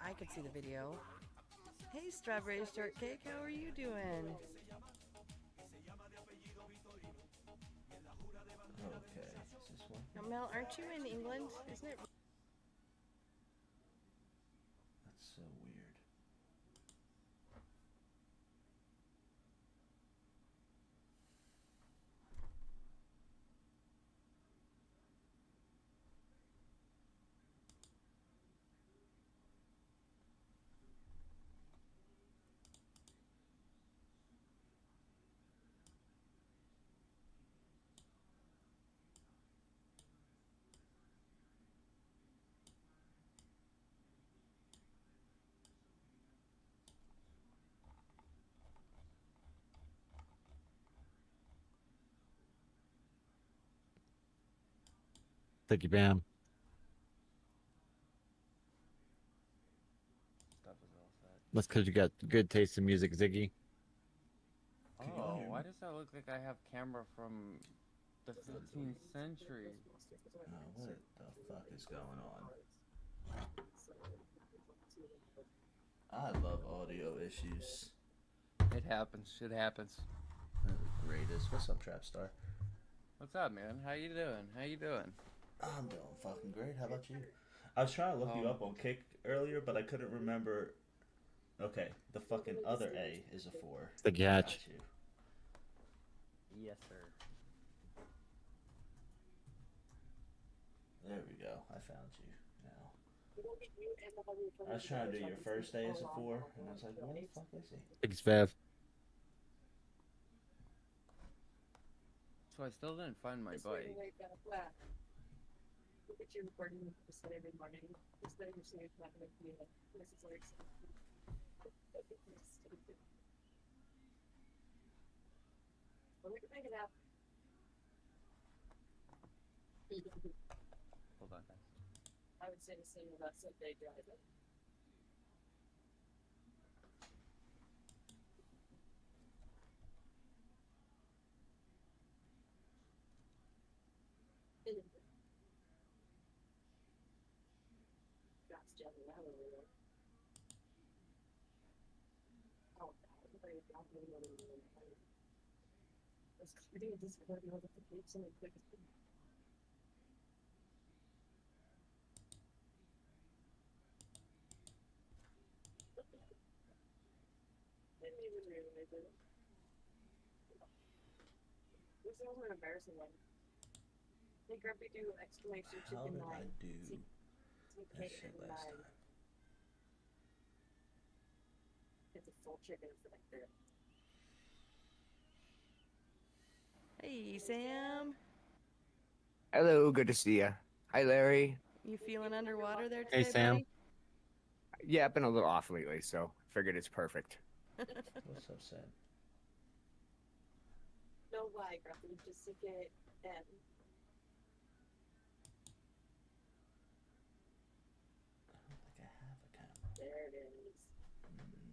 I could see the video. Hey, Strawberry Shortcake, how are you doing? Okay, is this one? Now, Mel, aren't you in England? Isn't it? That's so weird. Thank you, Bam. Stuff is all set. That's because you got good taste in music, Ziggy. Can you all Oh, hear why me? does that look like I have camera from the 15th century? Oh, what the fuck is going on? I love audio issues. It happens. It happens. They're the greatest. What's up, Trapstar? What's up, man? How you doing? How you doing? I'm doing fucking great. How about you? I was trying to look you up on Kick earlier, but I couldn't remember. Okay, the fucking other A is a 4. Sticky I hatch. got you. Yes, sir. There we go. I found you now. I was trying to do your first A as a 4, and I was like, where the fuck is he? Thanks, Vav. So I still didn't find my bike. Hold on, guys. How did I do that shit last time? Hey, Sam. Hello, good to see you. Hi, Larry. You feeling underwater there Hey, today, Sam. Yeah, I've been a little off lately, so figured it's perfect. buddy? What's up, Sam? I don't think I have a camera. Mm.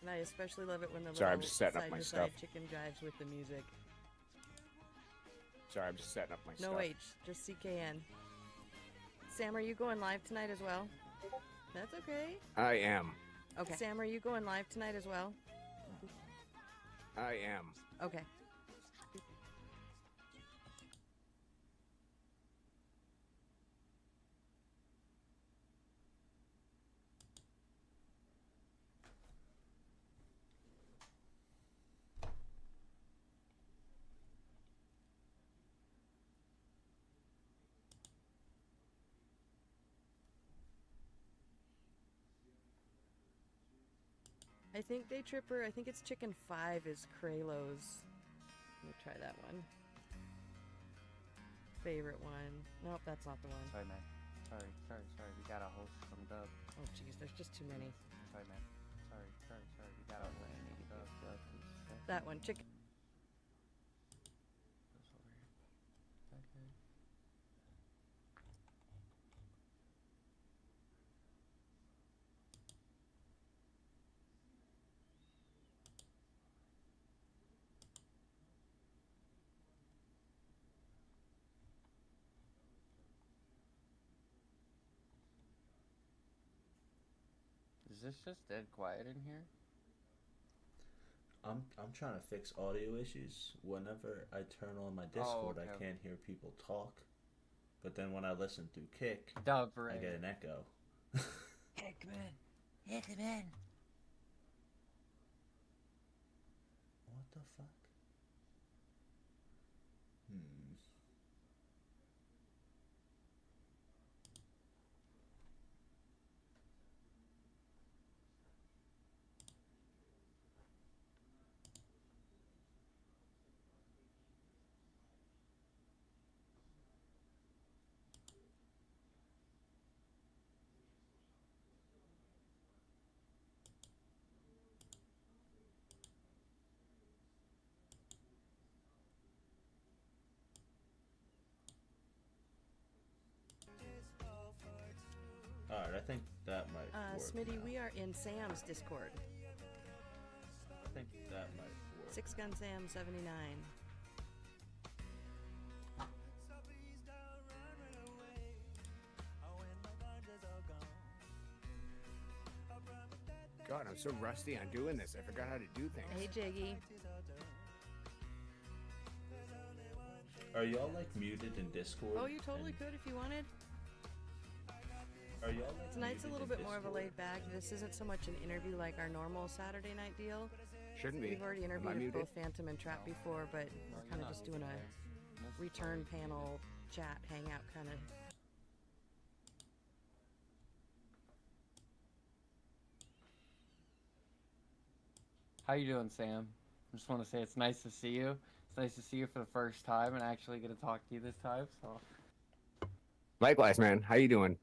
And I especially love it when the Sorry, I'm little just setting up side my to stuff. side chicken jives with the music. Sorry, I'm just setting up my No stuff. H, just CKN. Sam, are you going live tonight as well? That's okay. I am. Okay. Sam, are you going live tonight as well? I am. Okay. I think Day Tripper, I think it's Chicken 5 is Kralo's. Let me try that one. Favorite one. Nope, that's not the one. Sorry, man. Sorry. We got a host from Dub. Oh, jeez, there's just too many. Sorry, man. Sorry. We got a host from Dub. That one, Chicken. Goes over here. Is this just dead quiet in here? I'm trying to fix audio issues. Whenever I turn on my Discord, I okay. can't hear people talk. But then when I listen through Kick, Dub I get an echo. Hickman! Hickman! What the fuck? Alright, I think that might work. Smitty, now. we are in Sam's Discord. I think that might work. Six Gun Sam 79. God, I'm so rusty on doing this. I forgot how to do things. Hey, Jiggy. Are y'all like muted in Discord? Oh, you totally And could if you wanted. Are y'all like Tonight's a muted little in bit more of a Discord? laid back. This isn't so much an interview like our normal Saturday night deal. Shouldn't be. We've already Am I interviewed muted? both Phantom and Trap before, but we're kind of just doing a return panel chat hangout kind of. How you doing, Sam? I just want to say it's nice to see you. It's nice to see you for the first time and actually get to talk to you this time. So, Likewise, man. How you doing?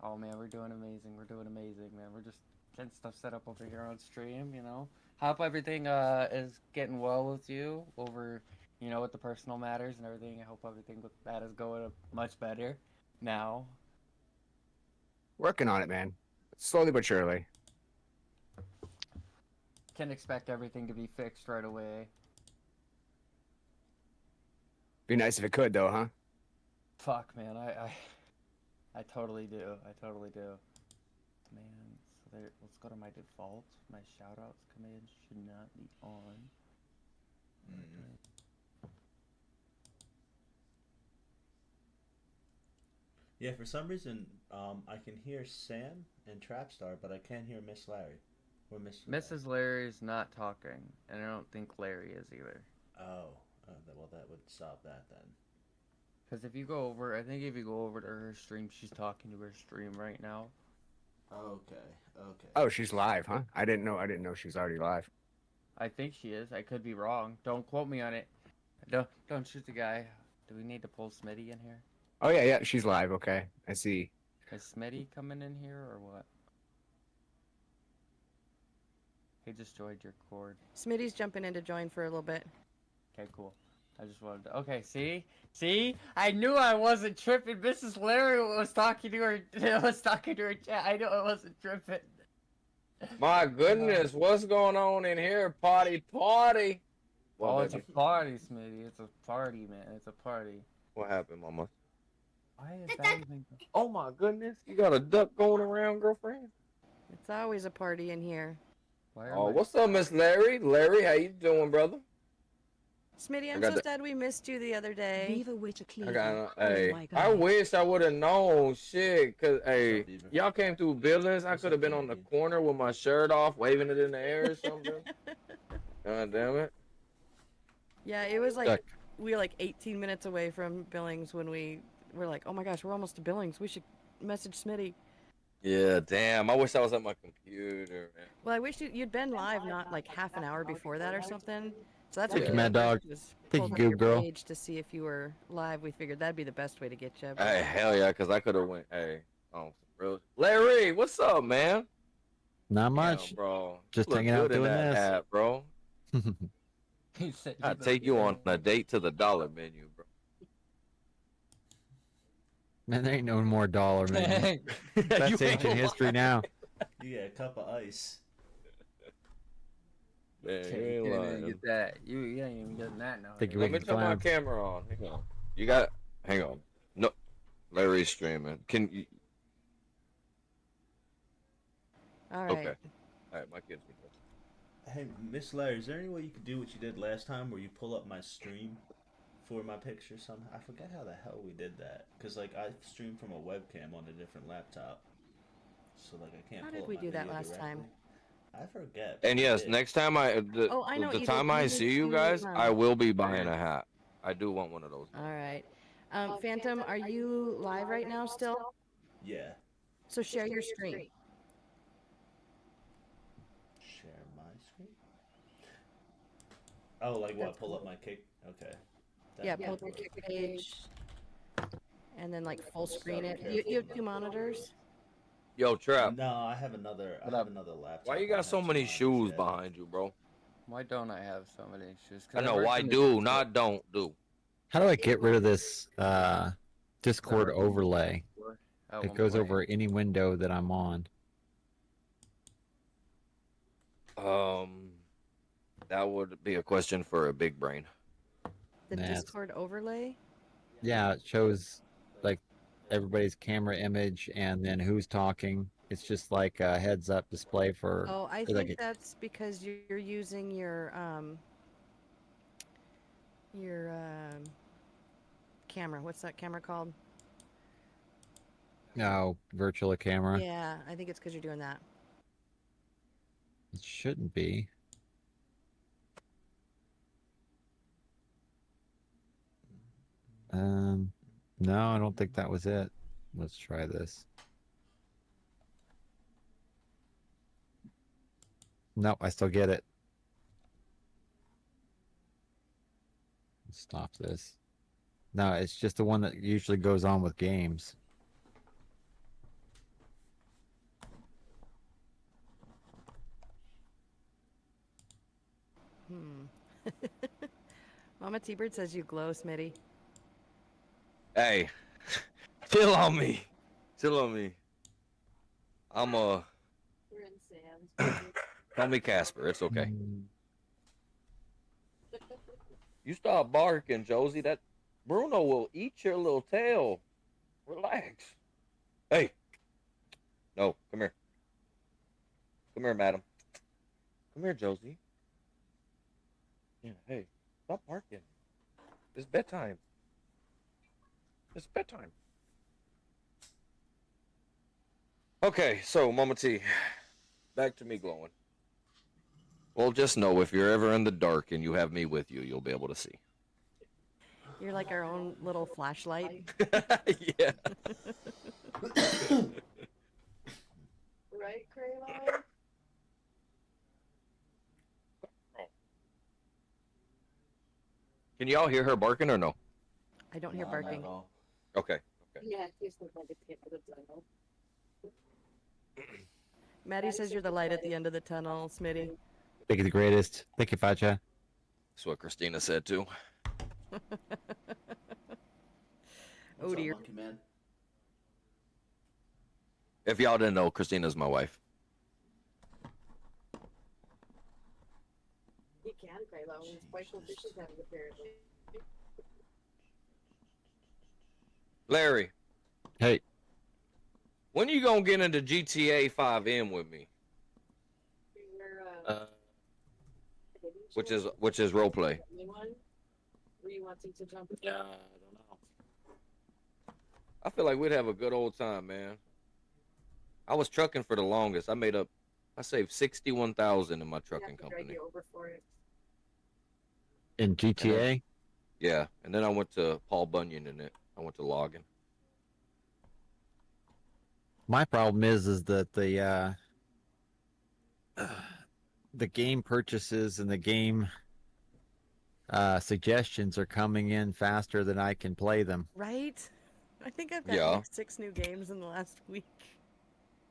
oh man, we're doing amazing. We're doing amazing, man. We're just getting stuff set up over here on stream. You know, hope everything is getting well with you over, with the personal matters and everything. I hope everything with that is going much better now. Working on it, man. Slowly but surely. Can't expect everything to be fixed right away. Be nice if it could, though, huh? Fuck, man, I totally do. I totally do. Man, so there, let's go to my default. My shoutouts command should not be on. Yeah, for some reason, I can hear Sam and Trapstar, but I can't hear Miss Larry. Or Miss Mrs. Larry's not talking, and I don't think Larry is either. Oh, well, that would stop that then. Because if you go over, I think if you go over to her stream, she's talking to her stream right now. Okay, okay. Oh, she's live, huh? I didn't know she's already live. I think she is. I could be wrong. Don't quote me on it. Don't shoot the guy. Do we need to pull Smitty in here? Oh yeah, she's live. Okay, I see. Is Smitty coming in here or what? He just joined your cord. Smitty's jumping in to join for a little bit. Okay, cool. I just wanted to... Okay, see? I knew I wasn't tripping. Mrs. Larry was talking to her chat. I know I wasn't tripping. My goodness, what's going on in here? Party. Oh, Well, it's a baby, party, Smitty. It's a party, man. It's a party. what happened, mama? Why is that even... Oh my goodness, you got a duck going around, girlfriend? It's always a party in here. Why are Oh, my... what's up, Miss Larry? Larry, how you doing, brother? Smitty, I'm got so the- sad we missed you the other day. Viva Witcher I Cleaver. got, Oh hey, my I God. wish I would have known, shit, cause, hey, What's up, Beaver? y'all came through business. I What's could up, have been on the Beaver? corner with my shirt off, waving it in the air or something. God damn it. Yeah, it was like Duck. we were like 18 minutes away from Billings when we were like, oh my gosh, we're almost to Billings. We should message Smitty. Yeah, damn, I wish I was at my computer, man. Well, I wish you'd been live not like half an hour before that or something. So that's Thank what you, we Mad did, Dog. was Thank pulled you, up your Goob Girl. page to see if you were live. We figured that'd be the best way to get you. Hey, hell yeah, because I could have went, hey, oh, real. Larry, what's up, man? Not much. Damn, bro. Just You look hanging out good in doing that this. hat, bro. He said I'd take you on a date to the dollar menu, bro. Man, there ain't no more dollar, man. That's You ancient ain't history now. You get a cup of ice. Man, You you ain't can't even lying. get that. You ain't even getting that now. Think you Let me can turn my clown. camera on. Hang on. You got, hang on. No, Larry's streaming. Can you? All right. Okay. All right, my kids. Hey, Miss Larry, is there any way you could do what you did last time, where you pull up my stream for my picture somehow? I forget how the hell we did that, cause like I streamed from a webcam on a different laptop, so like I can't How pull did up we my do that video last directly. time? I forget. But And we yes, did. next time Oh, I know what the you time did. I You see need you to, guys, I will be buying a hat. I do want one of those. All right. Phantom, are you live right now still? Yeah. So share your screen. Share my screen. Oh, like what? Pull up my kick. Okay. Yeah, That pull might up your work. kick page, and then like full screen it. Careful You have with two my- monitors? Yo, Trap, No, I have another. I have another laptop. why you I don't got so have two many monitors shoes yet. behind you, bro? Why don't I have so many shoes? 'Cause I know. work Why in the do, Discord. not don't do. How do I get rid of this Discord overlay? At It one goes point. over any window that I'm on. That would be a question for a big brain. The Nah, it's- Discord overlay? Yeah, it shows like everybody's camera image and then who's talking. It's just like a heads up display for. Oh, I for, like, think that's because you're using your camera. What's that camera called? No, virtual camera. Yeah, I think it's because you're doing that. It shouldn't be. No, I don't think that was it. Let's try this. Nope, I still get it. Stop this. No, it's just the one that usually goes on with games. Mama T-Bird says you glow, Smitty. Hey, chill on me. Chill on me. I'm We're in Sam's. call me Casper. It's okay. Mm, You stop barking, Josie. That Bruno will eat your little tail. Relax. Hey. No, come here. Come here, madam. Come here, Josie. Yeah, hey. Stop barking. It's bedtime. It's bedtime. Okay, so Mama T, back to me glowing. Well, just know if you're ever in the dark and you have me with you, you'll be able to see. You're like our own little flashlight. Yeah. Right, Kraylon? Can y'all hear her barking or no? I don't hear No, not barking. at all. Okay. Okay. Yeah, he's the one that's hit with the tunnel. Maddie says you're the light at the end of the tunnel, Smitty. Thank you, the greatest. Thank you, Facha. That's what Christina said too. Oh What's up, dear. Monkey Man? If y'all didn't know, Christina's my wife. He can, Kraylon. His wife will fish his hands, apparently. Larry, Hey, when you gonna get into GTA 5M with me? We're, Which is role play. Anyone? Were you wanting to jump in? I don't know. I feel like we'd have a good old time, man. I was trucking for the longest. I saved 61,000 in my trucking Drag company. you over for it. in GTA? Yeah, and then I went to Paul Bunyan in it. I went to logging. My problem is that the game purchases and the game suggestions are coming in faster than I can play them. Right? I think I've got Yeah. like 6 new games in the last week.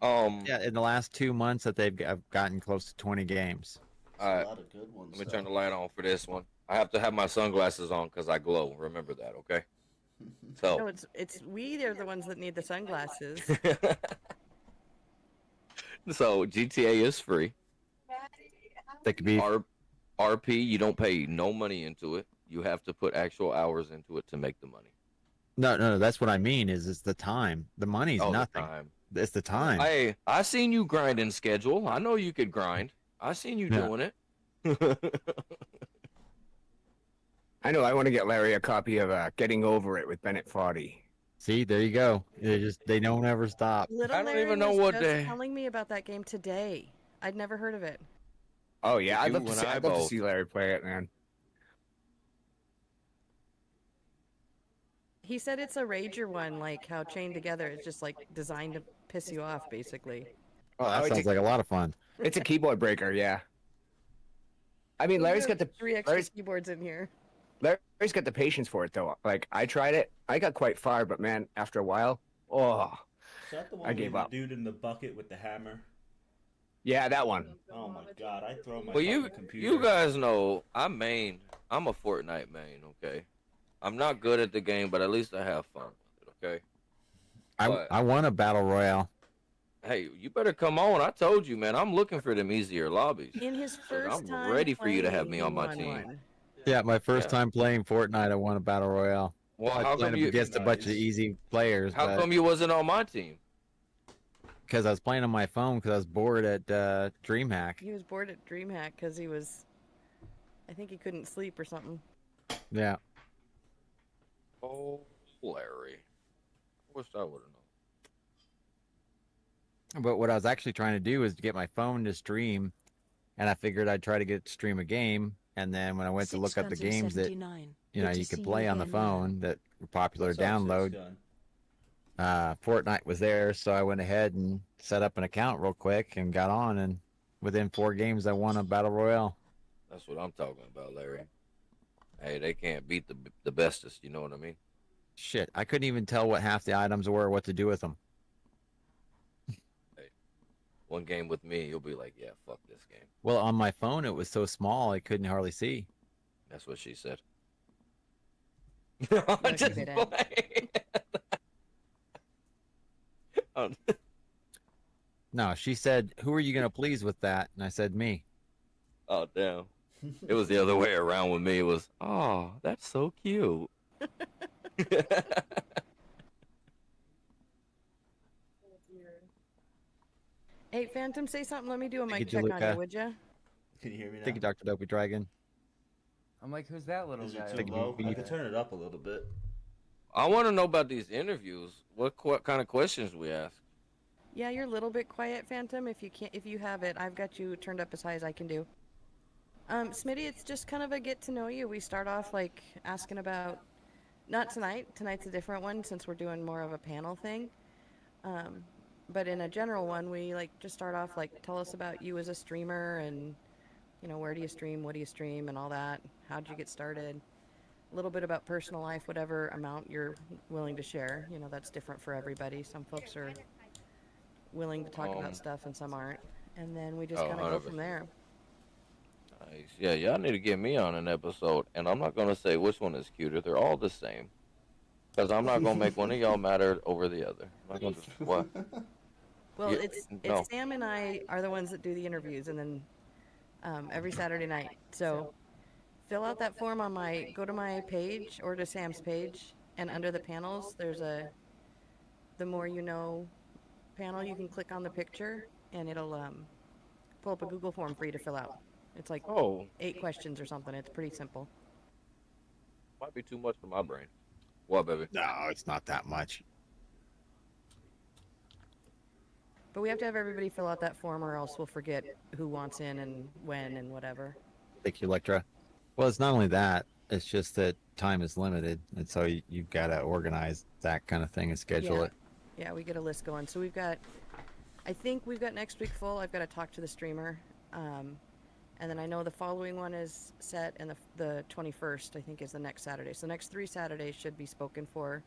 Yeah, in the last 2 months that I've gotten close to 20 games. There's Alright. a lot of good ones. Let me turn the light on for this one. I have to have my sunglasses on because I glow. Remember that, okay? No, So, it's we are the ones that need the sunglasses. so GTA is free. That could be RP, you don't pay no money into it. You have to put actual hours into it to make the money. no. That's what I mean. Is the time? The money's Oh, nothing. the time. It's the time. Hey, I seen you grinding schedule. I know you could grind. I seen you Yeah. doing it. I know. I want to get Larry a copy of Getting Over It with Bennett Foddy. See, there you go. They don't ever stop. Little I don't Larry even know was what just they- telling me about that game today. I'd never heard of it. Oh yeah, I'd You love to and see. I I'd love to both. see Larry play it, man. He said it's a rager one, like how Chained Together is just like designed to piss you off, basically. Oh, that Oh, it's sounds a- like a lot of fun. It's a keyboard breaker, yeah. I mean, Larry's got the 3 extra Larry's, keyboards in here. Larry's got the patience for it though. Like I tried it, I got quite far, but man, after a while, oh Is that the one I with gave the up. dude in the bucket with the hammer? yeah, that one. Oh my god, I throw my Well, fucking computer. you guys know I'm a Fortnite main. Okay, I'm not good at the game, but at least I have fun with it. Okay. But- I want a battle royale. Hey, you better come on. I told you, man. I'm looking for them easier lobbies. In his first I'm time ready for you to have playing, me he on my won team. one. Yeah, my first Yeah. time playing Fortnite, I won a battle royale. Well, I was how playing come you? against a bunch of Nice. easy players, How come you wasn't on my team? because I was playing on my phone because I was bored at DreamHack. He was bored at DreamHack because I think he couldn't sleep or something. Yeah. Oh, Larry. I wish I would have known. But what I was actually trying to do is to get my phone to stream, and I figured I'd try to get to stream a game. And then when I went to look up the games that you could play on the phone that were popular What's up, download, Six Fortnite was there, so I went ahead and set up an account real quick and got on. And within 4 games, I won a battle royale. That's what I'm talking about, Larry. Hey, they can't beat the bestest. You know what I mean? Shit, I couldn't even tell what half the items were or what to do with them. One game with me, you'll be like, yeah, fuck this game. Well, on my phone, it was so small I couldn't hardly see. That's what she said. No, I'm she just didn't. playing. Oh, No, she said, "Who are you gonna please with that?" And I said, "Me." oh, damn. It was the other way around with me. It was, oh, that's so cute. Hey, Phantom, say something. Let me do a Thank mic you, check on Jalika. you, would ya? Can you hear me now? Thank you, Dr. Dopey Dragon. I'm like, who's that little Is guy? it Thank too you. low? I You- could turn it up a little bit. I want to know about these interviews. What kind of questions we ask? Yeah, you're a little bit quiet, Phantom. If you have it, I've got you turned up as high as I can do. Smitty, it's just kind of a get to know you. We start off like asking about, not tonight. Tonight's a different one since we're doing more of a panel thing. But in a general one, we like just start off like tell us about you as a streamer and where do you stream, what do you stream, and all that. How did you get started? A little bit about personal life, whatever amount you're willing to share. That's different for everybody. Some folks are willing to talk about stuff and some aren't. And then we just Oh, kind of go 100%. from there. Nice. Yeah, y'all need to get me on an episode. And I'm not going to say which one is cuter. They're all the same. Because I'm not going to make one of y'all matter over the other. I'm not going to just, what? Well, Yeah, it's no. Sam and I are the ones that do the interviews, and then every Saturday night. So fill out that form on go to my page or to Sam's page, and under the panels, there's the more you know panel. You can click on the picture, and it'll pull up a Google form for you to fill out. It's like Oh, 8 questions or something. It's pretty simple. might be too much for my brain. What, baby? No, it's not that much. But we have to have everybody fill out that form, or else we'll forget who wants in and when and whatever. Thank you, Electra. Well, it's not only that; it's just that time is limited, and so you've got to organize that kind of thing and schedule it. Yeah, we get a list going. So I think we've got next week full. I've got to talk to the streamer. And then I know the following one is set, and the 21st, I think, is the next Saturday. So the next 3 Saturdays should be spoken for.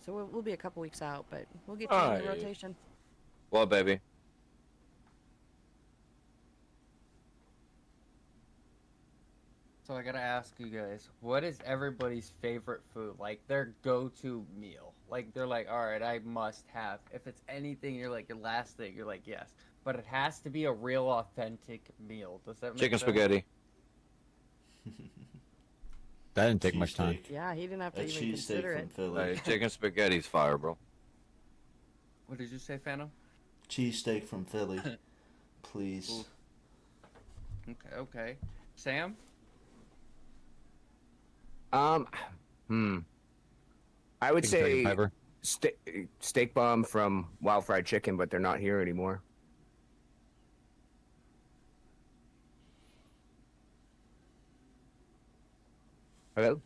So we'll be a couple weeks out, but we'll get you in the Nice. rotation. What, baby? So I gotta ask you guys, what is everybody's favorite food? Like their go-to meal? Like they're like, all right, I must have. If it's anything, you're like your last thing. You're like, yes, but it has to be a real, authentic meal. Does that make Chicken sense? spaghetti. That didn't take much time. Cheesesteak. Yeah, he didn't have to A even cheesesteak consider from it. Philly. Hey, chicken spaghetti's fire, bro. What did you say, Phantom? Cheesesteak from Philly. Please. Okay, okay. Sam? Hmm. I would Chicken say pepper. steak bomb from Wild Fried Chicken, but they're not here anymore. Hello?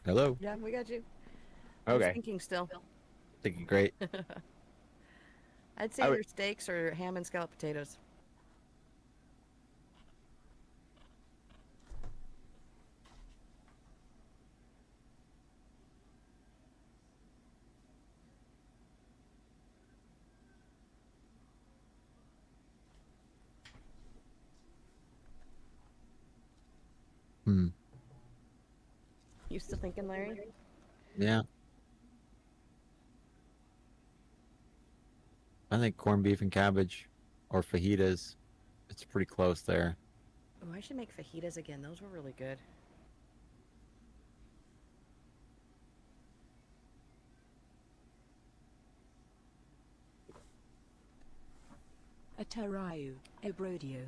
Hello. Yeah, we got you. I was Okay. thinking still. Thinking great. I'd say I would- either steaks or ham and scalloped potatoes. Hmm. You still thinking, Larry? Yeah. I think corned beef and cabbage or fajitas. It's pretty close there. Oh, I should make fajitas again. Those were really good. Atarayu, Ebrodio.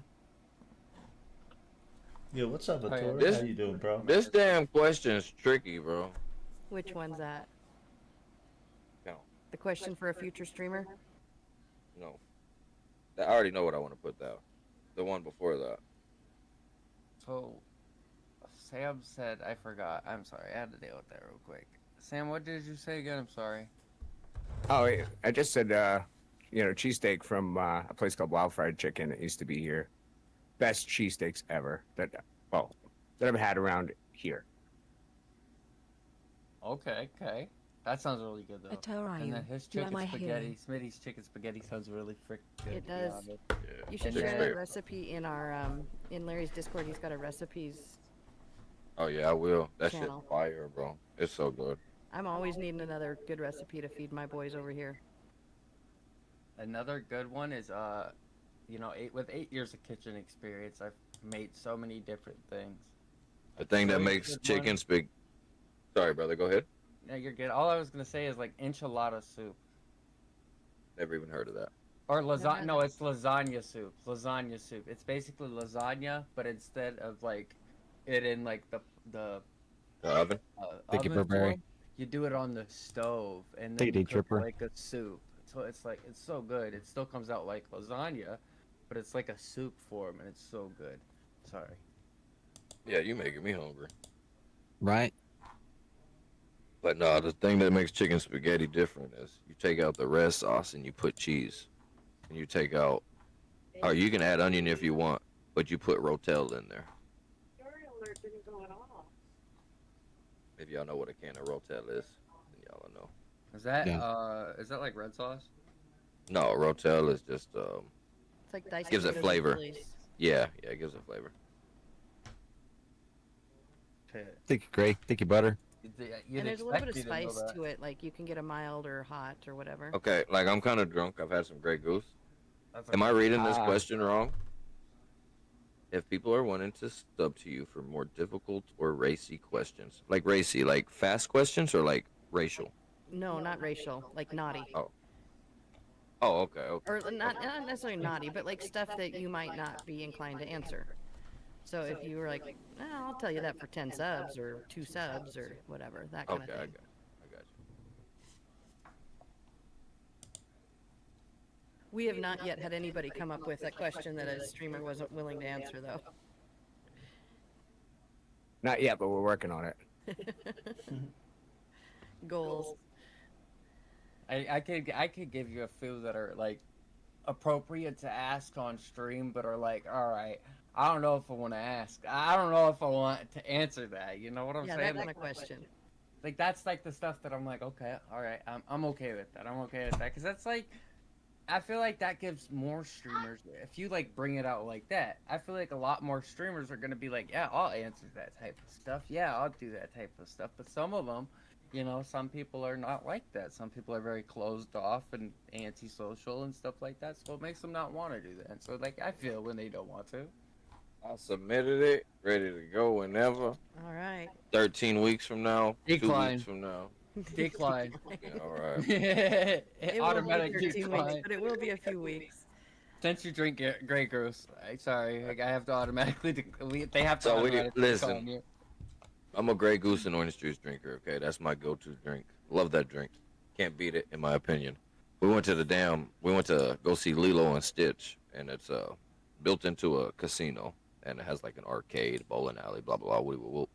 Yo, what's up, Oh, yeah. Ator? This- How you doing, bro? This damn question's tricky, bro. Which one's that? No. The question for a future streamer? No. I already know what I want to put down. The one before that. So, Sam said, I forgot. I'm sorry. I had to deal with that real quick. Sam, what did you say again? I'm sorry. Oh, yeah, I just said, cheesesteak from a place called Wild Fried Chicken. It used to be here. Best cheesesteaks ever that I've had around here. Okay, okay. That sounds really good, though. Atarayu, And then his you are chicken my spaghetti, Smitty's chicken spaghetti sounds really freaking good. It to be does. honest. You should Chicken share spaghetti. that recipe in our in Larry's Discord. He's got a recipes. Oh yeah, I will. That Channel. shit's fire, bro. It's so good. I'm always needing another good recipe to feed my boys over here. Another good one is, with 8 years of kitchen experience, I've made so many different things. The thing that Really makes good chicken one. spag. Sorry, brother. Go ahead. No, you're good. All I was gonna say is like enchilada soup Never even heard of that. or Never lasagna. had No, that. it's lasagna soup. Lasagna soup. It's basically lasagna, but instead of like it in like the The oven. Thank you, oven Burberry. form, you do it on the stove and then Thank you, you cook Tripper. like a soup. So it's like it's so good. It still comes out like lasagna, but it's like a soup form and it's so good. Sorry. Yeah, you making me hungry. Right? But no, the thing that makes chicken spaghetti different is you take out the red sauce and you put cheese, and you take out. Or you can add onion if you want, but you put rotel in there. Story alert didn't go at all. If y'all know what a can of rotel is, then y'all will know. Is that like red sauce? No, rotel is just It's like diced Gives it potatoes and flavor. chilies. yeah, it gives it flavor. Thank you, Gray. Thank you, Butter. And there's a little bit of spice to it. Like you can get a mild or hot or whatever. Okay, like I'm kind of drunk. I've had some Grey Goose. Am I reading this question wrong? If people are wanting to sub to you for more difficult or racy questions, like racy, like fast questions or like racial? No, not racial. Like naughty. Oh, okay. Or not necessarily naughty, but like stuff that you might not be inclined to answer. So if you were like, I'll tell you that for 10 subs or 2 subs or whatever, that kind Okay, of I thing. got you. We have not yet had anybody come up with a question that a streamer wasn't willing to answer, though. Not yet, but we're working on it. Goals. I could give you a few that are like appropriate to ask on stream, but are like, all right, I don't know if I want to ask. I don't know if I want to answer that. You know what I'm Yeah, saying? that kind of question. Like that's like the stuff that I'm like, okay, all right, I'm okay with that. I'm okay with that because that's like, I feel like that gives more streamers. If you like bring it out like that, I feel like a lot more streamers are gonna be like, yeah, I'll answer that type of stuff. Yeah, I'll do that type of stuff. But some of them, some people are not like that. Some people are very closed off and antisocial and stuff like that. So it makes them not want to do that. So like, I feel when they don't want to. I submitted it, ready to go whenever. All right. 13 weeks from now, 2 Decline. weeks from now. Decline. Yeah, all right. It won't Automatic be 13 weeks, decline. but it will be a few weeks. Since you drink Grey Goose, sorry, I have to automatically. They have to So automatically listen. decline you. I'm a Grey Goose and orange juice drinker. Okay, that's my go-to drink. Love that drink. Can't beat it, in my opinion. We went to go see Lilo and Stitch, and it's built into a casino, and it has like an arcade, bowling alley, blah blah blah. Whoop, whoop, whoop.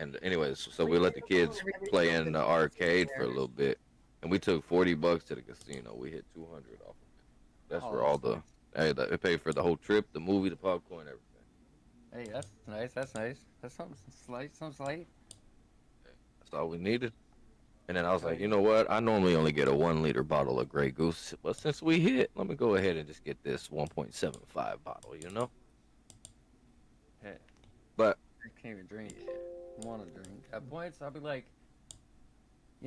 And anyways, so we let the kids play in the arcade for a little bit, and we took $40 to the casino. We hit 200 off of it. That's for all the. Hey, it paid for the whole trip, the movie, the popcorn, everything. Hey, that's nice. That's nice. That's something slight. Something slight. That's all we needed. And then I was like, you know what? I normally only get a 1 liter bottle of Grey Goose, but since we hit, let me go ahead and just get this 1.75 bottle. You know. Hey, But I can't even drink. Want to drink? At points, I'll be like,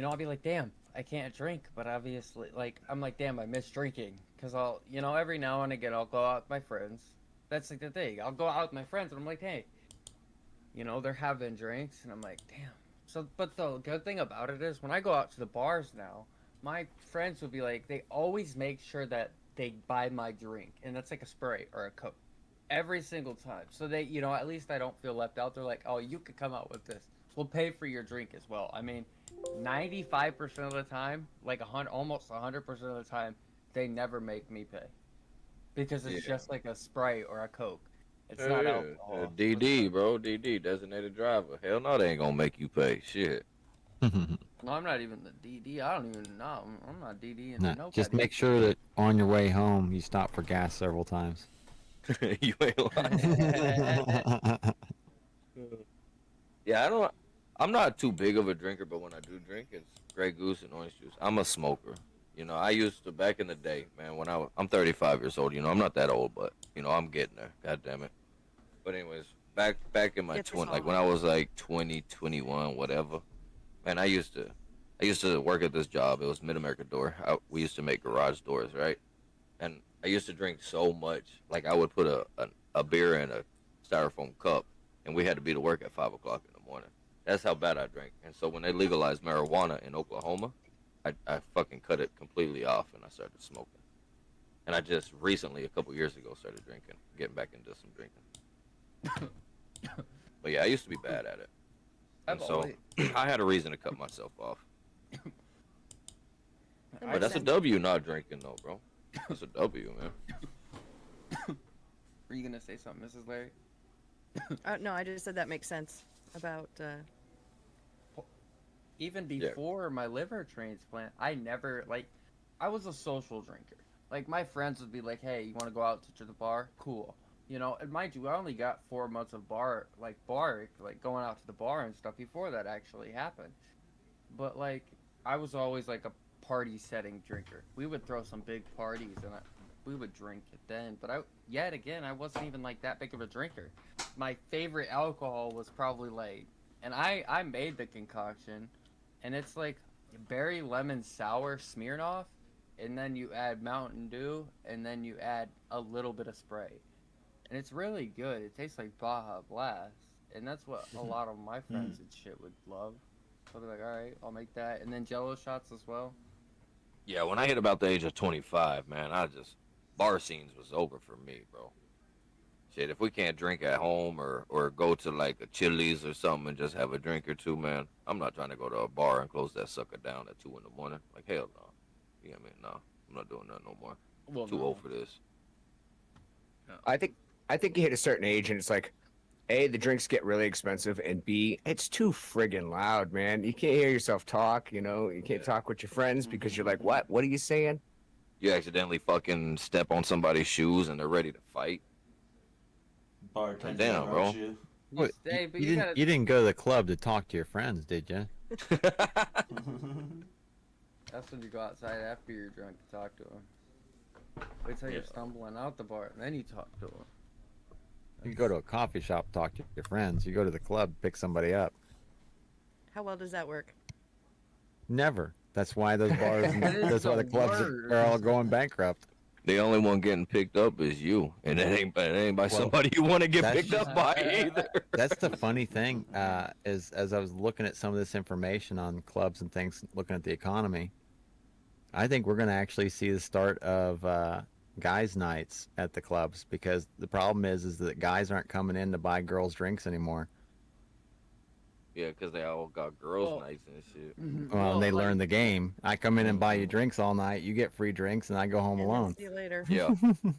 I'll be like, damn, I can't drink. But obviously, like, I'm like, damn, I miss drinking. Because I'll, every now and again, I'll go out with my friends. That's like the thing. I'll go out with my friends, and I'm like, hey, they're having drinks, and I'm like, damn. So, but the good thing about it is, when I go out to the bars now, my friends would be like, they always make sure that they buy my drink, and that's like a Sprite or a Coke. Every single time. So they, at least I don't feel left out. They're like, oh, you could come out with this. We'll pay for your drink as well. I mean, 95% of the time, like almost 100% of the time, they never make me pay. Because it's just like a Sprite or a Coke. It's not alcohol. DD, bro. DD, designated driver. Hell no, they ain't gonna make you pay. Shit. No, I'm not even the DD. I don't even know. I'm not DD. And No, just make sure that on your way home you stop for gas several times. You ain't lying. Yeah, I'm not too big of a drinker, but when I do drink, it's Grey Goose and orange juice. I'm a smoker. I used to, back in the day, man, when I'm 35 years old, I'm not that old, but, I'm getting there. God damn it. But anyways, back in my 20s, like when I was like 20, 21, whatever, man, I used to work at this job. It was Mid-America Door. We used to make garage doors, right? And I used to drink so much. Like, I would put a beer in a styrofoam cup, and we had to be to work at 5 o'clock in the morning. That's how bad I drank. And so when they legalized marijuana in Oklahoma, I fucking cut it completely off, and I started smoking. And I just recently, a couple years ago, started drinking, getting back into some drinking. But yeah, I used to be bad at it. And so I had a reason to cut myself off. But that's a W not drinking, though, bro. That's a W, man. Were you going to say something, Mrs. Larry? No, I just said that makes sense about. Even before my liver transplant, I never, I was a social drinker. Like, my friends would be like, hey, you want to go out to the bar? Cool. And mind you, I only got 4 months of going out to the bar and stuff before that actually happened. But, I was always, a party-setting drinker. We would throw some big parties, and we would drink it then. But I wasn't even, that big of a drinker. My favorite alcohol was probably, and I made the concoction, and it's berry lemon sour Smirnoff, and then you add Mountain Dew, and then you add a little bit of Sprite. And it's really good. It tastes like Baja Blast. And that's what a lot of my friends and shit would love. So they're like, alright, I'll make that. And then Jello shots as well. Yeah, when I hit about the age of 25, man, bar scenes was over for me, bro. Shit, if we can't drink at home or go to a Chili's or something and just have a drink or two, man, I'm not trying to go to a bar and close that sucker down at 2 in the morning. Hell no. You know what I mean? No, I'm not doing that no more. Well, Too old for this. No. I think you hit a certain age and it's like, A, the drinks get really expensive, and B, it's too friggin' loud, man. You can't hear yourself talk, you can't talk with your friends because you're like, what? What are you saying? You accidentally fucking step on somebody's shoes and they're ready to fight. Bartender, Damn, bro. you? What, stay, but you didn't go to the club to talk to your friends, did you? That's when you go outside after you're drunk to talk to them. Wait till you're stumbling out the bar, and then you talk to them. You go to a coffee shop, talk to your friends. You go to the club, pick somebody up. How well does that work? Never. That's why those bars. That's why the clubs are all going bankrupt. The only one getting picked up is you, and it ain't by Well, somebody you want to get that's picked up by either. that's the funny thing. Is as I was looking at some of this information on clubs and things, looking at the economy, I think we're going to actually see the start of guys' nights at the clubs because the problem is that guys aren't coming in to buy girls drinks anymore. Yeah, because they all got girls' Well, nights and shit. Well, and they like, learn the game. I come in and buy you drinks all night. You get free drinks, and I go home And alone. then see you later. Yeah,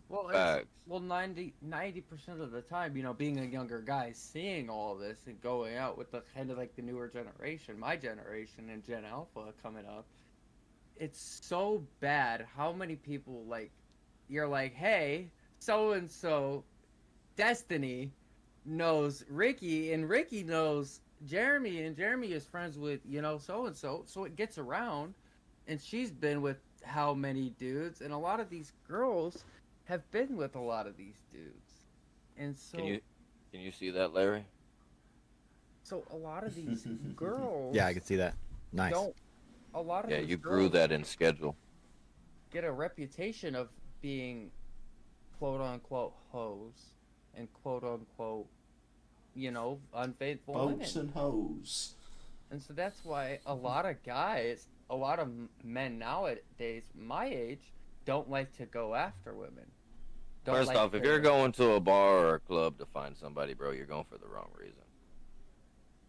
well, facts. 90% of the time, you know, being a younger guy, seeing all this and going out with the kind of like the newer generation, my generation and Gen Alpha coming up, it's so bad how many people like you're like, hey, so and so, Destiny knows Ricky, and Ricky knows Jeremy, and Jeremy is friends with, you know, so and so. So it gets around, and she's been with how many dudes, and a lot of these girls have been with a lot of these dudes, and so Can you see that, Larry? so a lot of these girls, Yeah, I can see that. Nice. don't. A lot of Yeah, these you grew girls that in schedule. get a reputation of being quote unquote hoes and quote unquote, you know, unfaithful Boats women. and hoes. And so that's why a lot of guys, a lot of men nowadays, my age, don't like to go after women. Don't First like off, if to- you're going to a bar or a club to find somebody, bro, you're going for the wrong reason.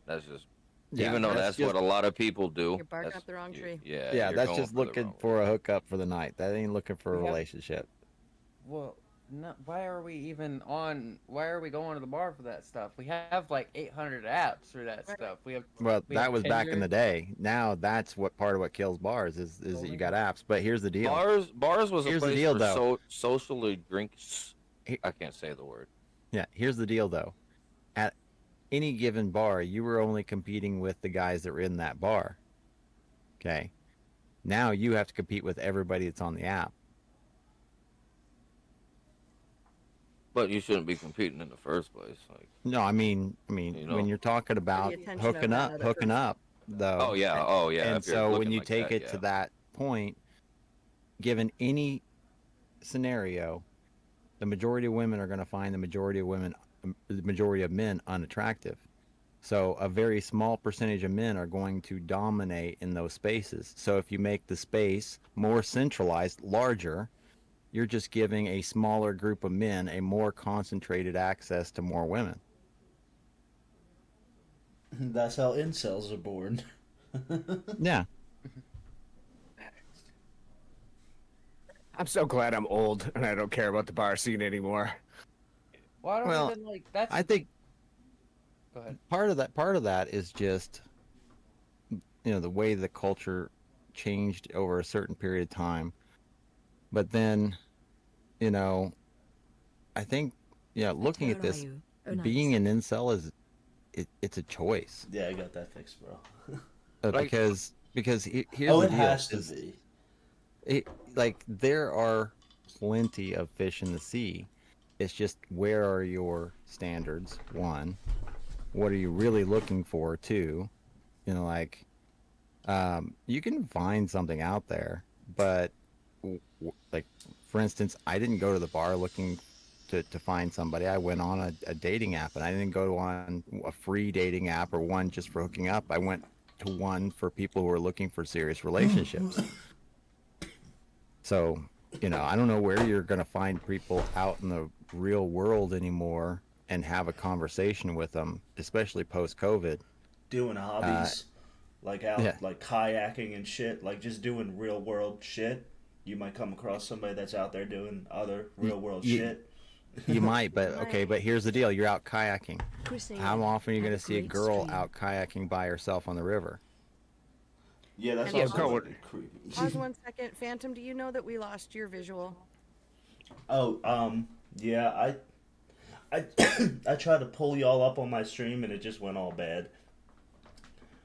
That's just, Yeah, even though that's just, what a lot of people do. You're barking that's- up the wrong tree. Yeah, yeah, you're that's going just for the looking wrong for a hookup for the night. That ain't looking for a We have- relationship. Well, no, why are we even on? Why are we going to the bar for that stuff? We have like 800 apps for that Right. stuff. We have. Well, we that have was back in Tinder. the day. Now that's what part of what kills bars is that you got apps. But here's the deal. Bars was a Here's the place deal, for though. socially drinks. He- I can't say the word. Yeah, here's the deal though. At any given bar, you were only competing with the guys that were in that bar. Okay. Now you have to compete with everybody that's on the app. But you shouldn't be competing in the first place. Like, No, I mean, You know. when you're talking about attention of hooking that up, other hooking person. up, though. oh yeah. And if you're so when looking you like take that, it yeah. to that point, given any scenario, the majority of women are going to find the majority of men unattractive. So a very small percentage of men are going to dominate in those spaces. So if you make the space more centralized, larger, you're just giving a smaller group of men a more concentrated access to more women. That's how incels are born. Yeah. I'm so glad I'm old and I don't care about the bar scene anymore. Well, I don't Well, even like that's. I think Go ahead. part of that is just the way the culture changed over a certain period of time. But then, I think looking at Where are this, you? Oh, nice. being an incel it's a choice. Yeah, I got that fixed, bro. Like- Because here's Oh, the it deal. has to is be. there are plenty of fish in the sea. It's just where are your standards? One, what are you really looking for? Two, you can find something out there, but like for instance, I didn't go to the bar looking to find somebody. I went on a dating app, and I didn't go on a free dating app or one just for hooking up. I went to one for people who are looking for serious relationships. So, I don't know where you're going to find people out in the real world anymore and have a conversation with them, especially post-COVID. Doing hobbies, like out, Yeah. like kayaking and shit, like just doing real world shit. You might come across somebody that's out there doing other real world you- shit. You might, but okay, but here's the deal. You're out kayaking. Chris How Allen, often are you have going to see a great girl stream. out kayaking by herself on the river? Yeah, that's And also go fucking creepy. Pause 1 second. Phantom, do you know that we lost your visual? Oh, yeah, I I tried to pull y'all up on my stream and it just went all bad.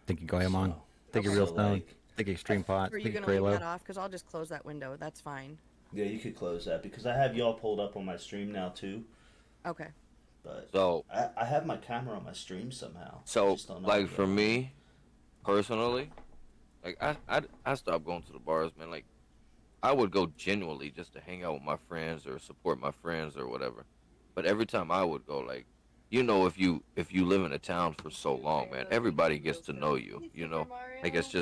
Think you go him on. So- Think you so, real stone. like, Think extreme pot. Or are you Think going to leave Kralo. that off? Because I'll just close that window. That's fine. yeah, you could close that because I have y'all pulled up on my stream now too. Okay. But So I have my camera on my stream somehow. I So, just don't know like how to for get on. me, personally, like I stopped going to the bars, man. Like I would go genuinely just to hang out with my friends or support my friends or whatever. But every time I would go, like, if you live in a town for so long, man, everybody gets to know you. Like it's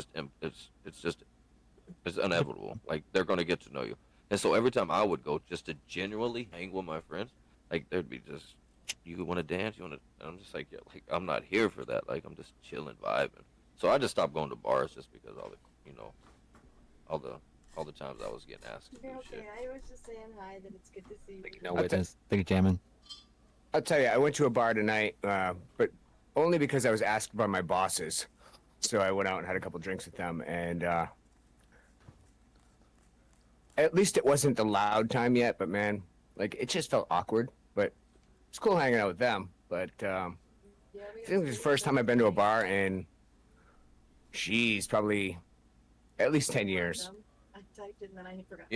inevitable. Like they're gonna get to know you. And so every time I would go just to genuinely hang with my friends, like there'd be just, you want to dance, you want to. I'm just like, yeah, like I'm not here for that. Like I'm just chilling, vibing. So I just stopped going to bars just because all the all the times I was getting asked to do Okay, shit. I was just saying hi. That it's good to see you. No Okay. witness. Think of jamming. I'll tell you, I went to a bar tonight, but only because I was asked by my bosses. So I went out and had a couple drinks with them, and at least it wasn't the loud time yet. But man, like it just felt awkward. But it's cool hanging out with them. But I think this is the first time I've been to a bar in, geez, probably at least 10 years. I typed it and then I forgot.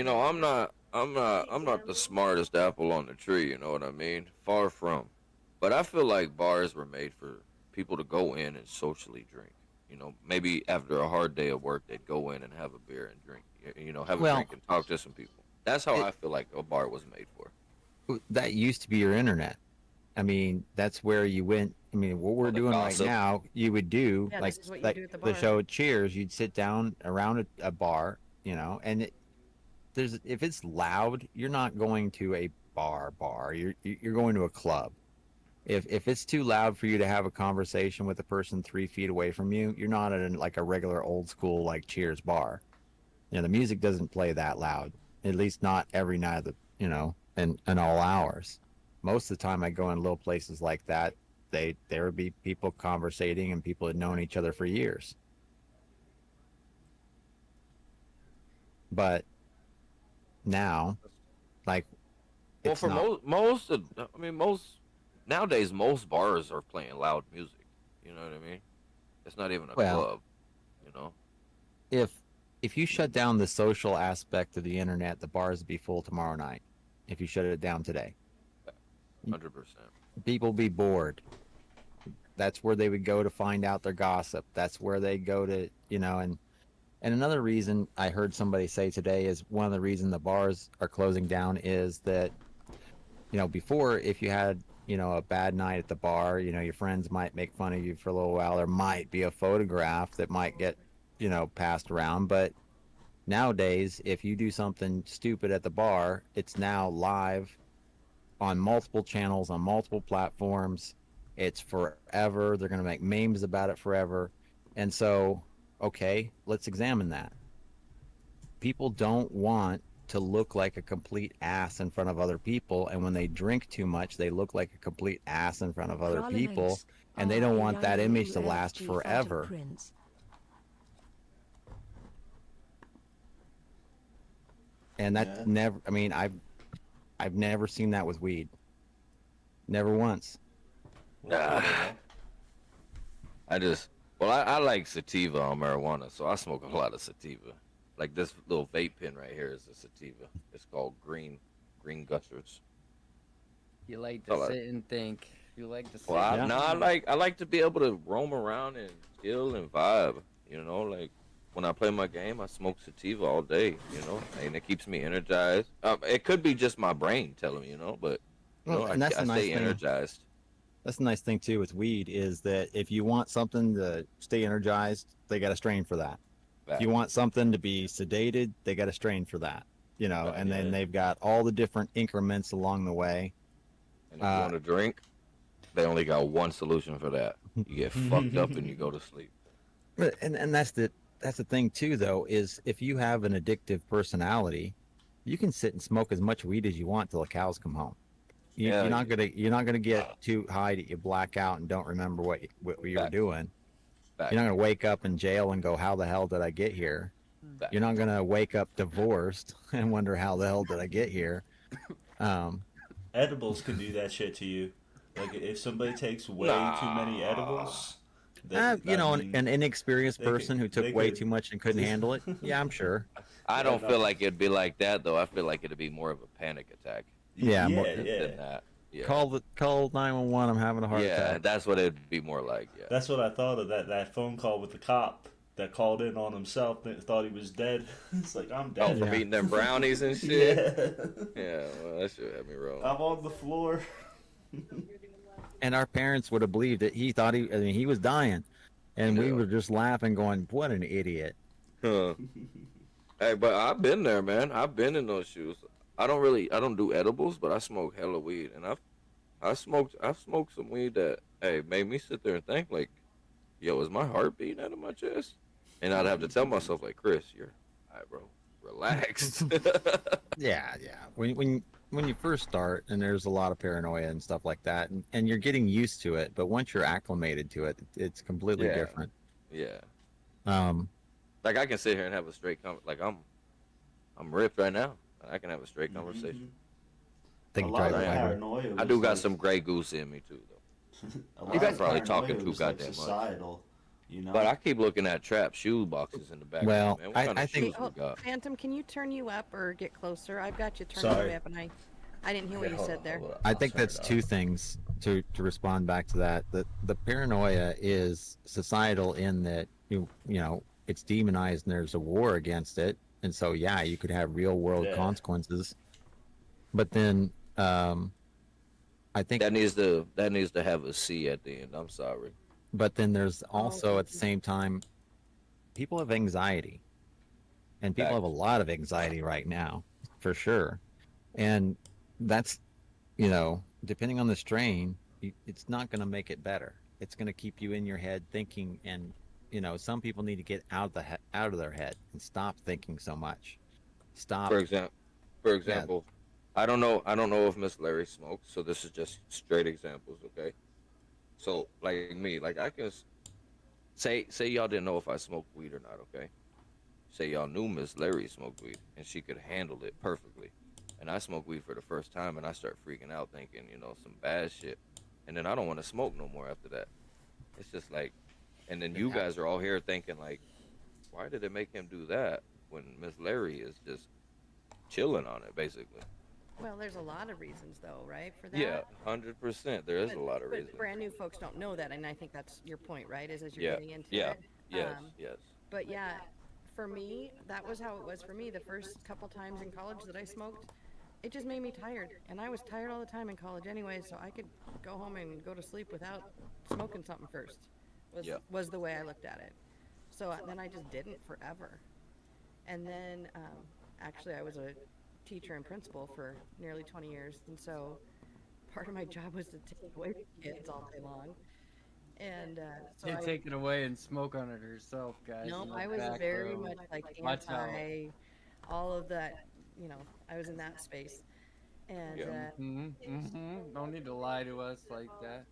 I'm not the smartest apple on the tree, you know what I mean? Far from. But I feel like bars were made for people to go in and socially drink. Maybe after a hard day of work, they'd go in and have a beer and drink, have a Well, drink and talk to some people. That's how I feel like a bar was made for. That used to be your internet. I mean, that's where you went. I mean, what we're All the doing gossip. right now, you would do Yeah, like this is what you like do at the the bar. show Cheers. You'd sit down around a bar, and if it's loud, you're not going to a bar. You're going to a club. If it's too loud for you to have a conversation with a person 3 feet away from you, you're not at like a regular old school like Cheers bar. The music doesn't play that loud. At least not every night of and all hours. Most of the time I go in little places like that, there would be people conversating and people had known each other for years. But now, like, Well, it's for not. most nowadays, most bars are playing loud music. You know what I mean? It's not even a Well, club. You know? If you shut down the social aspect of the internet, the bars would be full tomorrow night. If you shut it down today, 100%. people be bored. That's where they would go to find out their gossip. That's where they go to, and another reason I heard somebody say today is one of the reasons the bars are closing down is that, before if you had, a bad night at the bar, your friends might make fun of you for a little while. There might be a photograph that might get, passed around. But nowadays, if you do something stupid at the bar, it's now live on multiple channels, on multiple platforms. It's forever. They're going to make memes about it forever. And so, okay, let's examine that. People don't want to look like a complete ass in front of other people. And when they drink too much, they look like a complete ass in front of other people. And they don't want that image to last forever. And that Yeah. never, I mean, I've never seen that with weed. Never once. I like sativa on marijuana, so I smoke a lot of sativa. Like this little vape pen right here is a sativa. It's called green gushers. You like Oh, to like- sit and think. You like to sit. Well, Yeah. I like to be able to roam around and chill and vibe. Like when I play my game, I smoke sativa all day. And it keeps me energized. It could be just my brain telling me, but Well, and that's I the nice stay thing. energized. That's the nice thing too with weed is that if you want something to stay energized, they got a strain for that. If you want something to be sedated, they got a strain for that. Right, And then yeah. they've got all the different increments along the way. And if you want to drink, they only got one solution for that. You get fucked up and you go to sleep. And that's the thing too though is if you have an addictive personality, you can sit and smoke as much weed as you want till the cows come home. Yeah, You're not gonna get too high that you black out and don't remember what you were Facts. doing. Facts. You're not gonna wake up in jail and go, "How the hell did I get here?" Facts. You're not gonna wake up divorced and wonder, "How the hell did I get here?" Edibles can do that shit to you. Like if somebody takes way too many edibles, an inexperienced they could- person who took they way could- too much and couldn't handle it. Yeah, I'm sure. I don't no. feel like it'd be like that though. I feel like it'd be more of a panic attack Yeah, yeah, more- than that. Yeah. Call 911. I'm having a heart Yeah, attack. that's what it'd be more like. Yeah. That's what I thought of that phone call with the cop that called in on himself that thought he was dead. It's like, I'm Oh, dead. from Yeah. eating them brownies and shit. Yeah. Yeah, well, that shit had me rolling. I'm on the floor. And our parents would have believed it. He thought I mean, he was dying. And we Yeah. were just laughing, going, what an idiot. Huh. Hey, but I've been there, man. I've been in those shoes. I don't do edibles, but I smoke hella weed, and I've smoked some weed that, hey, made me sit there and think like, yo, is my heart beating out of my chest? And I'd have to tell myself like, Chris, you're, all right, bro, relax. Yeah, yeah. When you first start, and there's a lot of paranoia and stuff like that, and you're getting used to it, but once you're acclimated to it, it's completely Yeah. different. Yeah, Um, like I can sit here and have a straight like I'm ripped right now. I can have a straight conversation. think A you lot drive of a Right. Viper. paranoia. I was do got like- some gray goose in me too, though. A lot You guys of probably paranoia talking too was, like, goddamn much. societal, you know. But I keep looking at trap shoe boxes in the back. Well, man. What I- kind I of think- shoes we got? Phantom, can you turn you up or get closer? I've got you turned all the Sorry. way up, and I didn't hear what you Hold said on, there. hold on. I I'll think turn that's it two up. things to respond back to that. The paranoia is societal in that you know it's demonized and there's a war against it, and so yeah, you could have real world Yeah. consequences. But then I think That needs to have a C at the end. I'm sorry. but then there's also at the okay. same time people have anxiety, and people have a Facts. lot of anxiety right now for sure, and that's depending on the strain, it's not going to make it better. It's going to keep you in your head thinking, and some people need to get out of their head and stop thinking so much. Stop. For example, I don't know if Miss Larry smokes, so this is just straight examples, okay? So like me, like I can say y'all didn't know if I smoked weed or not, okay? Say y'all knew Miss Larry smoked weed and she could handle it perfectly. And I smoke weed for the first time and I start freaking out thinking, some bad shit. And then I don't want to smoke no more after that. It's just like, and then you guys are all here thinking like, why did it make him do that when Miss Larry is just chilling on it basically? Well, there's a lot of reasons, though, right, for that? Yeah, 100%. There is a lot of but reasons. brand new folks don't know that, and I think that's your point, right? Is as you're Yeah, getting into yeah, it. yes, Um, yes. But yeah, for me, that was how it was for me. The first couple times in college that I smoked, it just made me tired, and I was tired all the time in college anyway. So I could go home and go to sleep without smoking something first. Yeah. Was the way I looked at it. So then I just didn't forever, and then actually I was a teacher and principal for nearly 20 years, and so part of my job was to take away from kids all day long. And so You I, take it away and smoke on it herself, guys. no, in the I was back very room. much like Watch out. anti all of that. I was in that space, and Yeah. No need to lie to us like that.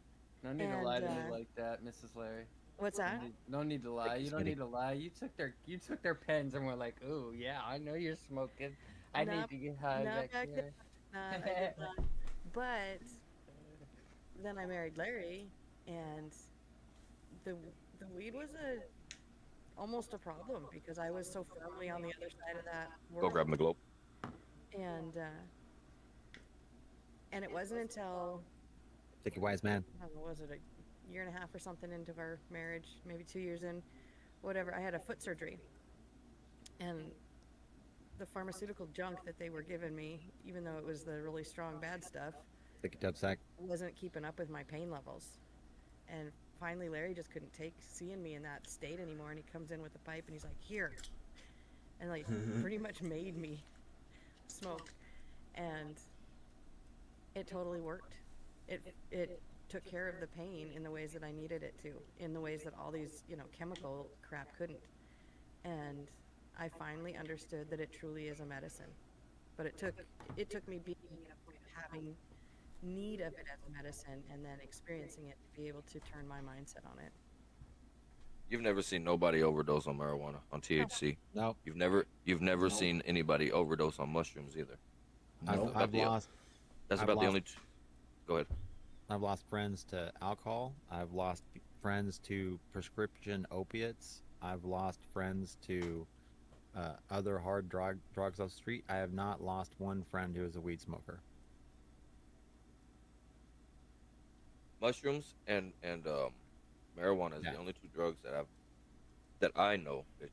No need to And, lie to me like that, Mrs. Larry. what's that? No need to lie. You don't Smitty. need to lie. You took their pens and were like, "Ooh, yeah, I know you're smoking. I need Not- to get high not back back here." I did not. But then I married Larry, and the weed was almost a problem because I was so firmly on the other side of that Go world. grab him the globe. And it wasn't until Take it wise man. I don't know, was it a year and a half or something into our marriage, maybe 2 years in, whatever, I had a foot surgery. And the pharmaceutical junk that they were giving me, even though it was the really strong bad stuff, Take it, Dubsack. wasn't keeping up with my pain levels. And finally, Larry just couldn't take seeing me in that state anymore. And he comes in with a pipe and he's like, "Here," and like pretty much made me smoke. And it totally worked. It took care of the pain in the ways that I needed it to, in the ways that all these chemical crap couldn't. And I finally understood that it truly is a medicine. But it took me being at a point of having need of it as a medicine and then experiencing it to be able to turn my mindset on it. You've never seen nobody overdose on marijuana, on THC. No, You've never seen anybody overdose on mushrooms either. Nope. I've the- lost. That's I've about the lost- only. Go ahead. I've lost friends to alcohol. I've lost friends to prescription opiates. I've lost friends to other hard drugs off the street. I have not lost one friend who is a weed smoker. Mushrooms and marijuana is Yeah. the only two drugs that that I know that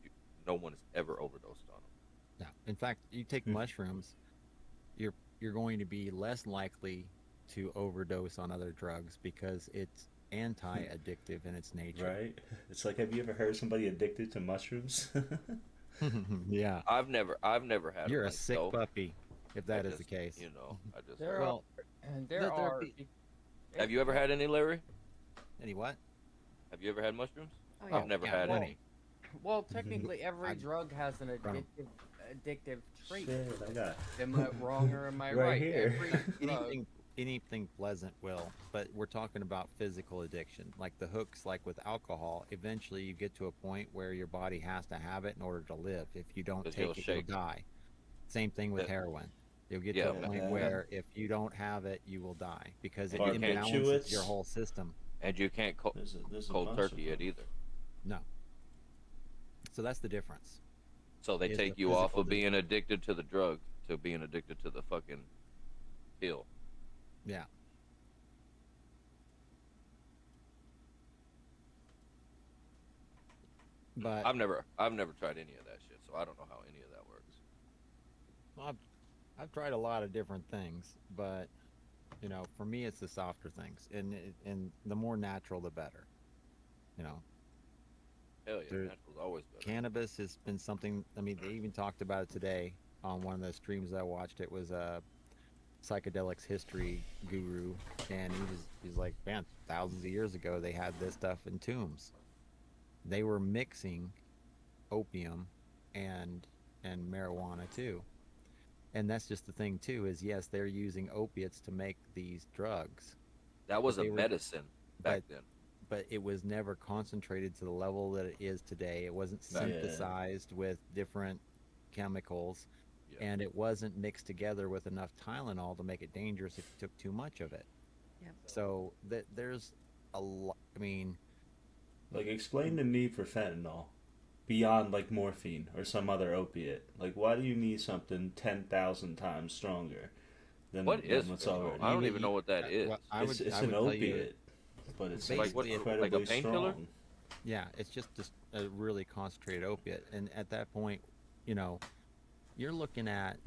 no one has ever overdosed on them. Yeah. In fact, you take Hmm. mushrooms, you're going to be less likely to overdose on other drugs because it's anti-addictive in its nature. Right? It's like, have you ever heard somebody addicted to mushrooms? Yeah. I've never had them You're a sick myself. puppy if I that is the just, case. I just There heard. are, Well, and there, there there are. be Have you ever had any, Larry? any what? Have you ever had mushrooms? Oh, I've yeah. never yeah, had Well, any. well, technically, every I- drug has an Bro. addictive trait. Shit, I got Am I wrong or am I Right right? here. Every drug. Anything pleasant will, but we're talking about physical addiction, like the hooks, like with alcohol. Eventually, you get to a point where your body has to have it in order to live. If you don't 'Cause take you'll it, shake. you'll die. Same thing with Yeah. heroin. You'll get Yeah, to a man. point Yeah. where if you don't have it, you will die because it And you can't chew imbalances it. your whole system. And you can't there's a cold bunch turkey of it them. either. No. So that's the difference. So they Is take the you off physical of being addicted to the drug to being addicted to the fucking pill. Yeah. But I've never tried any of that shit, so I don't know how any of that works. I've tried a lot of different things, but for me, it's the softer things, and the more natural, the better. You know, Hell yeah, There- natural's always better. cannabis has been something. I mean, they even talked about it today on one of the streams I watched. It was a psychedelics history guru, and he's like, man, thousands of years ago, they had this stuff in tombs. They were mixing opium and marijuana too. And that's just the thing too, is yes, they're using opiates to make these drugs, That was but a they were medicine back then. but it was never concentrated to the level that it is today. It wasn't Yeah. synthesized with different chemicals, Yeah. and it wasn't mixed together with enough Tylenol to make it dangerous if you took too much of it. Yep. So there's a lot. I mean, Like, explain the need for fentanyl beyond like morphine or some other opiate. Like, why do you need something 10,000 times stronger than What is what's fentanyl? already? I don't You- even know what that is. well, It's I an would tell you, opiate, but it's Like what- incredibly like a painkiller? strong. yeah, it's just a really concentrated opiate, and at that point, you're looking at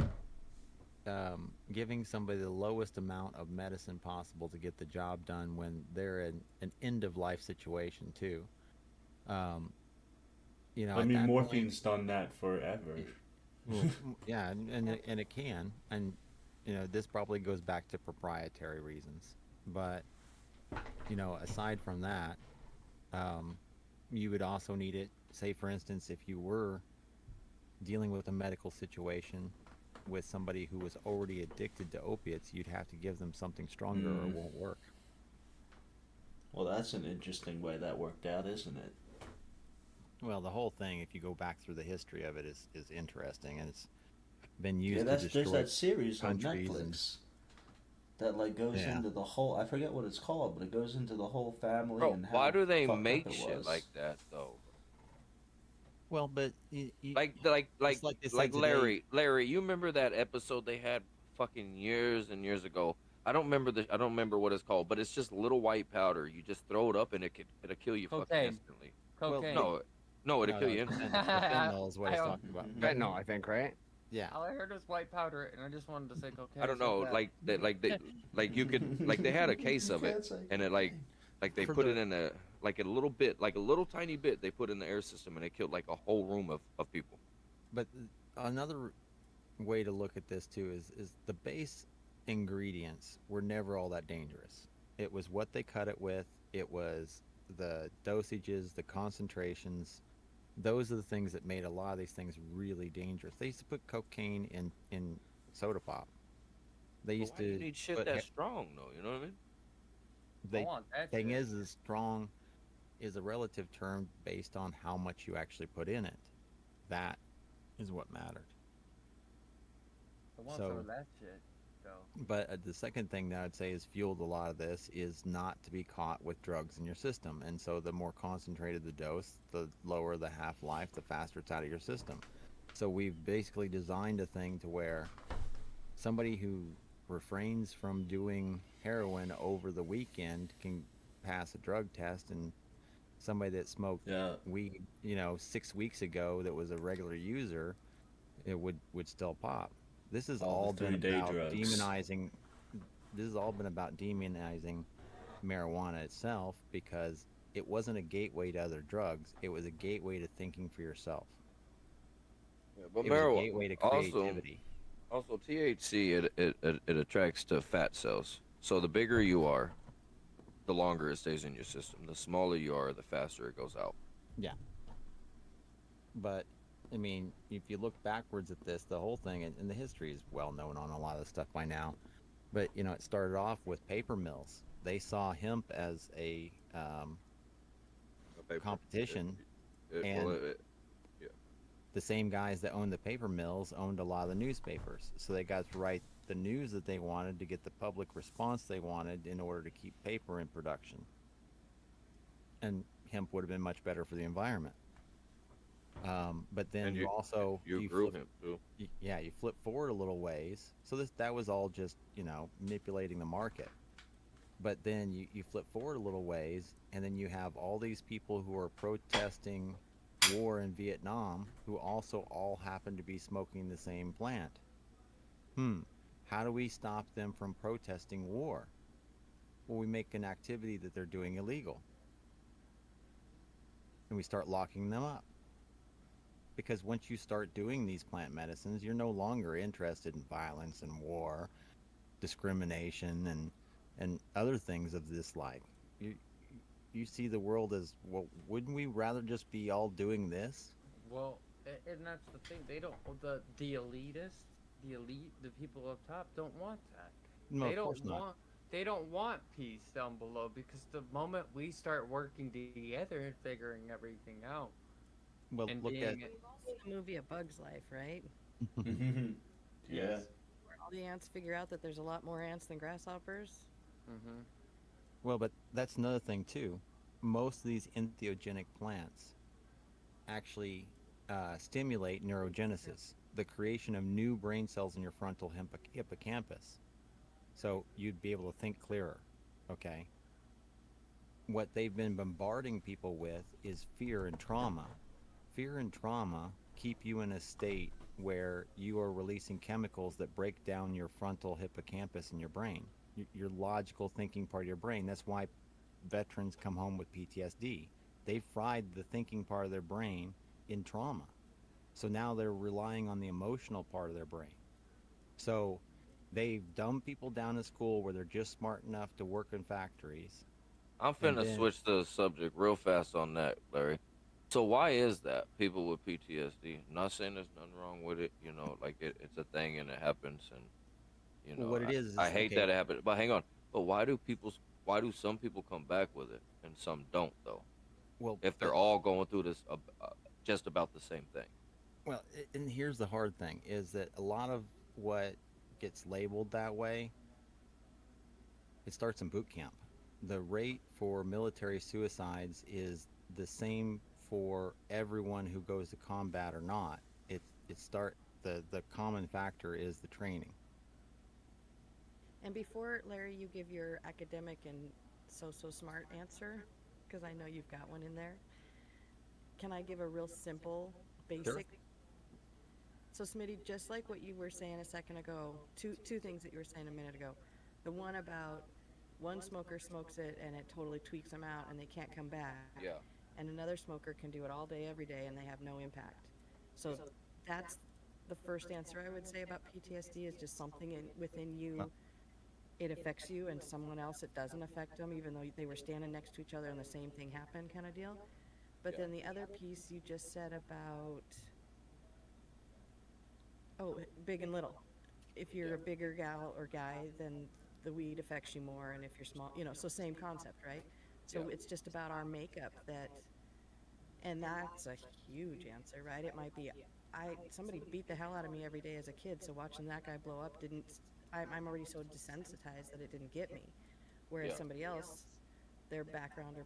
giving somebody the lowest amount of medicine possible to get the job done when they're in an end of life situation too. Um, I at mean, that morphine's done that forever. point, well, yeah, and it can, and this probably goes back to proprietary reasons, but aside from that, you would also need it. Say, for instance, if you were dealing with a medical situation with somebody who was already addicted to opiates, you'd have to give them something stronger or it won't work. Well, that's an interesting way that worked out, isn't it? Well, the whole thing, if you go back through the history of it, is interesting, and it's been Yeah, used to there's destroy that series on countries Netflix and that like goes Yeah. into the whole. I forget what it's called, but it goes into the whole family Bro, and how why do they fucked up make it shit was. like that though? well, but Like it's like they said today- Larry, you remember that episode they had fucking years and years ago? I don't remember what it's called, but it's just little white powder. You just throw it up and it'll kill you fucking Cocaine. instantly. Cocaine. No, it'll kill you the instantly. fentanyl is what he's I- talking about. Mhm. Fentanyl, I think, right? Yeah, All I heard was white powder, and I just wanted to say cocaine. I don't so know, bad. like you could like they had a case of You it, can't say and it like they For put the- it in a like a little bit, like a little tiny bit they put in the air system, and it killed like a whole room of people. but another way to look at this too is the base ingredients were never all that dangerous. It was what they cut it with. It was the dosages, the concentrations. Those are the things that made a lot of these things really dangerous. They used to put cocaine in soda pop. They But used why do you to need shit put that strong though? You know what I mean? they I want that thing shit. is strong is a relative term based on how much you actually put in it. That is what mattered. I want so- some of that shit, though. But the second thing that I'd say has fueled a lot of this is not to be caught with drugs in your system. And so the more concentrated the dose, the lower the half-life, the faster it's out of your system. So we've basically designed a thing to where somebody who refrains from doing heroin over the weekend can pass a drug test and somebody that smoked Yeah. weed, 6 weeks ago that was a regular user, it would still pop. This has All all the been 3-day about drugs. demonizing. This has all been about demonizing marijuana itself because it wasn't a gateway to other drugs. It was a gateway to thinking for yourself. Yeah, but It was a marijuana gateway to also creativity. THC it attracts to fat cells. So the bigger you are, the longer it stays in your system. The smaller you are, the faster it goes out. Yeah. But I mean, if you look backwards at this, the whole thing and the history is well known on a lot of stuff by now. But it started off with paper mills. They saw hemp as a The paper. competition, It- and well, it- the same guys that owned the paper mills owned a lot of the newspapers. So they got to write the news that they wanted to get the public response they wanted in order to keep paper in production. And hemp would have been much better for the environment. But then And you also you grew flip, him too. yeah, you flip forward a little ways. So that was all just manipulating the market. But then you flip forward a little ways, and then you have all these people who are protesting war in Vietnam who also all happen to be smoking the same plant. How do we stop them from protesting war? Well, we make an activity that they're doing illegal, and we start locking them up. Because once you start doing these plant medicines, you're no longer interested in violence and war, discrimination, and other things of this like. You see the world as, well, wouldn't we rather just be all doing this? Well, and that's the thing. They don't. The elitists, the elite, the people up top don't want that. No, They of course don't not. want. They don't want peace down below because the moment we start working together and figuring everything out Well, and look at being We've all seen the movie A Bug's Life, right? Yeah. Where all the ants figure out that there's a lot more ants than grasshoppers. hmm well, but that's another thing too. Most of these entheogenic plants actually stimulate neurogenesis, the creation of new brain cells in your frontal hippocampus. So you'd be able to think clearer. Okay. What they've been bombarding people with is fear and trauma. Fear and trauma keep you in a state where you are releasing chemicals that break down your frontal hippocampus in your brain, your logical thinking part of your brain. That's why veterans come home with PTSD. They fried the thinking part of their brain in trauma. So now they're relying on the emotional part of their brain. So they've dumbed people down in school where they're just smart enough to work in factories. I'm And finna then- switch the subject real fast on that, Larry. So why is that people with PTSD? Not saying there's nothing wrong with it, like it's a thing and it happens, and Well, what it is I hate okay, that it happened. But hang on, but why do some people come back with it and some don't though? well, If they're all going through this just about the same thing. well, and here's the hard thing is that a lot of what gets labeled that way, it starts in boot camp. The rate for military suicides is the same for everyone who goes to combat or not. The common factor is the training. And before, Larry, you give your academic and so smart answer, because I know you've got one in there, can I give a real simple, basic? So, Smitty, just like what you were saying a second ago, two things that you were saying a minute ago. The one about one smoker smokes it and it totally tweaks them out and they can't come back. Yeah. And another smoker can do it all day, every day, and they have no impact. So that's the first answer I would say about PTSD is just something within you. It affects you, and someone else it doesn't affect them, even though they were standing next to each other and the same thing happened, kind of deal. But then the other piece you just said about, big and little. If you're a bigger gal or guy, then the weed affects you more, and if you're small, so same concept, right? So Yeah. it's just about our makeup and that's a huge answer, right? It might be, somebody beat the hell out of me every day as a kid, so watching that guy blow up I'm already so desensitized that it didn't get me. Whereas Yeah. somebody else, their background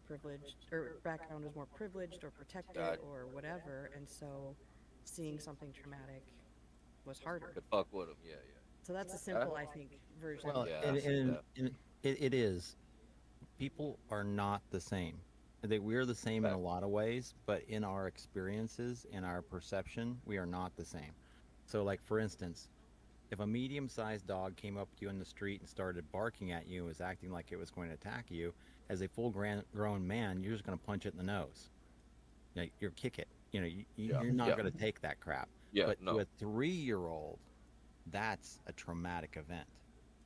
background is more privileged or protected or whatever, and so seeing something traumatic was harder. Could fuck with them. Yeah. So that's a simple, I think, version. Well, Yeah, I see that. it is. People are not the same. we're the same in a Fact. lot of ways, but in our experiences, in our perception, we are not the same. So, like for instance, if a medium-sized dog came up to you in the street and started barking at you and was acting like it was going to attack you, as a full grown man, you're just going to punch it in the nose. You're kick it. Yeah. You're not Yeah. going to take that crap. Yeah. But to No. a 3-year-old, that's a traumatic event.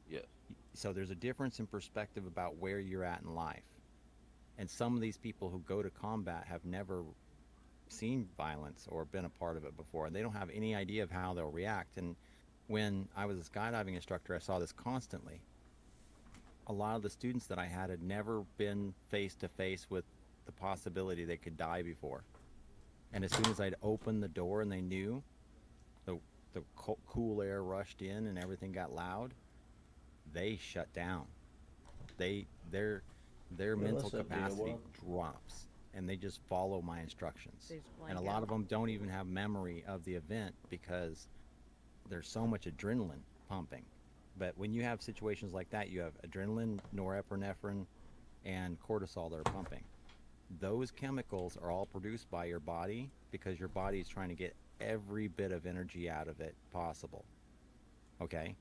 Yes. So there's a difference in perspective about where you're at in life. And some of these people who go to combat have never seen violence or been a part of it before. They don't have any idea of how they'll react. And when I was a skydiving instructor, I saw this constantly. A lot of the students that I had never been face to face with the possibility they could die before. And as soon as I'd open the door and they knew the cool air rushed in and everything got loud, they shut down. Their Well, mental that's that being a capacity world. drops, and they just follow my instructions. They just And a blank lot out. of them don't even have memory of the event because there's so much adrenaline pumping. But when you have situations like that, you have adrenaline, norepinephrine, and cortisol that are pumping. Those chemicals are all produced by your body because your body is trying to get every bit of energy out of it possible. Okay?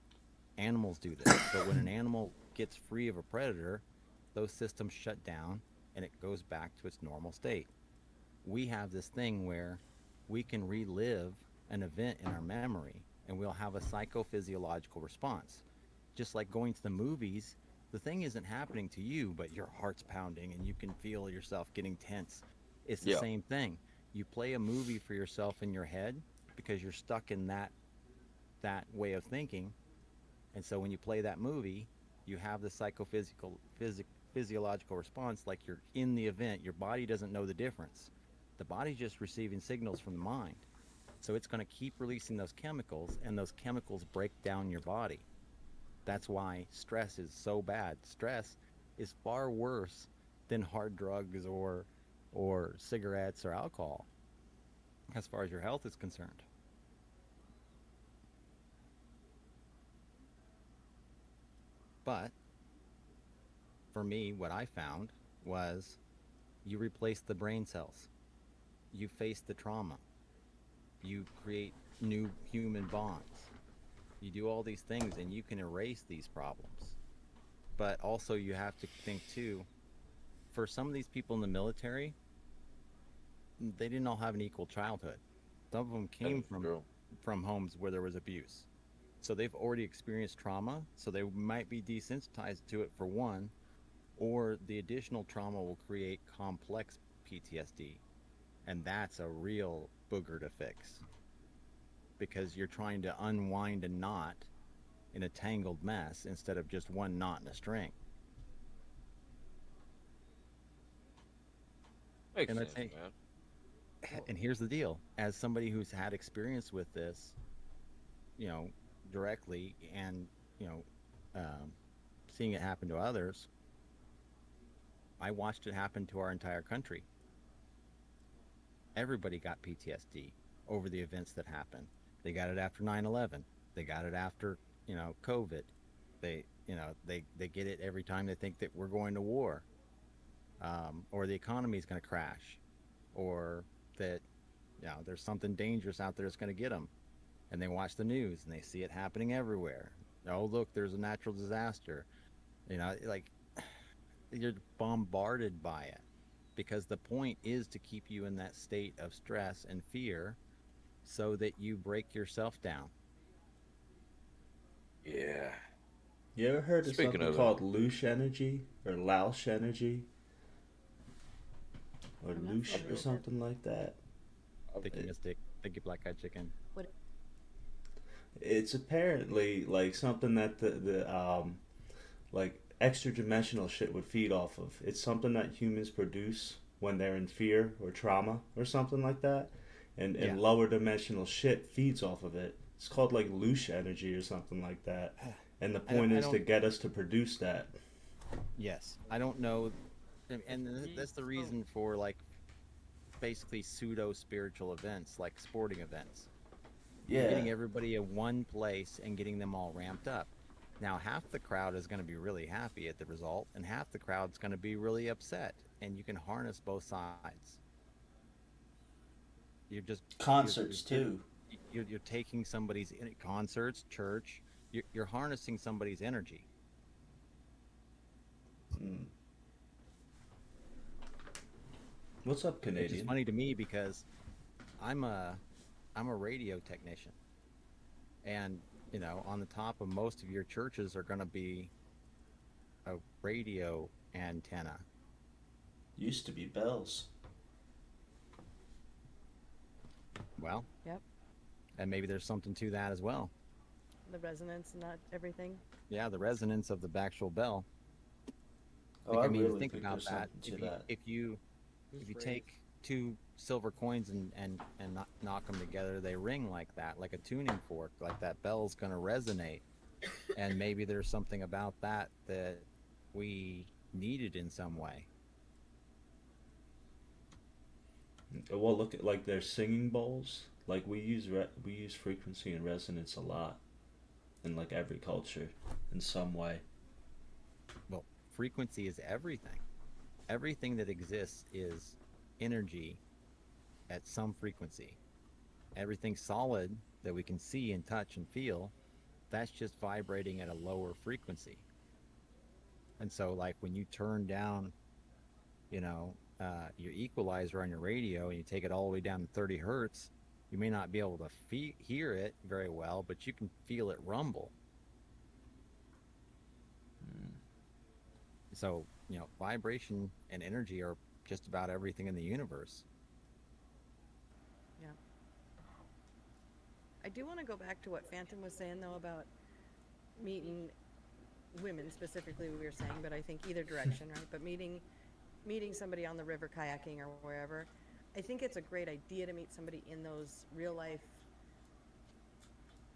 Animals do this. But when an animal gets free of a predator, those systems shut down and it goes back to its normal state. We have this thing where we can relive an event in our memory and we'll have a psychophysiological response. Just like going to the movies, the thing isn't happening to you, but your heart's pounding and you can feel yourself getting tense. It's the Yeah. same thing. You play a movie for yourself in your head because you're stuck in that way of thinking. And so when you play that movie, you have the physiological response like you're in the event. Your body doesn't know the difference. The body's just receiving signals from the mind. So it's going to keep releasing those chemicals, and those chemicals break down your body. That's why stress is so bad. Stress is far worse than hard drugs or cigarettes or alcohol as far as your health is concerned. But for me, what I found was you replace the brain cells, you face the trauma, you create new human bonds, you do all these things, and you can erase these problems. But also, you have to think too, for some of these people in the military, they didn't all have an equal childhood. Some of them came That's true. from homes where there was abuse. So they've already experienced trauma, so they might be desensitized to it for one, or the additional trauma will create complex PTSD. And that's a real booger to fix because you're trying to unwind a knot in a tangled mess instead of just one knot in a string. Makes And I sense, think, man. and here's the deal: as somebody who's had experience with this, you know, directly, and you know, seeing it happen to others, I watched it happen to our entire country. Everybody got PTSD over the events that happened. They got it after 9/11. They got it after, COVID. They get it every time they think that we're going to war, or the economy is going to crash, or that, there's something dangerous out there that's going to get them. And they watch the news and they see it happening everywhere. Oh, look, there's a natural disaster. Like you're bombarded by it because the point is to keep you in that state of stress and fear so that you break yourself down. Yeah. You ever heard of Speaking something of called Louche energy or Louche energy or I'm not Louche familiar or with it. something like that? Thicky Mystic, Thicky Black Eyed Chicken. It's apparently like something that the like extra dimensional shit would feed off of. It's something that humans produce when they're in fear or trauma or something like that, and Yeah. lower dimensional shit feeds off of it. It's called like Louche energy or something like that. And the point I is to don't. get us to produce that. Yes, I don't know, and that's the reason for like basically pseudo spiritual events like sporting events. You're getting everybody in one place and getting them all ramped up. Now, half the crowd is going to be really happy at the result, and half the crowd's going to be really upset. And you can harness both sides. You're just Concerts too. you're taking somebody's concerts, church. You're harnessing somebody's energy. Mm. What's up, Which is Canadian? funny to me because I'm a I'm a radio technician, and on the top of most of your churches are going to be a radio antenna. Used to be bells. Well, Yep. and maybe there's something to that as well. The resonance, not everything. Yeah, the resonance of the actual bell. Oh, Like, I I mean, really think think about there's that. something to that. If you take two silver coins and knock them together, they ring like that, like a tuning fork. Like that bell's going to resonate, and maybe there's something about that that we needed in some way. Well, look at like their singing bowls. Like we use frequency and resonance a lot in like every culture in some way. Well, frequency is everything. Everything that exists is energy at some frequency. Everything solid that we can see and touch and feel, that's just vibrating at a lower frequency. And so, like when you turn down, your equalizer on your radio and you take it all the way down to 30 hertz, you may not be able to hear it very well, but you can feel it rumble. Mm. So, vibration and energy are just about everything in the universe. Yeah. I do want to go back to what Phantom was saying though about meeting women specifically. We were saying, but I think either direction, right? But meeting somebody on the river kayaking or wherever, I think it's a great idea to meet somebody in those real life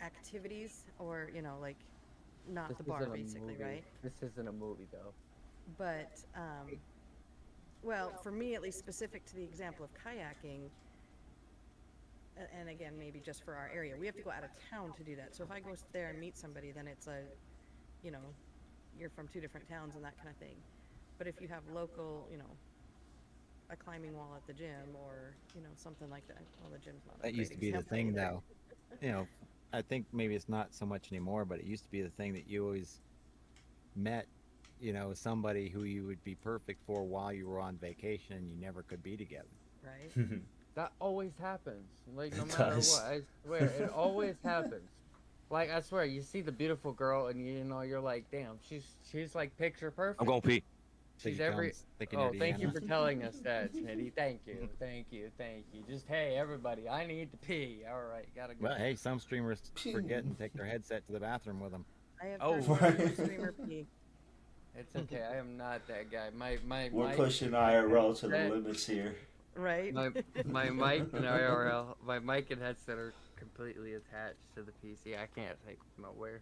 activities, or like not This the bar isn't a basically, movie. right? This isn't a movie though. But well, for me at least, specific to the example of kayaking, and again maybe just for our area, we have to go out of town to do that. So if I go there and meet somebody, then it's you know you're from two different towns and that kind of thing. But if you have local, a climbing wall at the gym, or something like that, well, the gym's not a That used great to be the example thing, either. though. I think maybe it's not so much anymore, but it used to be the thing that you always met, somebody who you would be perfect for while you were on vacation and you never could be together. Right. That always happens. Like no It matter does. what, I swear it always happens. Like I swear, you see the beautiful girl and you're like, damn, she's like picture perfect. I'm going pee. Till She's you every. come thinking Oh, you're thank you Deanna. for telling us that, Smitty. Thank you, thank you, thank you. Just hey, everybody, I need to pee. All right, gotta go. Well, hey, some streamers forget and take their headset to the bathroom with them. I have Oh, heard more right. than one streamer pee. It's okay. I am not that guy. My We're mic pushing IRL to the headset- limits here. Right. my mic and IRL, my mic and headset are completely attached to the PC. I can't take them nowhere.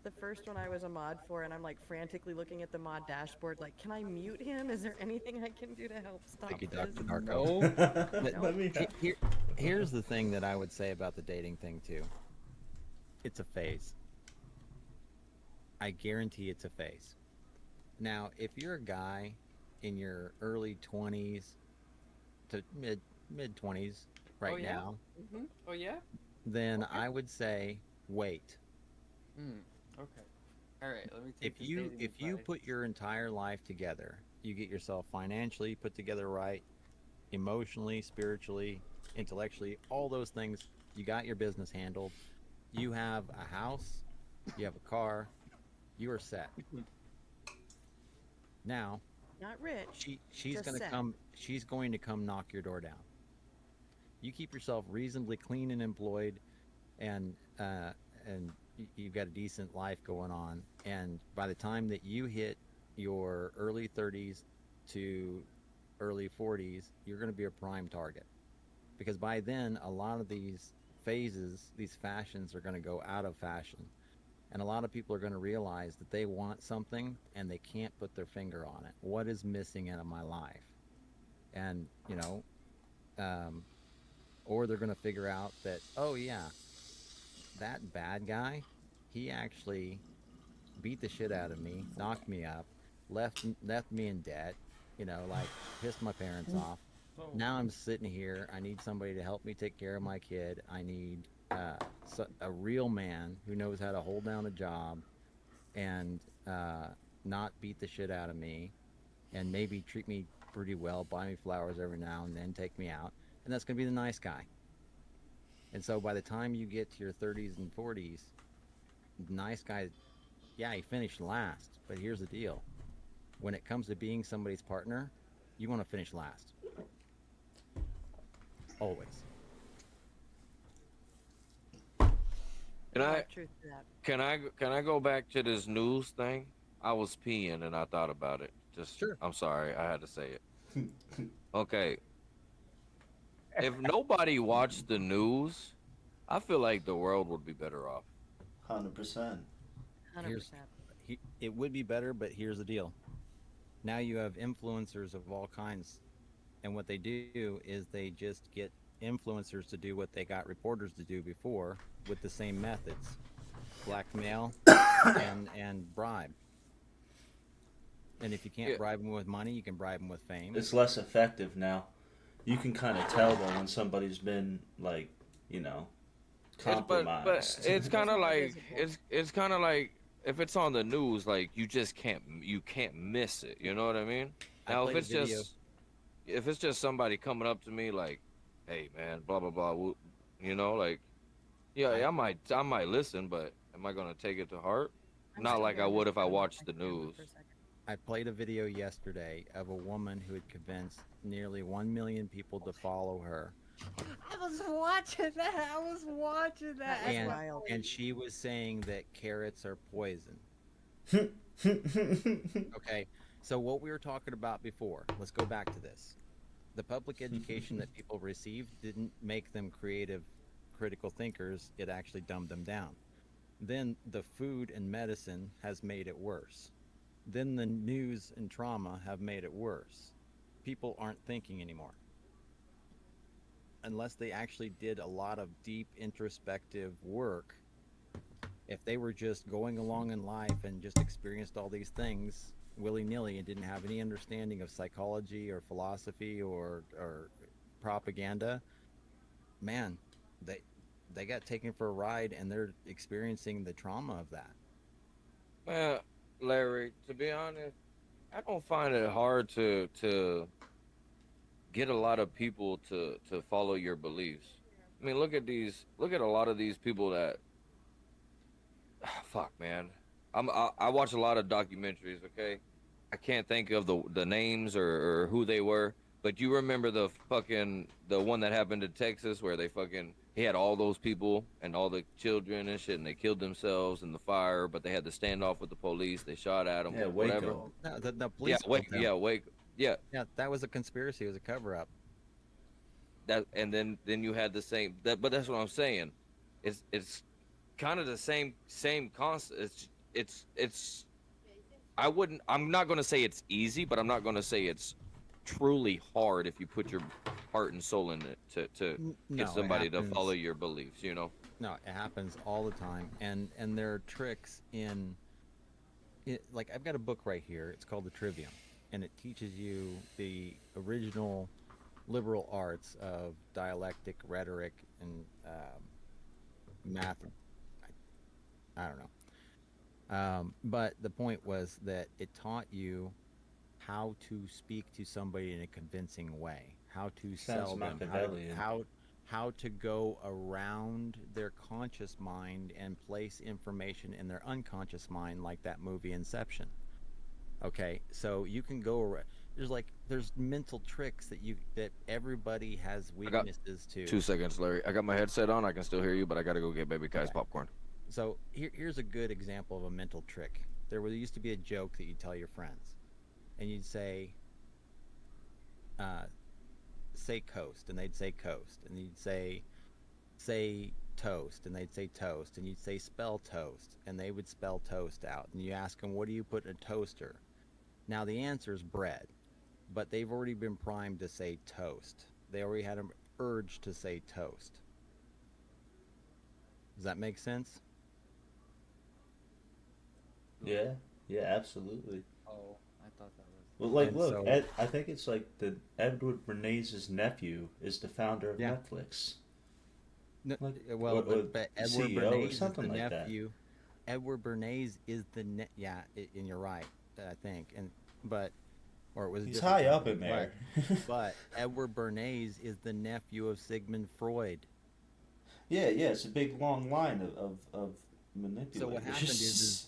The first one I was a mod for, and I'm like frantically looking at the mod dashboard, like, can I mute him? Is there anything I can do to help stop Thank you, this? Dr. Darko. No. Let me. Here's the thing that I would say about the dating thing, too. It's a phase. I guarantee it's a phase. Now, if you're a guy in your early 20s to mid 20s right Oh, yeah? now, Hmm. Oh yeah. then Okay. I would say wait. Okay. All right. Let me take If this you dating if you advice. put your entire life together, you get yourself financially put together right, emotionally, spiritually, intellectually, all those things, you got your business handled, you have a house, you have a car, you are set. Now, Not rich. she's Just going to set. come she's going to come knock your door down. You keep yourself reasonably clean and employed, and you've got a decent life going on, and by the time that you hit your early 30s to early 40s, you're going to be a prime target, because by then a lot of these phases, these fashions, are going to go out of fashion, and a lot of people are going to realize that they want something and they can't put their finger on it. What is missing out of my life? And or they're going to figure out that, oh yeah, that bad guy, he actually beat the shit out of me, knocked me up, left me in debt, like pissed my parents off. Now I'm sitting here. I need somebody to help me take care of my kid. I need a real man who knows how to hold down a job and not beat the shit out of me, and maybe treat me pretty well, buy me flowers every now and then, take me out, and that's going to be the nice guy. And so by the time you get to your 30s and 40s, nice guy, yeah, he finished last. But here's the deal: when it comes to being somebody's partner, you want to finish last, always. Can A lot I of truth to that. can I go back to this news thing? I was peeing and I thought about it. Just Sure. I'm sorry, I had to say it. Okay. If nobody watched the news, I feel like the world would be better off. 100%. 100%. It would be better, but here's the deal: now you have influencers of all kinds, and what they do is they just get influencers to do what they got reporters to do before with the same methods: blackmail and bribe. And if you can't Yeah. bribe them with money, you can bribe them with fame. It's less effective now. You can kind of tell though when somebody's been like, you know, But compromised. it's kind of It's more like visible. it's kind of like if it's on the news, like you can't miss it. You know what I mean? I Now played a video. if it's just somebody coming up to me like, "Hey man, blah blah blah," like yeah, I I might listen, but am I gonna take it to heart? I'm Not still like I gonna would miss if I you on watched the camera news. for a second. I played a video yesterday of a woman who had convinced nearly 1 million people to follow her, I was watching that. I was watching that. That was and wild. and she was saying that carrots are poison. Okay, so what we were talking about before, let's go back to this. The public education that people received didn't make them creative, critical thinkers. It actually dumbed them down. Then the food and medicine has made it worse. Then the news and trauma have made it worse. People aren't thinking anymore unless they actually did a lot of deep introspective work. If they were just going along in life and just experienced all these things willy-nilly and didn't have any understanding of psychology or philosophy or propaganda, man, they they got taken for a ride and they're experiencing the trauma of that. Man, Larry, to be honest, I don't find it hard to get a lot of people to follow your beliefs. I mean, look at a lot of these people that fuck, man. I watch a lot of documentaries. Okay, I can't think of the names or who they were, but you remember the one that happened in Texas where he had all those people and all the children and shit, and they killed themselves in the fire, but they had the standoff with the police. They shot at them, Yeah, whatever. Waco. No, the Yeah, police killed them. wake, yeah. Yeah, that was a conspiracy. It was a cover-up. That and then you had the same. But that's what I'm saying. It's kind of the same concept. It's I'm not going to say it's easy, but I'm not going to say it's truly hard if you put your heart and soul in it to No, get it somebody to follow happens. your beliefs, you know. No, it happens all the time, and there are tricks in it. Like I've got a book right here. It's called The Trivium, and it teaches you the original liberal arts of dialectic, rhetoric, and math. I don't know. But the point was that it taught you how to speak to somebody in a convincing way, how to Sounds sell them, Machiavellian. how to go around their conscious mind and place information in their unconscious mind, like that movie Inception. Okay, so you can go around. There's mental tricks that everybody has I got weaknesses to. 2 seconds, Larry. I got my headset on. I can still hear you, but I got to go get baby Kai's Okay. popcorn. So here's a good example of a mental trick. Used to be a joke that you tell your friends, and you'd uh, say coast, and they'd say coast, and you'd say toast, and they'd say toast, and you'd say spell toast, and they would spell toast out, and you ask them, what do you put in a toaster? Now the answer is bread, but they've already been primed to say toast. They already had an urge to say toast. Does that make sense? Yeah, yeah, absolutely. Oh, I thought that was. Well, like, And look, so, I think it's like the Edward Bernays' nephew is the founder of yeah, Netflix, no, like, well, or but Edward CEO or Bernays is the something like that. nephew. Edward Bernays is yeah, and you're right, I think, but or it was a He's different high up company, in there. but Edward Bernays is the nephew of Sigmund Freud. Yeah, yeah, it's a big long line of So what happened is manipulators.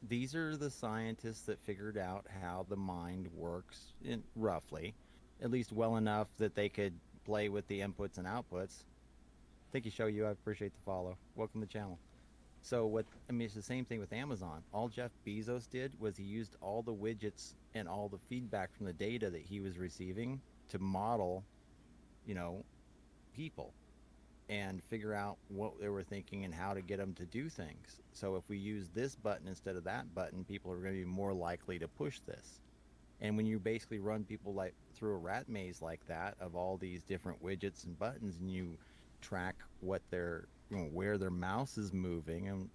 these are the scientists that figured out how the mind works in roughly, at least well enough that they could play with the inputs and outputs. Thank you, show you. I appreciate the follow. Welcome to the channel. So what I mean, it's the same thing with Amazon. All Jeff Bezos did was he used all the widgets and all the feedback from the data that he was receiving to model, you know, people and figure out what they were thinking and how to get them to do things. So if we use this button instead of that button, people are going to be more likely to push this. And when you basically run people like through a rat maze like that of all these different widgets and buttons, and you track what their, where their mouse is moving and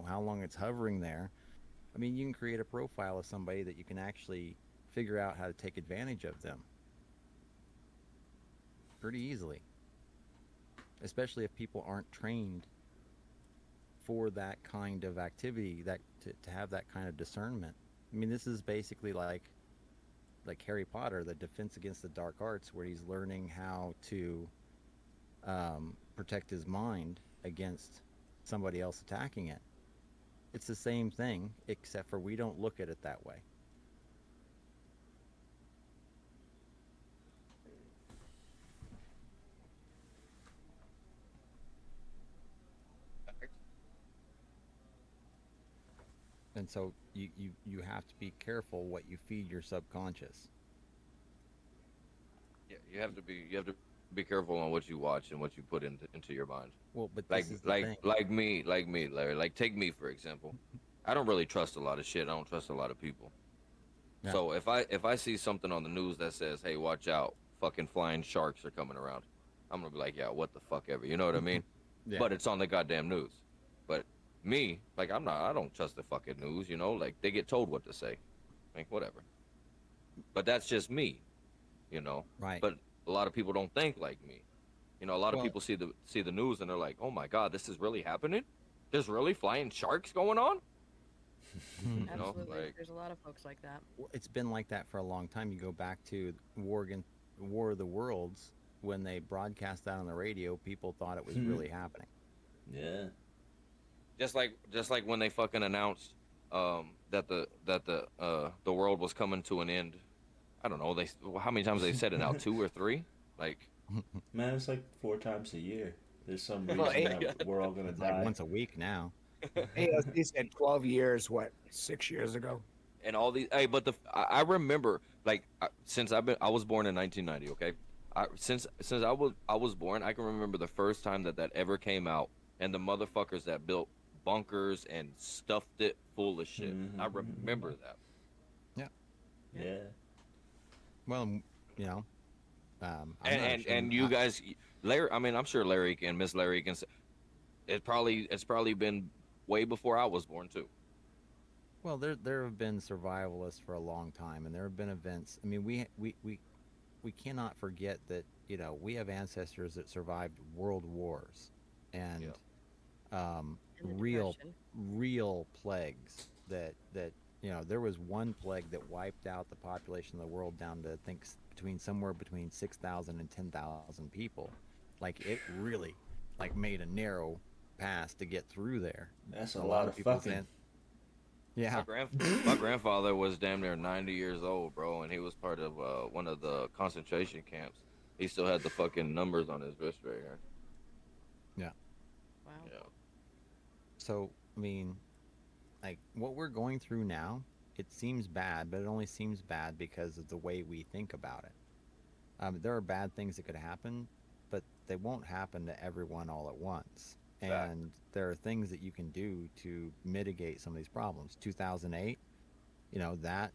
how long it's hovering there, I mean, you can create a profile of somebody that you can actually figure out how to take advantage of them pretty easily, especially if people aren't trained for that kind of activity, that to have that kind of discernment. I mean, this is basically like Harry Potter, the Defense Against the Dark Arts, where he's learning how to protect his mind against somebody else attacking it. It's the same thing, except for we don't look at it that way. And so you have to be careful what you feed your subconscious. Yeah, you have to be careful on what you watch and what you put into your mind. Well, but Like this is the like thing. like me, Larry. Like take me for example. I don't really trust a lot of shit. I don't trust a lot of people. Yeah. So if I see something on the news that says, "Hey, watch out, fucking flying sharks are coming around," I'm gonna be like, "Yeah, what the fuck ever," you know what I mean? Yeah. But it's on the goddamn news. But me, like, I don't trust the fucking news, you know? Like they get told what to say, like whatever. But that's just me, you know. Right. But a lot of people don't think like me. You know, a lot of Well, people see the news and they're like, "Oh my god, this is really happening? There's really flying sharks going on?" You know, Absolutely. like There's a lot of folks like that. it's been like that for a long time. You go back to War of the Worlds when they broadcast that on the radio, people thought it was really happening. Yeah. just like when they fucking announced that the world was coming to an end. I don't know. How many times they said it now? Two or three? Like, Man, it's like 4 times a year. There's some Well, reason hey, that we're all gonna It's like die. once a week now. he said 12 years, what, 6 years ago? and all these. Hey, but I remember like since I was born in 1990. Okay, since I was born, I can remember the first time that ever came out, and the motherfuckers that built bunkers and stuffed it full of shit. I remember that. Yeah. Yeah. Well, I'm And not and, ashamed. and you guys, Larry. I mean, I'm sure Larry and Miss Larry can. It's probably been way before I was born too. Well, there have been survivalists for a long time, and there have been events. I mean, we cannot forget that we have ancestors that survived world wars and In the real Depression. real plagues that there was one plague that wiped out the population of the world down to I think somewhere between 6,000 and 10,000 people. Like it really like made a narrow pass to get through there. That's a A lot of people's fucking. an- yeah. My grandfather was damn near 90 years old, bro, and he was part of one of the concentration camps. He still had the fucking numbers on his wrist right here. Yeah. Wow. Yeah. So, I mean, like what we're going through now, it seems bad, but it only seems bad because of the way we think about it. There are bad things that could happen, but they won't happen to everyone all at once. Fact. And there are things that you can do to mitigate some of these problems. 2008, that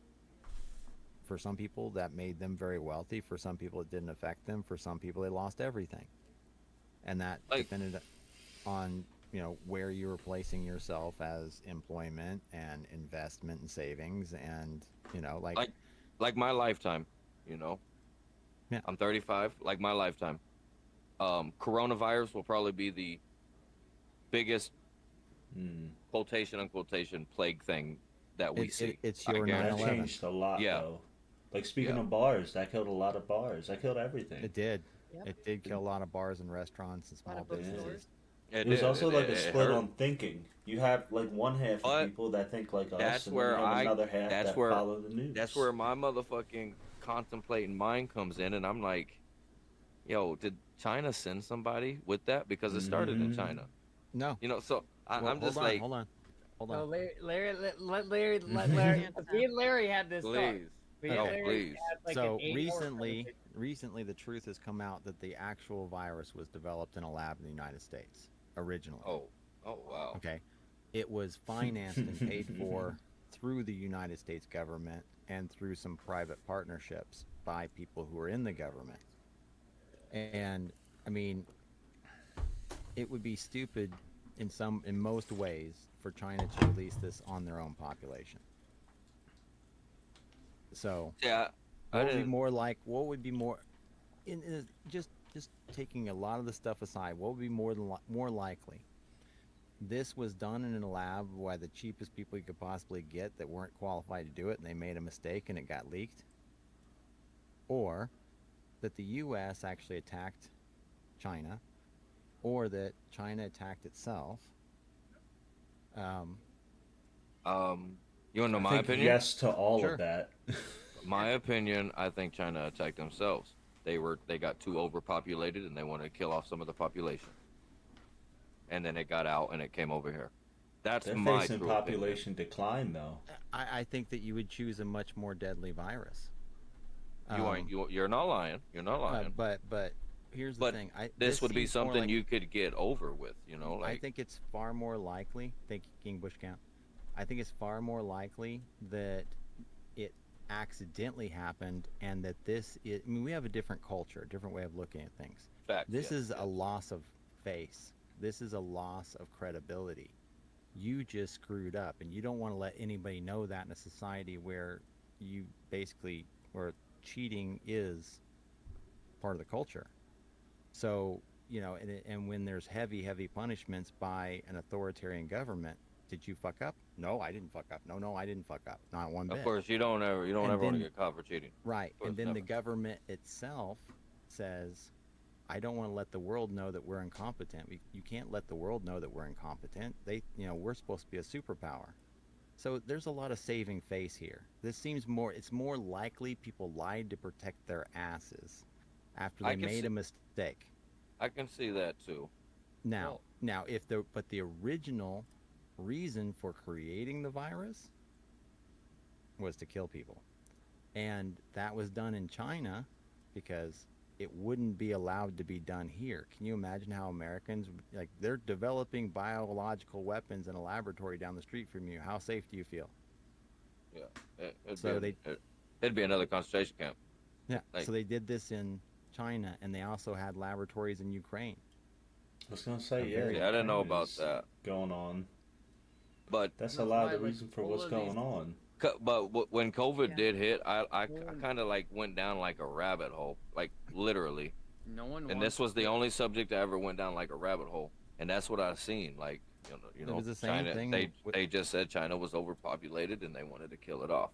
for some people that made them very wealthy. For some people, it didn't affect them. For some people, they lost everything. And that Like, depended on where you were placing yourself as employment and investment and savings, and like Like my lifetime, you know. yeah, I'm 35. Like my lifetime. Coronavirus will probably be the biggest quotation unquotation plague thing that we see. it's I your That guarantee. 9/11. changed a lot, Yeah, though. Like, speaking yeah. of bars, that killed a lot of bars. That killed everything. It did. Yep. It did kill a lot of bars and restaurants and A lot small of bookstores. businesses. It It was did. also like a It split hurt. on thinking. You have like one half of But people that think like us, that's and then you where have another half that's that where follow the news. that's where my motherfucking contemplating mind comes in, and I'm like, yo, did China send somebody with that? Because it started in Mhm. China. No. So Well, I'm just hold on, like, hold on, hold No, on. Let Larry. Me and Larry had this talk. please, Me and no, Larry please. had like So an 8-hour conversation. recently, the truth has come out that the actual virus was developed in a lab in the United States originally. Oh wow. Okay, it was financed and paid for through the United States government and through some private partnerships by people who are in the government. And I mean, it would be stupid in most ways for China to release this on their own population. So Yeah, I what would be didn't. more like? What would be more? Just taking a lot of the stuff aside, what would be more likely? This was done in a lab by the cheapest people you could possibly get that weren't qualified to do it, and they made a mistake and it got leaked, or that the U.S. actually attacked China, or that China attacked itself. Um, You want to know I my think opinion? yes to all Sure. of that. My opinion, I think China attacked themselves. They got too overpopulated and they wanted to kill off some of the population. And then it got out and it came over here. That's They're my facing true population decline, though. I think that you would choose a much more deadly virus. opinion. You're not lying. You're not lying. But here's the But thing. this would be seems more something like- you could get over with, I like think it's far more likely. Thank you, King Bushcamp. I think it's far more likely that it accidentally happened, and that this is. I mean, we have a different culture, a different way of looking at things. facts. This yes, is yes. a loss of face. This is a loss of credibility. You just screwed up, and you don't want to let anybody know that in a society where you basically, where cheating is part of the culture. So, and when there's heavy punishments by an authoritarian government, did you fuck up? No, I didn't fuck up. No, I didn't fuck up. Not one bit. Of course, you don't ever And want to then- get caught for cheating. Right. course, And then the never. government itself says, I don't want to let the world know that we're incompetent. You can't let the world know that we're incompetent. We're supposed to be a superpower. So there's a lot of saving face here. It's more likely people lied to protect their asses after I they can made see- a mistake. I can see that too. Now, but the original reason for creating the virus was to kill people. And that was done in China because it wouldn't be allowed to be done here. Can you imagine how Americans, like, they're developing biological weapons in a laboratory down the street from you? How safe do you feel? Yeah, So it'd be another concentration camp. Yeah. Like- So they did this in China, and they also had laboratories in Ukraine. I was gonna say, Yeah, yeah. I didn't know Ukraine about is that. Going on. But That's a That's lot why, of the like, reason for all what's of going these- on. when COVID Yeah. did hit, I Mm. kind of like went down like a rabbit hole, like literally. No one. And wants this was the to- only subject I ever went down like a rabbit hole, and that's what I've seen. Like It was the same China, thing with- they just said China was overpopulated and they wanted to kill it off.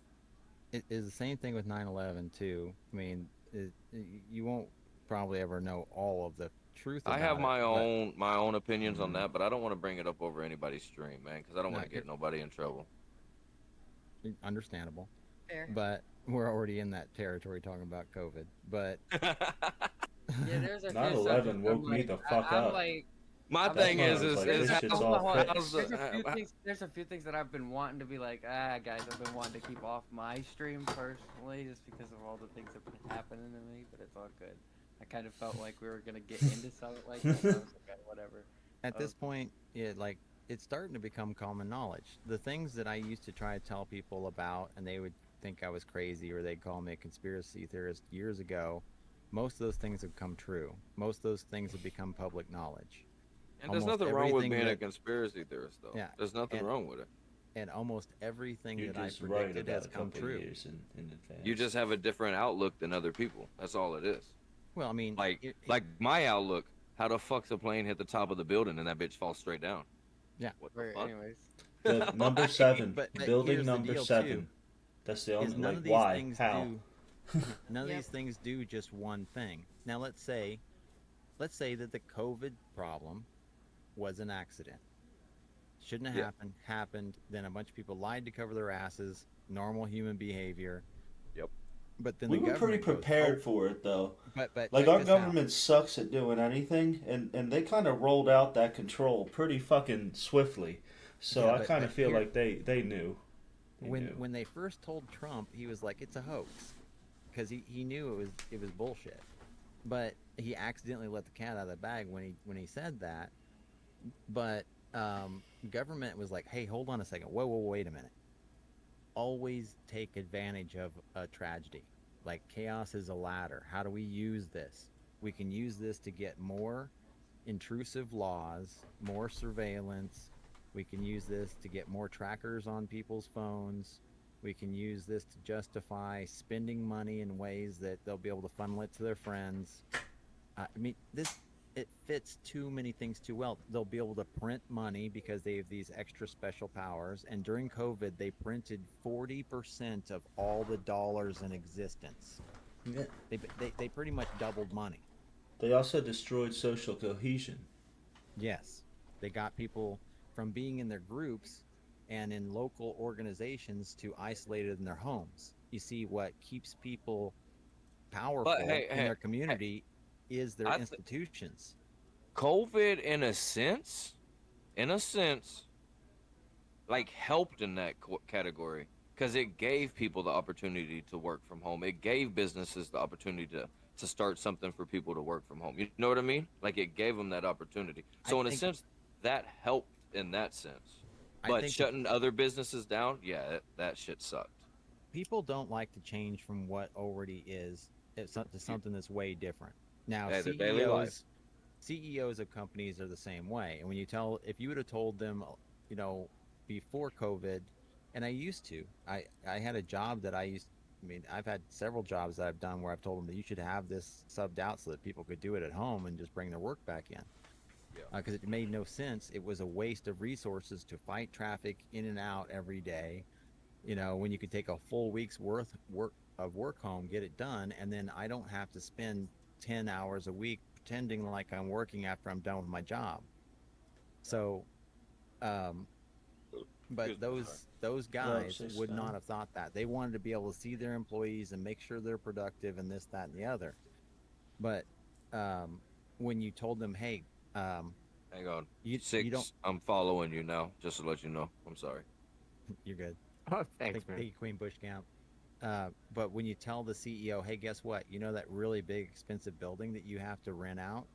It is the same thing with 9/11 too. I mean, you won't probably ever know all of the truth. I About have it, my own opinions on Mhm. that, but I don't want to bring it up over anybody's stream, man, because I don't No, want to get it- nobody in trouble. but understandable. Fair. But we're already in that territory talking about COVID. But Yeah, there's a few 9/11 subjects woke I'm me like- the fuck I'm up. like, My I'm thing like- is, I was like, is this shit's how- all how's fixed. the- there's a few things that I've been wanting to be like, guys, I've been wanting to keep off my stream personally, just because of all the things that have been happening to me. But it's all good. I kind of felt like we were gonna get into something like that. So I was like, whatever. at this point, it's starting to become common knowledge. The things that I used to try to tell people about, and they would think I was crazy or they'd call me a conspiracy theorist years ago, most of those things have come true. Most of those things have become public knowledge. And there's almost nothing wrong with everything being a that, conspiracy theorist, though. yeah, There's nothing and wrong with it. and almost everything You're that I just right predicted about has a come couple of true. years in advance. You just have a different outlook than other people. That's all it is. Well, I mean, Like my outlook. How the fuck's a plane hit the top of the building and that bitch falls straight down? yeah. What the Right, fuck? anyways. The number 7, But building here's the number deal, 7. too, That's the only is none like of these why things how. do none of Yep. these things do just one thing. Now let's say that the COVID problem was an accident. Shouldn't have Yeah. happened, then a bunch of people lied to cover their asses, normal human behavior. Yep. But then We the were pretty government goes, prepared for it though. but Like check our this out. government sucks at doing anything, and they kind of rolled out that control pretty fucking swiftly. So Yeah, I kind but of feel here, like they knew. They knew. when they first told Trump, he was like, it's a hoax, because he knew it was bullshit. But he accidentally let the cat out of the bag when he said that. But government was like, hey, hold on a second, whoa, wait a minute. Always take advantage of a tragedy. Like chaos is a ladder. How do we use this? We can use this to get more intrusive laws, more surveillance. We can use this to get more trackers on people's phones. We can use this to justify spending money in ways that they'll be able to funnel it to their friends. I mean, it fits too many things too well. They'll be able to print money because they have these extra special powers. And during COVID, they printed 40% of all the dollars in existence. Yeah. They pretty much doubled money. They also destroyed social cohesion. Yes, they got people from being in their groups and in local organizations to isolated in their homes. You see, what keeps people powerful But hey, in their community is their I th- institutions. COVID, in a sense, like helped in that category because it gave people the opportunity to work from home. It gave businesses the opportunity to start something for people to work from home. You know what I mean? Like it gave them that opportunity. So in a sense, that helped in that sense. But shutting other businesses down, yeah, that shit sucked. People don't like to change from what already is to something that's way different. Now, Hey, their daily life. CEOs of companies are the same way. And if you would have told them, before COVID, and I used to, I had a job that I've had several jobs that I've done where I've told them that you should have this subbed out so that people could do it at home and just bring their work back in. Because it made no sense. It was a waste of resources to fight traffic in and out every day. When you could take a full week's worth of work home, get it done, and then I don't have to spend 10 hours a week pretending like I'm working after I'm done with my job. So, but those guys would not have thought that. They wanted to be able to see their employees and make sure they're productive and this, that, and the other. But when you told them, hey, hang on, you don't. I'm following you now, just to let you know. I'm sorry. You're good. Oh, thanks, man. Thank you, Queen Bush Camp. But when you tell the CEO, hey, guess what? You know that really big, expensive building that you have to rent out?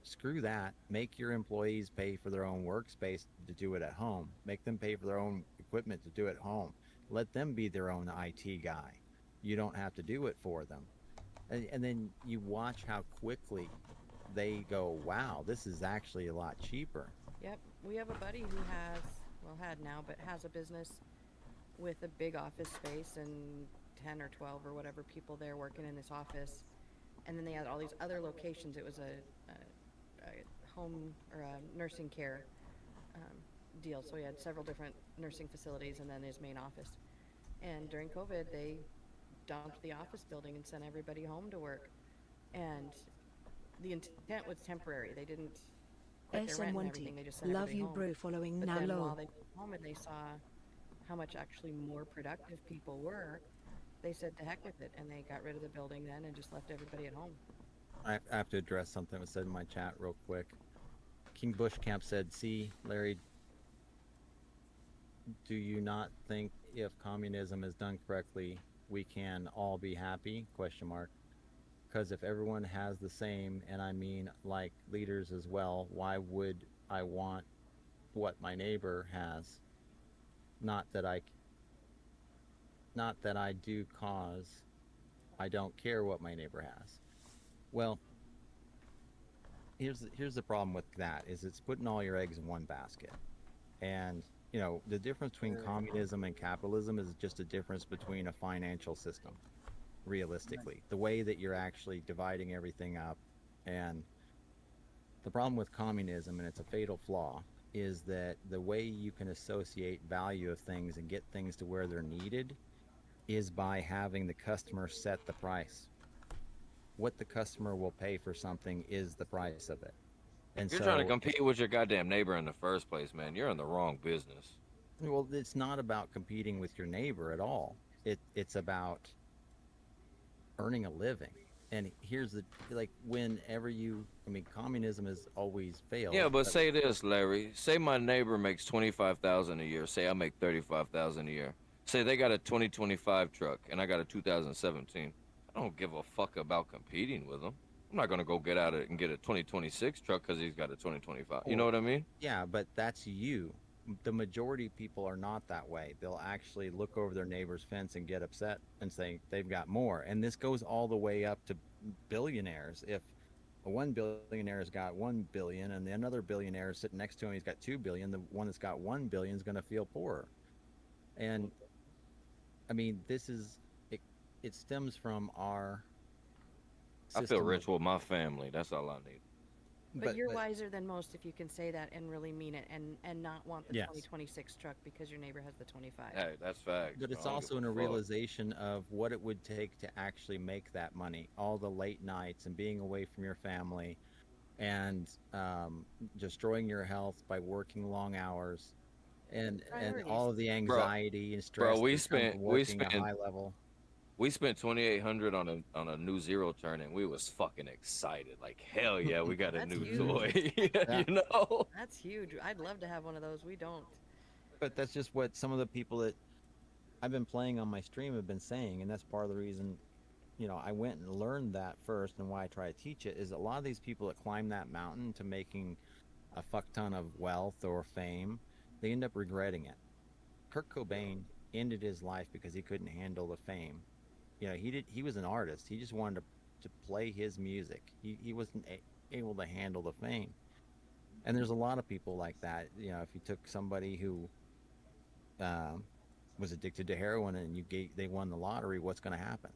Screw that. Make your employees pay for their own workspace to do it at home. Make them pay for their own equipment to do it at home. Let them be their own IT guy. You don't have to do it for them. And then you watch how quickly they go, wow, this is actually a lot cheaper. Yep, we have a buddy who had now, but has a business with a big office space and 10 or 12 or whatever people there working in this office. And then they had all these other locations. It was a home or a nursing care deal. So he had several different nursing facilities and then his main office. And during COVID, they dumped the office building and sent everybody home to work. And the intent was temporary. They didn't quit their rent and everything. They just sent Love everybody you, home. bro. Following But now then low. while they went home and they saw how much actually more productive people were, they said to heck with it, and they got rid of the building then and just left everybody at home. I have to address something that was said in my chat real quick. King Bush Camp said, see, Larry, do you not think if communism is done correctly, we can all be happy? Question mark. Because if everyone has the same, and I mean like leaders as well, why would I want what my neighbor has? Not that I do cause I don't care what my neighbor has. Well, here's the problem with that is it's putting all your eggs in one basket. And the difference between communism and capitalism is just a difference between a financial system, realistically. The way that you're actually dividing everything up. And the problem with communism, and it's a fatal flaw, is that the way you can associate value of things and get things to where they're needed is by having the customer set the price. What the customer will pay for something is the price of it. And You're trying to so, compete with your goddamn neighbor in the first place, man. You're in the wrong business. well, it's not about competing with your neighbor at all. It's about earning a living. And here's the like whenever communism has always failed. Yeah, but say this, Larry. Say my neighbor makes 25,000 a year. Say I make 35,000 a year. Say they got a 2025 truck and I got a 2017. I don't give a fuck about competing with them. I'm not gonna go get out it and get a 2026 truck because he's got a 2025. You know what I mean? Yeah, but that's you. The majority of people are not that way. They'll actually look over their neighbor's fence and get upset and say they've got more. And this goes all the way up to billionaires. If one billionaire has got 1 billion and another billionaire is sitting next to him, he's got 2 billion, the one that's got 1 billion is going to feel poorer. And I mean, it stems from our I feel system rich with my family. That's all I need. But you're wiser than most if you can say that and really mean it and not want the Yes. 2026 truck because your neighbor has the 25. Hey, that's facts. But it's I don't also give in a a fuck. realization of what it would take to actually make that money. All the late nights and being away from your family and destroying your health by working long hours and all of the anxiety and stress we that comes spent- from we working a spent- high level. We spent 2,800 on a new zero turn, and we was fucking excited. Like hell yeah, we got a That's new huge. toy. Yeah. You know. That's huge. I'd love to have one of those. We don't. But that's just what some of the people that I've been playing on my stream have been saying, and that's part of the reason, I went and learned that first, and why I try to teach it is a lot of these people that climb that mountain to making a fuck ton of wealth or fame, they end up regretting it. Kurt Cobain ended his life because he couldn't handle the fame. He was an artist. He just wanted to play his music. He wasn't able to handle the fame. And there's a lot of people like that. If you took somebody who was addicted to heroin and they won the lottery, what's going to happen?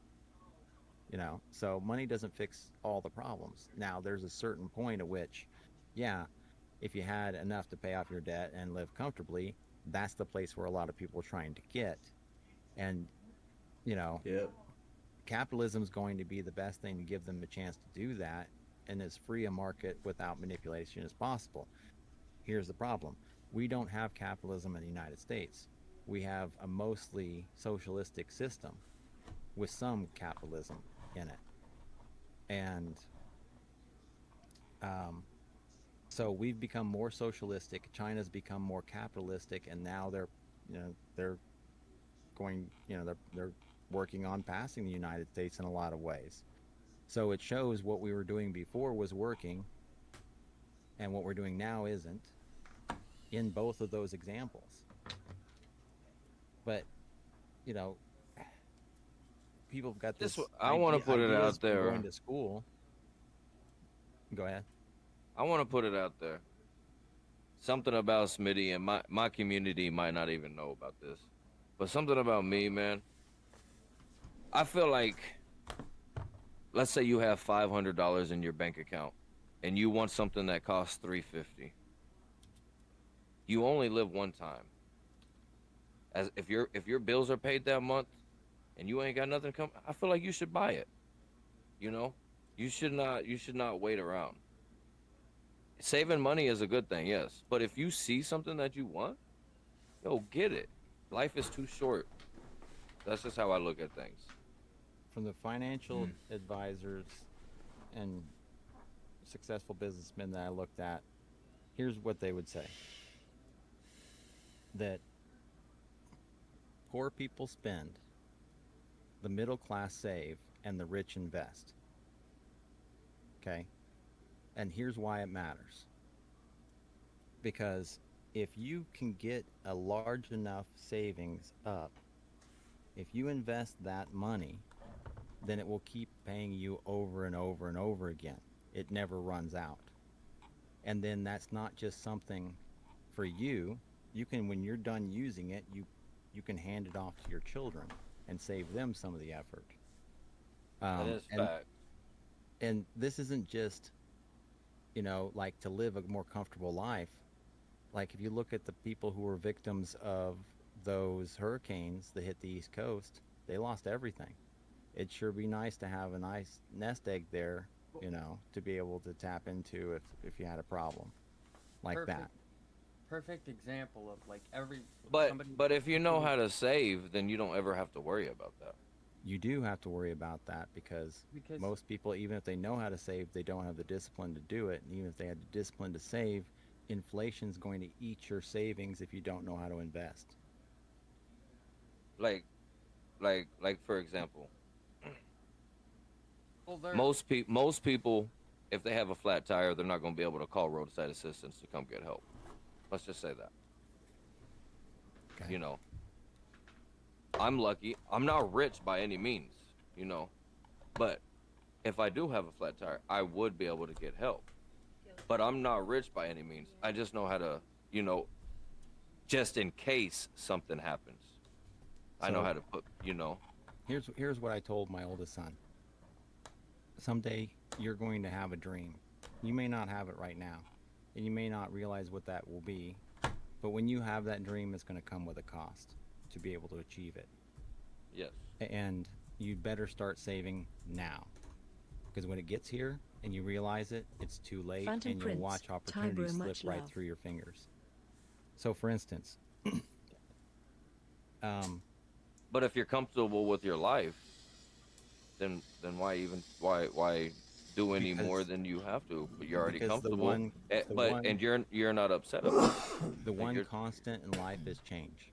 So money doesn't fix all the problems. Now there's a certain point at which, yeah, if you had enough to pay off your debt and live comfortably, that's the place where a lot of people are trying to get. And Yep. capitalism is going to be the best thing to give them a chance to do that, and as free a market without manipulation as possible. Here's the problem: we don't have capitalism in the United States. We have a mostly socialistic system with some capitalism in it, and so we've become more socialistic. China's become more capitalistic, and now they're going, they're working on passing the United States in a lot of ways. So it shows what we were doing before was working, and what we're doing now isn't, in both of those examples. But, people have got this. I wanna put it ideas out there. Going to school. Go ahead. I want to put it out there. Something about Smitty and my community might not even know about this, but something about me, man. I feel like, let's say you have $500 in your bank account, and you want something that costs $350. You only live one time. As if your bills are paid that month, and you ain't got nothing come, I feel like you should buy it. You should not wait around. Saving money is a good thing, yes, but if you see something that you want, get it. Life is too short. That's just how I look at things. From the financial advisors and successful businessmen that I looked at, here's what they would say: that poor people spend, the middle class save, and the rich invest. Okay? And here's why it matters. Because if you can get a large enough savings up, if you invest that money, then it will keep paying you over and over and over again. It never runs out. And then that's not just something for you. You can, when you're done using it, you can hand it off to your children and save them some of the effort. That Um, is and fact. and this isn't just, like to live a more comfortable life. Like if you look at the people who were victims of those hurricanes that hit the East Coast, they lost everything. It'd sure be nice to have a nice nest egg there, to be able to tap into if you had a problem like Perfect, that. perfect example of like every But somebody but if you know completely how to save, then you don't ever have to worry about that. You do have to worry about that because because most people, even if they know how to save, they don't have the discipline to do it. And even if they had the discipline to save, inflation's going to eat your savings if you don't know how to invest. Like for example, well, they're most people, if they have a flat tire, they're not going to be able to call roadside assistance to come get help. Let's just say that. Okay. You know, I'm lucky. I'm not rich by any means. You know, but if I do have a flat tire, I would be able to get help. But I'm not rich by any means. I just know how to, you know, just in case something happens. I know So how to put, you know. here's what I told my oldest son. Someday you're going to have a dream. You may not have it right now, and you may not realize what that will be. But when you have that dream, it's going to come with a cost to be able to achieve it. Yes. And you'd better start saving now. Because when it gets here and you realize it, it's too late, Phantom and you'll Prince, watch Tybro, opportunities slip much right love. through your fingers. So, for instance, um, But if you're comfortable with your life, then why do any more because than you have to? But you're already because the comfortable. one the But one and you're not upset about it. the Like one you're constant in life is change.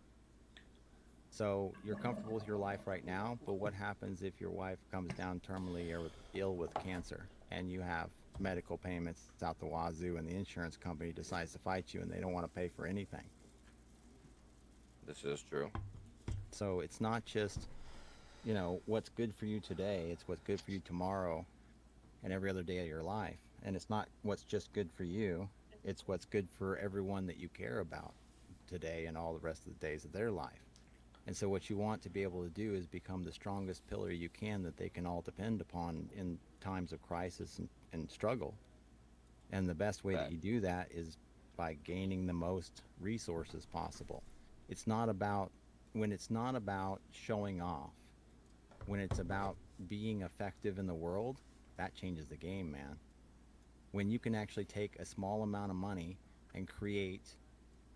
So you're comfortable with your life right now, but what happens if your wife comes down terminally ill with cancer and you have medical payments out the wazoo and the insurance company decides to fight you and they don't want to pay for anything? this is true. So it's not just, what's good for you today, it's what's good for you tomorrow and every other day of your life. And it's not what's just good for you, it's what's good for everyone that you care about today and all the rest of the days of their life. And so what you want to be able to do is become the strongest pillar you can that they can all depend upon in times of crisis and struggle. And the best way that Fact. you do that is by gaining the most resources possible. It's not about when it's not about showing off, when it's about being effective in the world, that changes the game, man. When you can actually take a small amount of money and create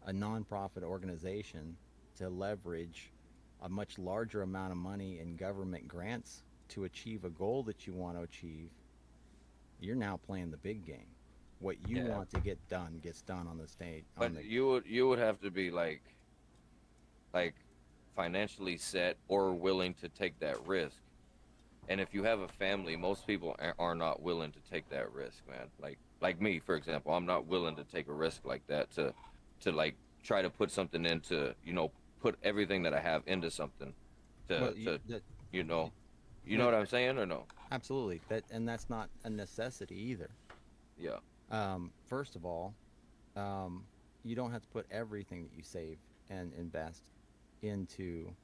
a nonprofit organization to leverage a much larger amount of money in government grants to achieve a goal that you want to achieve, you're now playing the big game. What you Yeah. want to get done gets done on the state on But the you would have to be like financially set or willing to take that risk. And if you have a family, most people are not willing to take that risk, man. Like me, for example, I'm not willing to take a risk like that to like try to put something into, you know, put everything that I have into something well to that, you know, you know that what I'm saying or no? absolutely that and that's not a necessity either. Yeah. First of all, you don't have to put everything that you save and invest into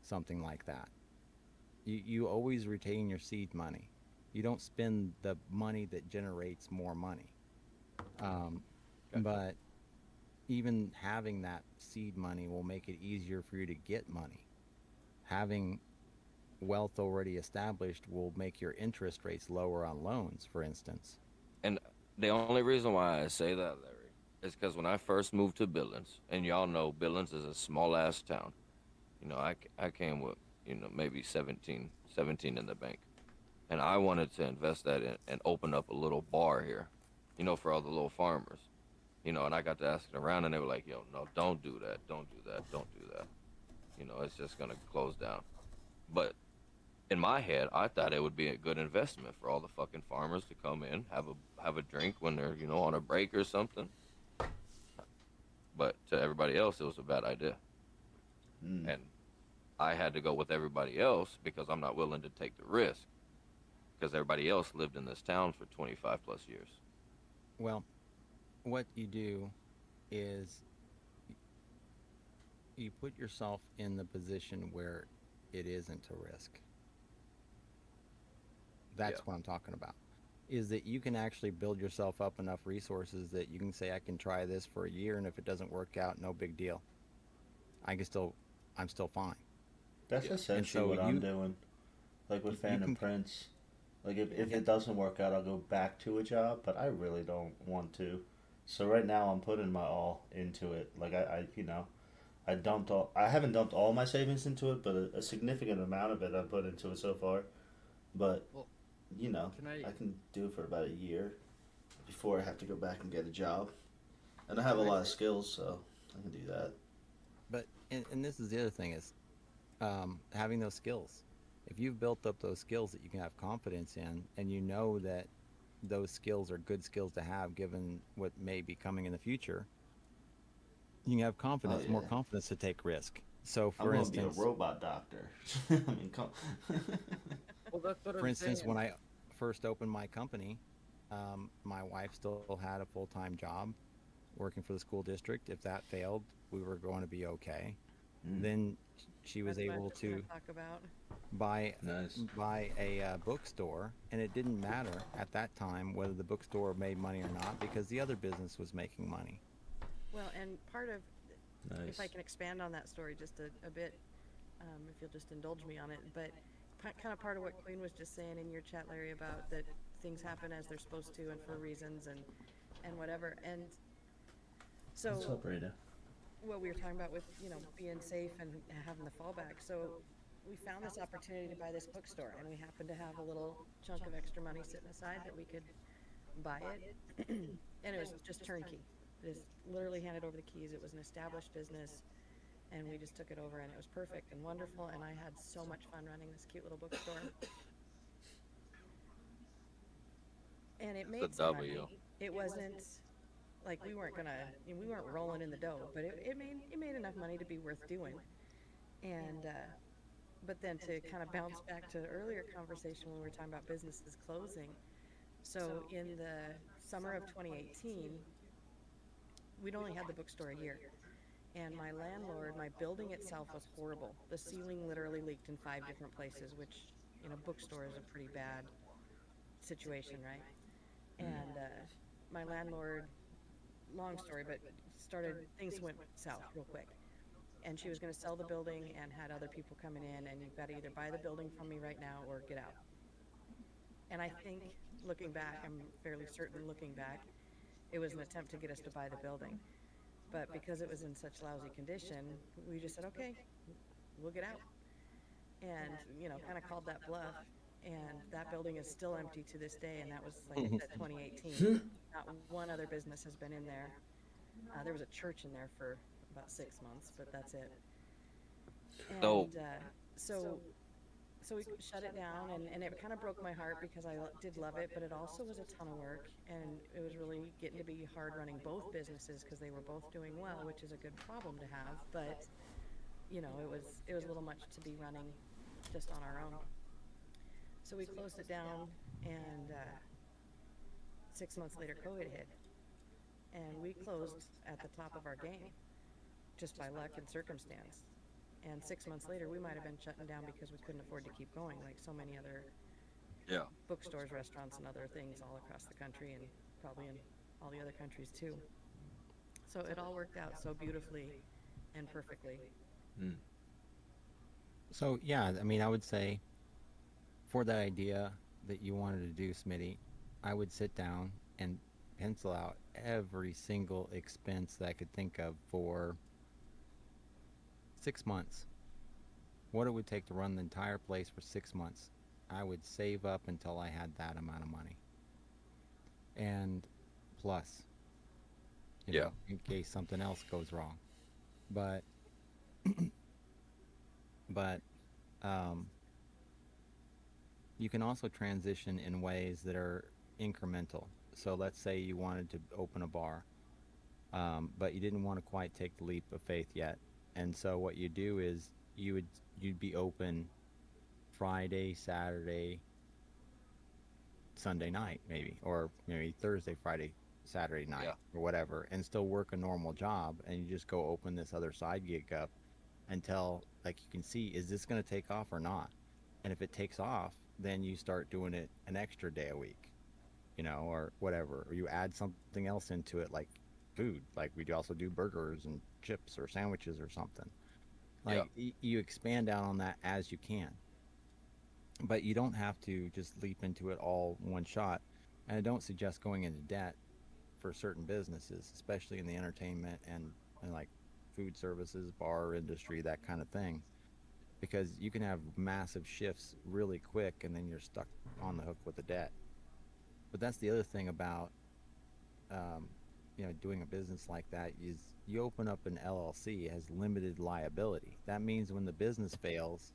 something like that. You always retain your seed money. You don't spend the money that generates more money. Um, Gotcha. but even having that seed money will make it easier for you to get money. Having wealth already established will make your interest rates lower on loans, for instance. And the only reason why I say that, Larry, is because when I first moved to Billings, and y'all know Billings is a small ass town. You know, I came with, you know, maybe 17 in the bank. And I wanted to invest that in and open up a little bar here, you know, for all the little farmers. You know, and I got to asking around, and they were like, yo, no, don't do that. Don't do that. Don't do that. You know, it's just going to close down. But in my head, I thought it would be a good investment for all the fucking farmers to come in, have a drink when they're, you know, on a break or something. But to everybody else, it was a bad idea. Mm. And I had to go with everybody else because I'm not willing to take the risk. Because everybody else lived in this town for 25 plus years. Well, what you do is you put yourself in the position where it isn't a risk. That's Yeah. what I'm talking about. Is that you can actually build yourself up enough resources that you can say, I can try this for a year, and if it doesn't work out, no big deal. I can still, I'm still fine. That's Yeah. essentially And so what I'm doing. Like with you Phantom can, Prince. Like if yeah, it doesn't work out, I'll go back to a job, but I really don't want to. So right now I'm putting my all into it. Like I dumped all. I haven't dumped all my savings into it, but a significant amount of it I put into it so far. But Well, you know, can I I can do it for about a year before I have to go back and get a job. And I have a can I lot of say skills, so I can do that. but and this is the other thing is having those skills. If you've built up those skills that you can have confidence in, and you know that those skills are good skills to have given what may be coming in the future, you can have Oh confidence, more yeah, confidence to take risk. So, I'm for gonna be a instance, robot doctor. I mean, come. well, that's what for I'm instance, saying. when I first opened my company, my wife still had a full-time job working for the school district. If that failed, we were going to be okay. Mm, Then she was That's what I was able just gonna to talk about. buy nice. buy a bookstore, and it didn't matter at that time whether the bookstore made money or not because the other business was making money. Well, and part of, if I Nice. can expand on that story just a bit, if you'll just indulge me on it, but kind of part of what Queen was just saying in your chat, Larry, about that things happen as they're supposed to and for reasons and whatever. And What's so up, Rita? what we were talking about with, being safe and having the fallback. So we found this opportunity to buy this bookstore, and we happened to have a little chunk of extra money sitting aside that we could buy it. And it was just turnkey. Just literally handed over the keys. It was an established business, and we just took it over, and it was perfect and wonderful. And I had so much fun running this cute little bookstore, and it It's a made some W. money. It wasn't like we weren't rolling in the dough, but it made enough money to be worth doing. And but then to kind of bounce back to the earlier conversation when we were talking about businesses closing. So in the summer of 2018, we'd only had the bookstore a year. And my landlord, my building itself was horrible. The ceiling literally leaked in 5 different places, which in a bookstore is a pretty bad situation, right? And my landlord, long story, but things went south real quick. And she was going to sell the building and had other people coming in, and you've got to either buy the building from me right now or get out. And I think looking back, I'm fairly certain looking back, it was an attempt to get us to buy the building. But because it was in such lousy condition, we just said, okay, we'll get out. And, kind of called that bluff. And that building is still empty to this day. And that was, like I said, 2018. Not one other business has been in there. There was a church in there for about 6 months, but that's it. So And so so we shut it down, and it kind of broke my heart because I did love it, but it also was a ton of work, and it was really getting to be hard running both businesses because they were both doing well, which is a good problem to have. But it was a little much to be running just on our own. So we closed it down, and 6 months later, COVID hit, and we closed at the top of our game just by luck and circumstance. And 6 months later, we might have been shutting down because we couldn't afford to keep going, like so many other yeah. bookstores, restaurants, and other things all across the country, and probably in all the other countries too. So it all worked out so beautifully and perfectly. Mm. So yeah, I mean, I would say for that idea that you wanted to do, Smitty, I would sit down and pencil out every single expense that I could think of for 6 months. What it would take to run the entire place for 6 months. I would save up until I had that amount of money. And plus, Yeah. in case something else goes wrong. But but um, you can also transition in ways that are incremental. So let's say you wanted to open a bar, but you didn't want to quite take the leap of faith yet. And so what you do is you'd be open Friday, Saturday, Sunday night maybe, or maybe Thursday, Friday, Saturday night Yeah. or whatever and still work a normal job, and you just go open this other side gig up until like you can see, is this going to take off or not? And if it takes off, then you start doing it an extra day a week, or whatever, or you add something else into it, like food. Like we also do burgers and chips or sandwiches or something. Yeah. Like you expand out on that as you can, but you don't have to just leap into it all one shot. And I don't suggest going into debt for certain businesses, especially in the entertainment and like food services, bar industry, that kind of thing, because you can have massive shifts really quick and then you're stuck on the hook with the debt. But that's the other thing about, um, doing a business like that is you open up an LLC, it has limited liability. That means when the business fails,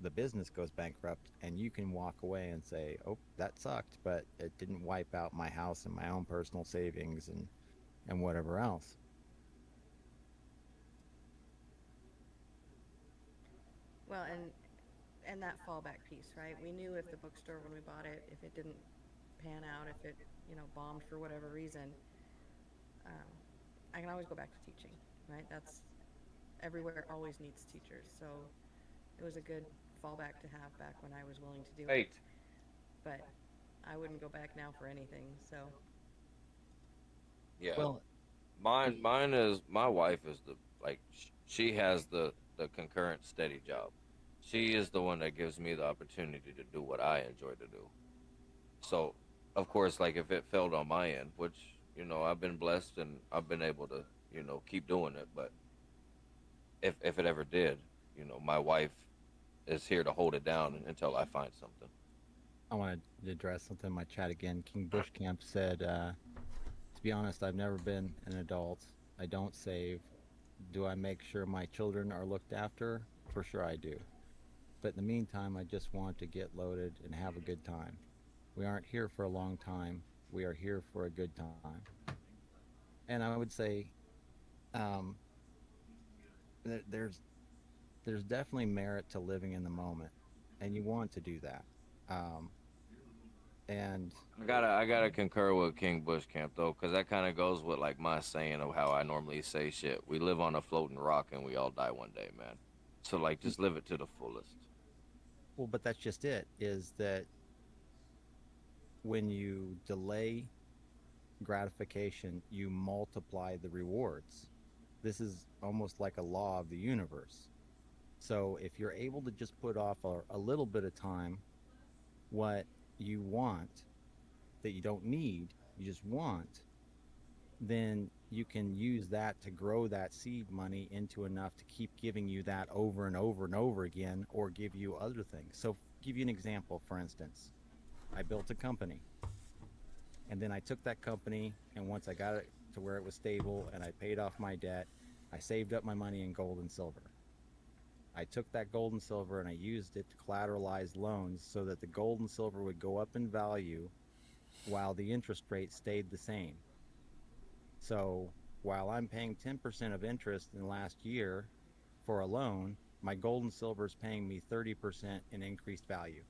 the business goes bankrupt and you can walk away and say, oh, that sucked, but it didn't wipe out my house and my own personal savings and whatever else. Well, and that fallback piece, right? We knew if the bookstore when we bought it, if it didn't pan out, if it bombed for whatever reason, um, I can always go back to teaching, right? That's everywhere always needs teachers, so it was a good fallback to have back when I was willing to do it. Right. But I wouldn't go back now for anything. So Yeah. Well, Mine is my wife is the like she has the concurrent steady job. She is the one that gives me the opportunity to do what I enjoy to do. So, of course, like if it failed on my end, which I've been blessed and I've been able to keep doing it, but if it ever did, my wife is here to hold it down until I find something. I want to address something in my chat again. King Bushcamp said, to be honest, I've never been an adult. I don't save. Do I make sure my children are looked after? For sure I do. But in the meantime, I just want to get loaded and have a good time. We aren't here for a long time. We are here for a good time. And I would say, um, there's definitely merit to living in the moment, and you want to do that. Um, and I gotta concur with King Bushcamp though, because that kind of goes with like my saying of how I normally say shit. We live on a floating rock and we all die one day, man. So like, just live it to the fullest. well, but that's just it. Is that when you delay gratification, you multiply the rewards. This is almost like a law of the universe. So if you're able to just put off a little bit of time what you want that you don't need, you just want, then you can use that to grow that seed money into enough to keep giving you that over and over and over again, or give you other things. So give you an example. For instance, I built a company, and then I took that company, and once I got it to where it was stable and I paid off my debt, I saved up my money in gold and silver. I took that gold and silver and I used it to collateralize loans so that the gold and silver would go up in value while the interest rate stayed the same. So while I'm paying 10% of interest in the last year for a loan, my gold and silver is paying me 30% in increased value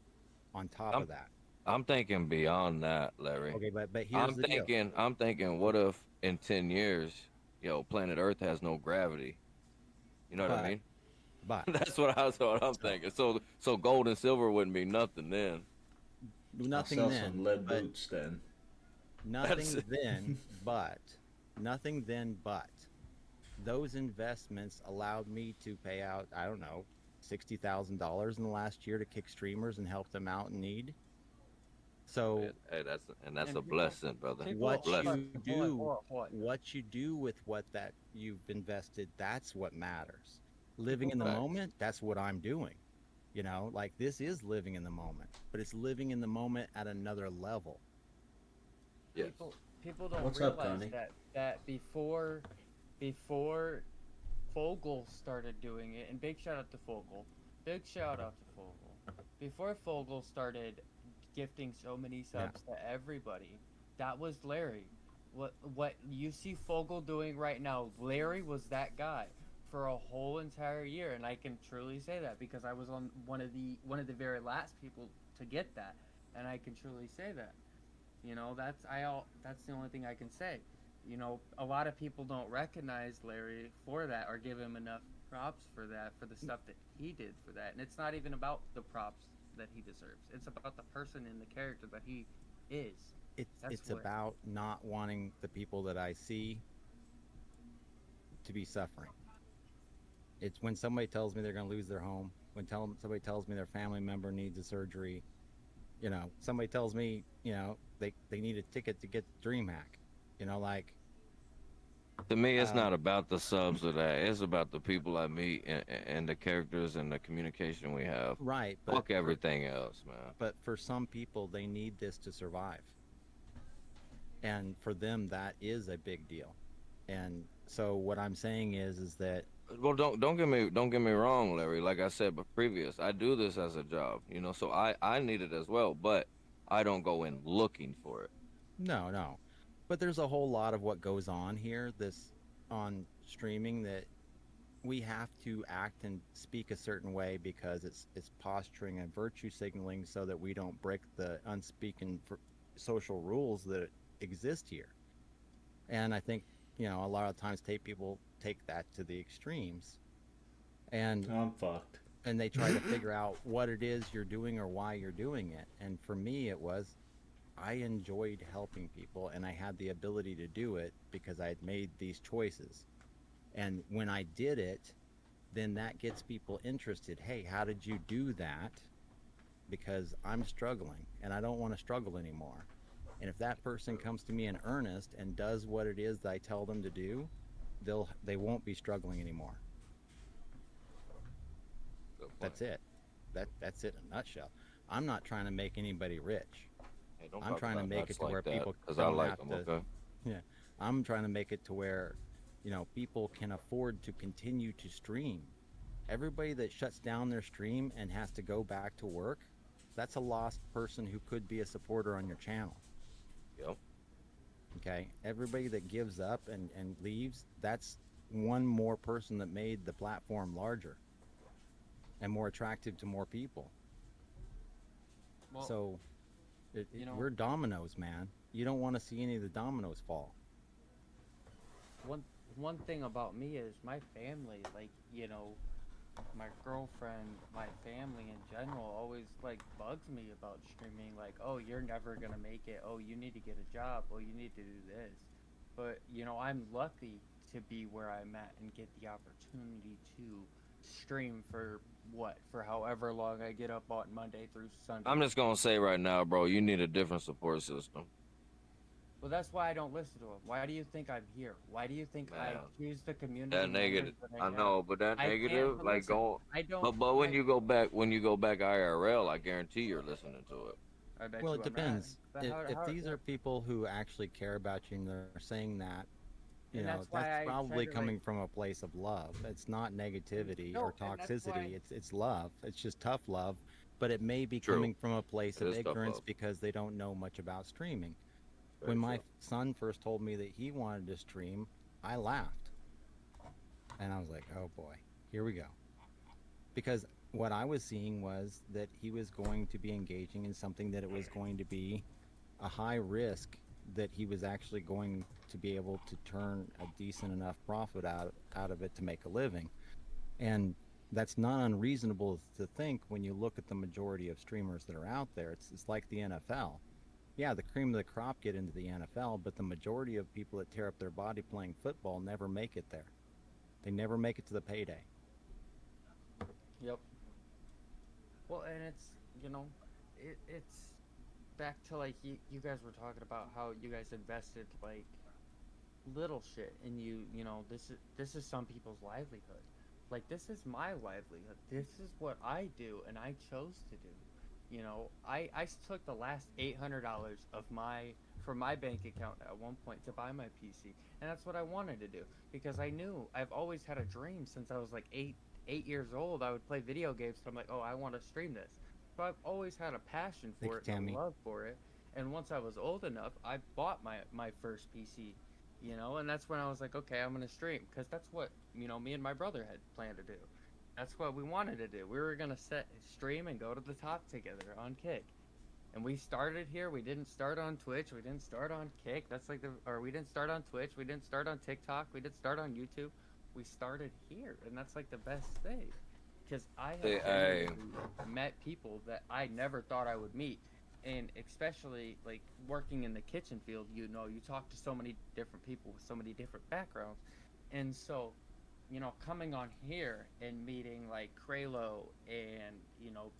on top I'm of that. I'm thinking beyond that, Larry. Okay, but here's the deal. I'm thinking, what if in 10 years, planet Earth has no gravity? You know what I But mean? but That's what I'm so thinking. So gold and silver wouldn't be nothing then. I'll nothing sell then, some lead but boots then. nothing That's then, but nothing then, but those investments allowed me to pay out, I don't know, $60,000 in the last year to kick streamers and help them out in need. So Hey, that's And a blessing, brother. what Blessing. what you do with what that you've invested, that's what matters. Living in the Facts. moment, that's what I'm doing. Like this is living in the moment, but it's living in the moment at another level. Yes. People don't What's up, realize Connie? that before Fogel started doing it, and big shout out to Fogel. Big shout out to Fogel. Before Fogel started gifting so many subs to everybody, that was Larry. What you see Fogel doing right now, Larry was that guy for a whole entire year, and I can truly say that because I was on one of the very last people to get that, and I can truly say that. You know, that's the only thing I can say. You know, a lot of people don't recognize Larry for that or give him enough props for that, for the stuff that he did for that. And it's not even about the props that he deserves. It's about the person and the character that he is. That's It's what. about not wanting the people that I see to be suffering. It's when somebody tells me they're going to lose their home, when somebody tells me their family member needs a surgery, somebody tells me, they need a ticket to get DreamHack, like, To me, it's um, not about the subs or that. It's about the people I meet and the characters and the communication we have. right. Fuck everything else, man. But for some people, they need this to survive. And for them, that is a big deal. And so what I'm saying is that, Well, don't get me wrong, Larry. Like I said, but previous, I do this as a job, so I need it as well. But I don't go in looking for it. no, no. But there's a whole lot of what goes on here, this on streaming, that we have to act and speak a certain way because it's posturing and virtue signaling so that we don't break the unspoken social rules that exist here. And I think, a lot of times people take that to the extremes, and I'm fucked. they try to figure out what it is you're doing or why you're doing it. And for me, it was, I enjoyed helping people and I had the ability to do it because I had made these choices. And when I did it, then that gets people interested. Hey, how did you do that? Because I'm struggling and I don't want to struggle anymore. And if that person comes to me in earnest and does what it is that I tell them to do, they won't be struggling anymore. Good point. That's it. That's it in a nutshell. I'm not trying to make anybody rich. Hey, don't I'm talk trying to about make nuts it to like where that, people because I don't like have them. to. Okay. Yeah, I'm trying to make it to where, people can afford to continue to stream. Everybody that shuts down their stream and has to go back to work, that's a lost person who could be a supporter on your channel. Yep. Okay, everybody that gives up and leaves, that's one more person that made the platform larger and more attractive to more people. Well, So you know, we're dominoes, man. You don't want to see any of the dominoes fall. one one thing about me is my family, like, my girlfriend, my family in general always like bugs me about streaming, like, oh, you're never gonna make it, oh, you need to get a job, oh, you need to do this. But I'm lucky to be where I'm at and get the opportunity to stream for however long I get up on Monday through Sunday. I'm just gonna say right now, bro, you need a different support system. Well, that's why I don't listen to them. Why do you think I'm here? Why do you think I Man, choose the community that members negative. that I I have? know, but that I can't, negative, but like listen, going. I don't. But when you go back IRL, I guarantee you're listening to it. I bet Well, you it I'm not. depends. But If these are people who actually care about you and they're saying that, and that's why that's I probably try to coming from a place of love. It's not negativity no, or and that's why. toxicity. It's love. It's just tough love, but it may be True. coming from a place It of is tough ignorance love. because they don't know much about streaming. Very When my true. son first told me that he wanted to stream, I laughed. And I was like, "Oh boy, here we go." Because what I was seeing was that he was going to be engaging in something that it was going to be a high risk, that he was actually going to be able to turn a decent enough profit out of it to make a living. And that's not unreasonable to think when you look at the majority of streamers that are out there. It's like the NFL. Yeah, the cream of the crop get into the NFL, but the majority of people that tear up their body playing football never make it there. They never make it to the payday. Yep. Well, and it's back to like you guys were talking about how you guys invested like little shit and this is some people's livelihood. Like, this is my livelihood. This is what I do and I chose to do. I took the last $800 of from my bank account at one point to buy my PC, and that's what I wanted to do because I knew I've always had a dream since I was like 8 years old. I would play video games, so I'm like, oh, I want to stream this. So I've always had a passion Thank for you, it and Tammy. a love for it. And once I was old enough, I bought my first PC, and that's when I was like, okay, I'm gonna stream because that's what me and my brother had planned to do. That's what we wanted to do. We were gonna stream and go to the top together on Kick. And we started here. We didn't start on Twitch. We didn't start on Kick. That's like or we didn't start on Twitch. We didn't start on TikTok. We didn't start on YouTube. We started here, and that's like the best thing, because I have Hey, genuinely met people that I never thought I would meet, and especially like working in the kitchen field. You know, you talk to so many different people with so many different backgrounds, and so coming on here and meeting like Kralo and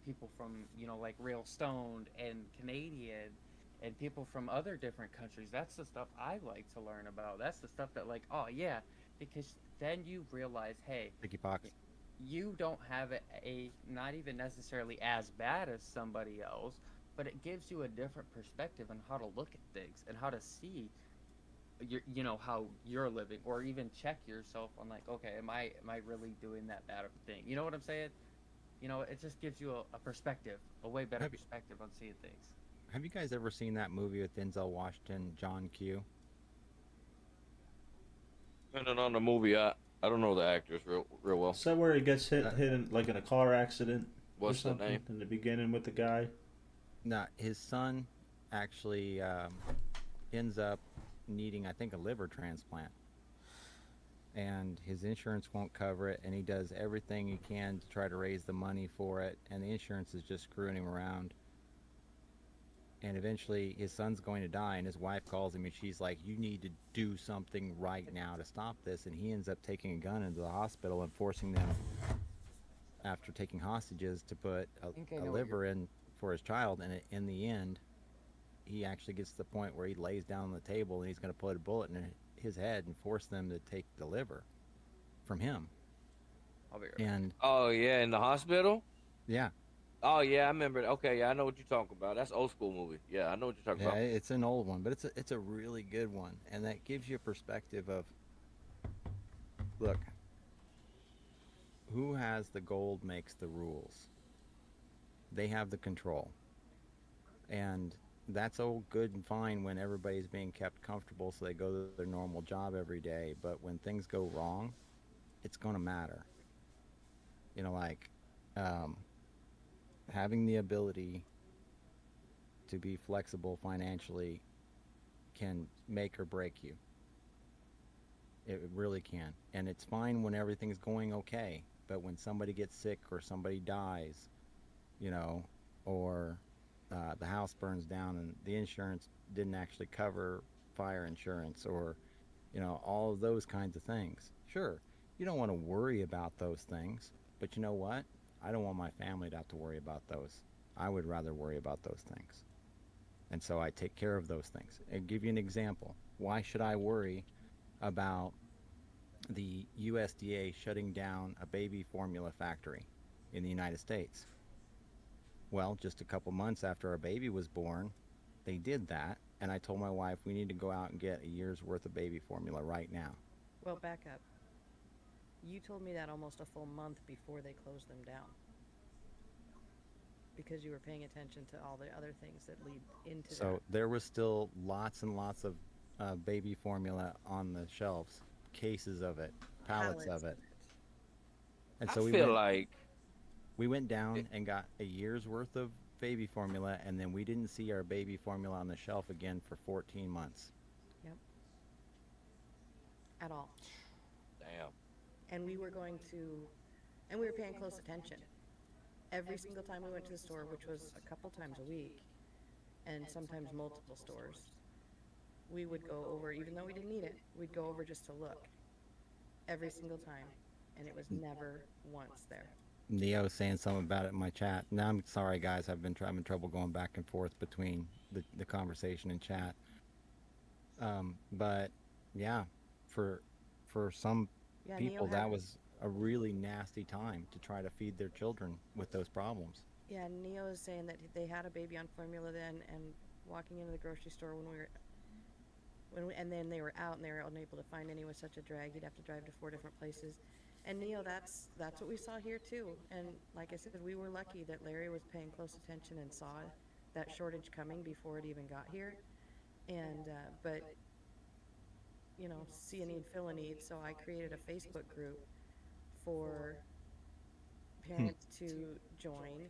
people from like Real Stoned and Canadian and people from other different countries. That's the stuff I like to learn about. That's the stuff that like, oh yeah, because then you realize, hey, Sticky Pox. you don't have not even necessarily as bad as somebody else, but it gives you a different perspective on how to look at things and how to see how you're living, or even check yourself on like, okay, am I really doing that bad of a thing? You know what I'm saying? It just gives you a perspective, a way better Have you, perspective on seeing things. have you guys ever seen that movie with Denzel Washington, John Q? depending on the movie, I don't know the actors real well. Is that where he gets hit in, like in a car accident or What's the something name? in the beginning with the guy? No, his son actually ends up needing, I think, a liver transplant, and his insurance won't cover it, and he does everything he can to try to raise the money for it, and the insurance is just screwing him around. And eventually his son's going to die, and his wife calls him and she's like, you need to do something right now to stop this. And he ends up taking a gun into the hospital and forcing them, after taking hostages, to put think I a know what liver in for his child. And in the end, he actually gets to the point where he lays down on the table and he's going to put a bullet in his head and force them to take the liver from him. I'll be right back. And Oh yeah, in the hospital. yeah, Oh yeah, I remember. Okay, yeah, I know what you're talking about. That's old school movie. Yeah, I know what you're talking yeah, about. it's an old one, but it's a really good one, and that gives you a perspective of, look, who has the gold makes the rules. They have the control. And that's all good and fine when everybody's being kept comfortable so they go to their normal job every day. But when things go wrong, it's going to matter. Like um, having the ability to be flexible financially can make or break you. It really can. And it's fine when everything's going okay. But when somebody gets sick or somebody dies, you know, or the house burns down and the insurance didn't actually cover fire insurance, or all of those kinds of things. Sure, you don't want to worry about those things, but you know what? I don't want my family to have to worry about those. I would rather worry about those things. And so I take care of those things. I'll give you an example. Why should I worry about the USDA shutting down a baby formula factory in the United States? Well, just a couple months after our baby was born, they did that. And I told my wife, we need to go out and get a year's worth of baby formula right now. Well, back up. You told me that almost a full month before they closed them down. Because you were paying attention to all the other things that lead into So that. there was still lots and lots of baby formula on the shelves, cases of it, pallets of it. And I so feel like we went down and got a year's worth of baby formula, and then we didn't see our baby formula on the shelf again for 14 months. Yep. At all. damn. And we were going to, and we were paying close attention. Every single time we went to the store, which was a couple times a week, and sometimes multiple stores, we would go over, even though we didn't need it, we'd go over just to look. Every single time. And it was never once there. Neo saying something about it in my chat. Now I'm sorry, guys. I've been having trouble going back and forth between the conversation and chat. But yeah, for some Yeah, people, Neo that had, was a really nasty time to try to feed their children with those problems. yeah, Neo is saying that they had a baby on formula then, and walking into the grocery store and then they were out and they were unable to find any. Was such a drag. You'd have to drive to 4 different places. And Neo, that's what we saw here too. And like I said, we were lucky that Larry was paying close attention and saw that shortage coming before it even got here. And but see a need, fill a need. So I created a Facebook group for parents to join,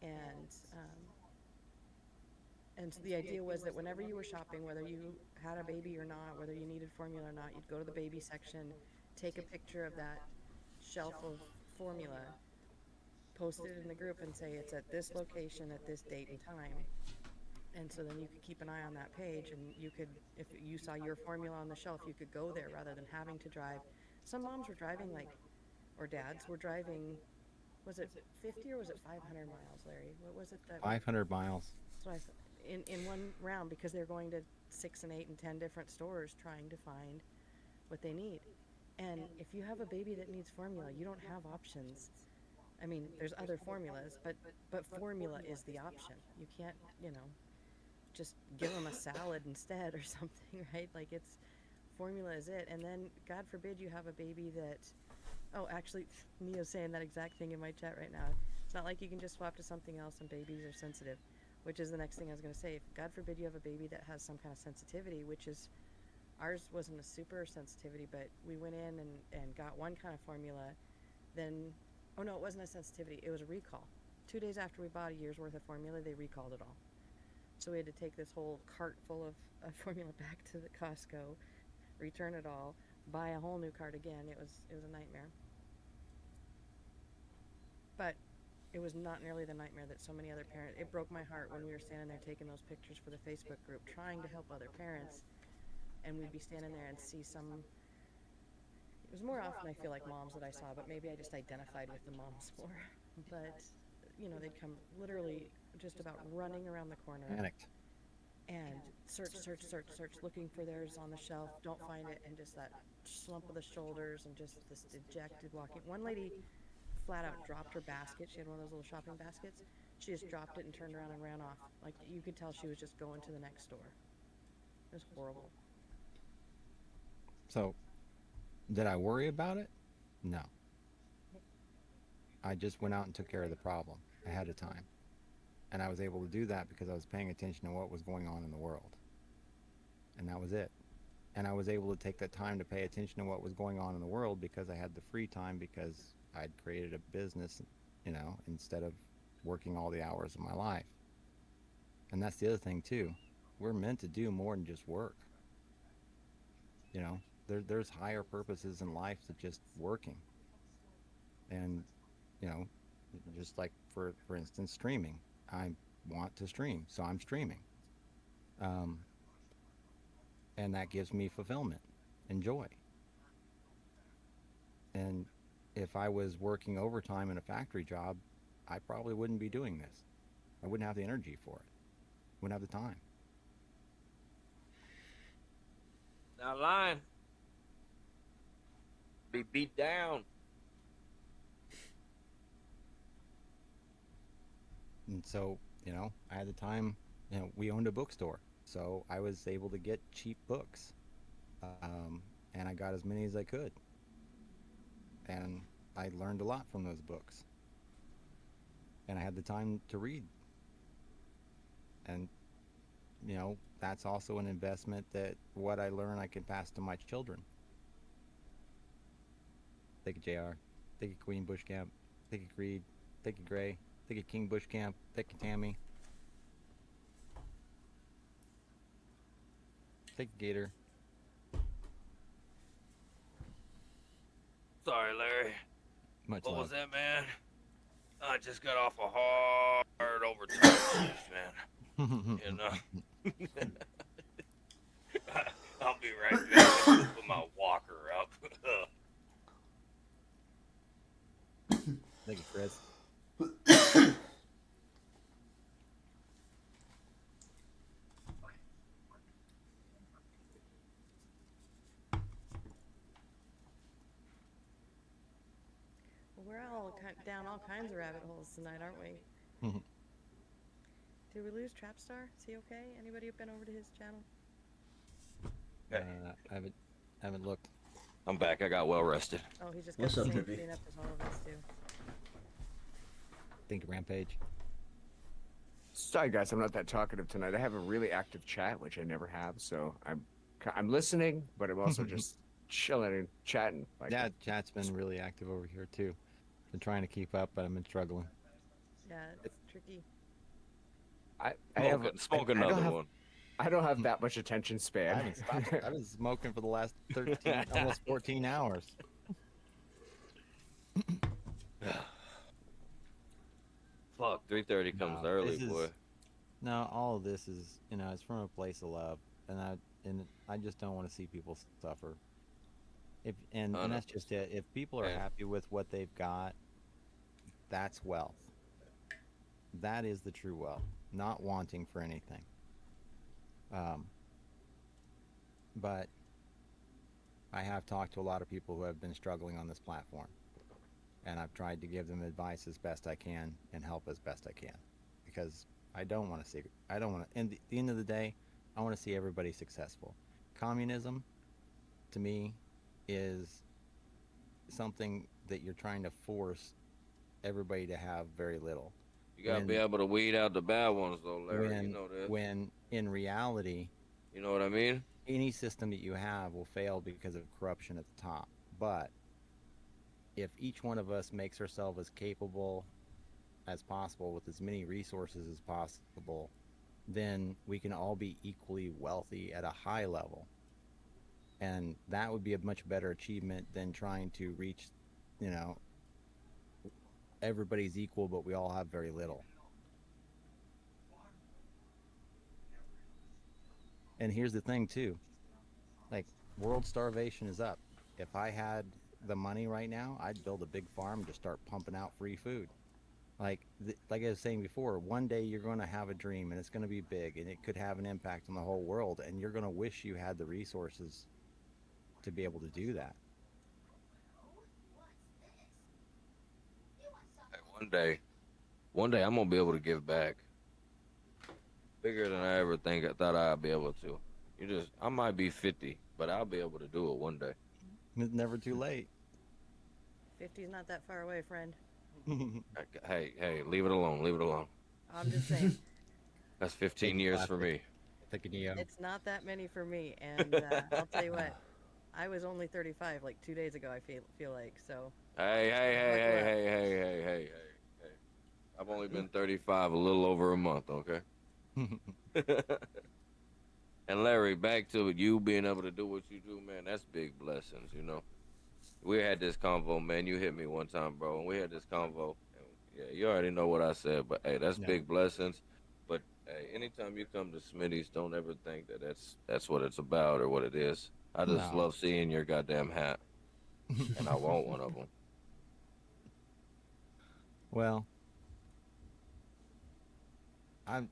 and And so the idea was that whenever you were shopping, whether you had a baby or not, whether you needed formula or not, you'd go to the baby section, take a picture of that shelf of formula, post it in the group, and say it's at this location at this date and time. And so then you could keep an eye on that page, and you could, if you saw your formula on the shelf, you could go there rather than having to drive. Some moms were driving or dads were driving, was it 50 or was it 500 miles, Larry? What was it that? 500 miles. So in one round, because they're going to 6 and 8 and 10 different stores trying to find what they need. And if you have a baby that needs formula, you don't have options. I mean, there's other formulas, but formula is the option. You can't, just give them a salad instead or something, right? Like formula is it. And then God forbid you have a baby that, oh, actually, Neo's saying that exact thing in my chat right now. It's not like you can just swap to something else and babies are sensitive, which is the next thing I was going to say. If God forbid you have a baby that has some kind of sensitivity, which is, ours wasn't a super sensitivity, but we went in and got one kind of formula, then, oh no, it wasn't a sensitivity, it was a recall. 2 days after we bought a year's worth of formula, they recalled it all. So we had to take this whole cart full of formula back to the Costco, return it all, buy a whole new cart again. It was a nightmare. But it was not nearly the nightmare that so many other parents. It broke my heart when we were standing there taking those pictures for the Facebook group, trying to help other parents, and we'd be standing there and see some. It was more often I feel like moms that I saw, but maybe I just identified with the moms more. But they'd come literally just about running around the corner. Panicked. And search, looking for theirs on the shelf, don't find it, and just that slump of the shoulders and just this dejected walking. One lady flat out dropped her basket. She had one of those little shopping baskets. She just dropped it and turned around and ran off. Like, you could tell she was just going to the next store. It was horrible. So, did I worry about it? No. I just went out and took care of the problem ahead of time. And I was able to do that because I was paying attention to what was going on in the world. And that was it. And I was able to take that time to pay attention to what was going on in the world because I had the free time, because I'd created a business, instead of working all the hours of my life. And that's the other thing too. We're meant to do more than just work. There's higher purposes in life than just working. And, just like for instance, streaming. I want to stream, so I'm streaming. And that gives me fulfillment and joy. And if I was working overtime in a factory job, I probably wouldn't be doing this. I wouldn't have the energy for it. Wouldn't have the time. Not lying. Be beat down. And so, I had the time, we owned a bookstore. So I was able to get cheap books. And I got as many as I could. And I learned a lot from those books. And I had the time to read. And, that's also an investment that what I learn I can pass to my children. Thank you, JR. Thank you, Queen Bushcamp. Thank you, Creed. Thank you, Gray. Thank you, King Bushcamp. Thank you, Tammy. Thank you, Gator. Sorry, Larry. Much What love. was that, man? I just got off a hard overtime shift, man. I'll be right back. Put my walker up. Thank you, Chris. We're all down all kinds of rabbit holes tonight, aren't we? Did we lose Trapstar? Is he okay? Anybody been over to his channel? I haven't looked. I'm back. I got well rested. Oh, he's just got What's the up, same Hippie? cleanup as all of us do. Thank you, Rampage. Sorry, guys, I'm not that talkative tonight. I have a really active chat, which I never have, so I'm listening, but I'm also just chilling and chatting. Yeah, chat's been really active over here too. Been trying to keep up, but I've been struggling. Yeah, it's tricky. I have Smoke I another don't have one. I don't have that much attention I span. haven't stopped. I've been smoking for the last 13, almost 14 hours. Fuck, 3:30 comes No, early, this is boy. no. All of this is, it's from a place of love, and I just don't want to see people suffer. And that's just 100%. it. If people are And happy with what they've got, that's wealth. That is the true wealth. Not wanting for anything. Um, but I have talked to a lot of people who have been struggling on this platform, and I've tried to give them advice as best I can and help as best I can, because I don't want to see. I don't want to. And at the end of the day, I want to see everybody successful. Communism, to me, is something that you're trying to force everybody to have very little. you gotta be When able to weed out the bad ones, though, Larry. You when know this. when in reality, You know what I mean? any system that you have will fail because of corruption at the top. But if each one of us makes ourselves as capable as possible with as many resources as possible, then we can all be equally wealthy at a high level. And that would be a much better achievement than trying to reach, you know, everybody's equal, but we all have very little. And here's the thing, too, like, world starvation is up. If I had the money right now, I'd build a big farm to start pumping out free food. Like I was saying before, one day you're going to have a dream and it's going to be big and it could have an impact on the whole world, and you're going to wish you had the resources to be able to do that. Hey, one day I'm gonna be able to give back bigger than I ever thought I'd be able to. I might be 50, but I'll be able to do it one day. It's never too late. 50's not that far away, friend. Hey, leave it alone. Leave it alone. I'm just saying, That's 15 Taking years for plastic. me. Take a Neo. it's not that many for me. And I'll tell you what, I was only 35 like 2 days ago. I feel like so. Hey. I've only been 35 a little over a month, okay? And Larry, back to you being able to do what you do, man, that's big blessings, you know? We had this convo, man. You hit me one time, bro, and we had this convo. And yeah, you already know what I said, but hey, that's Yeah. big blessings. But hey, anytime you come to Smitty's, don't ever think that that's what it's about or what it is. I just No. love seeing your goddamn hat, and I want one of them. Well, I've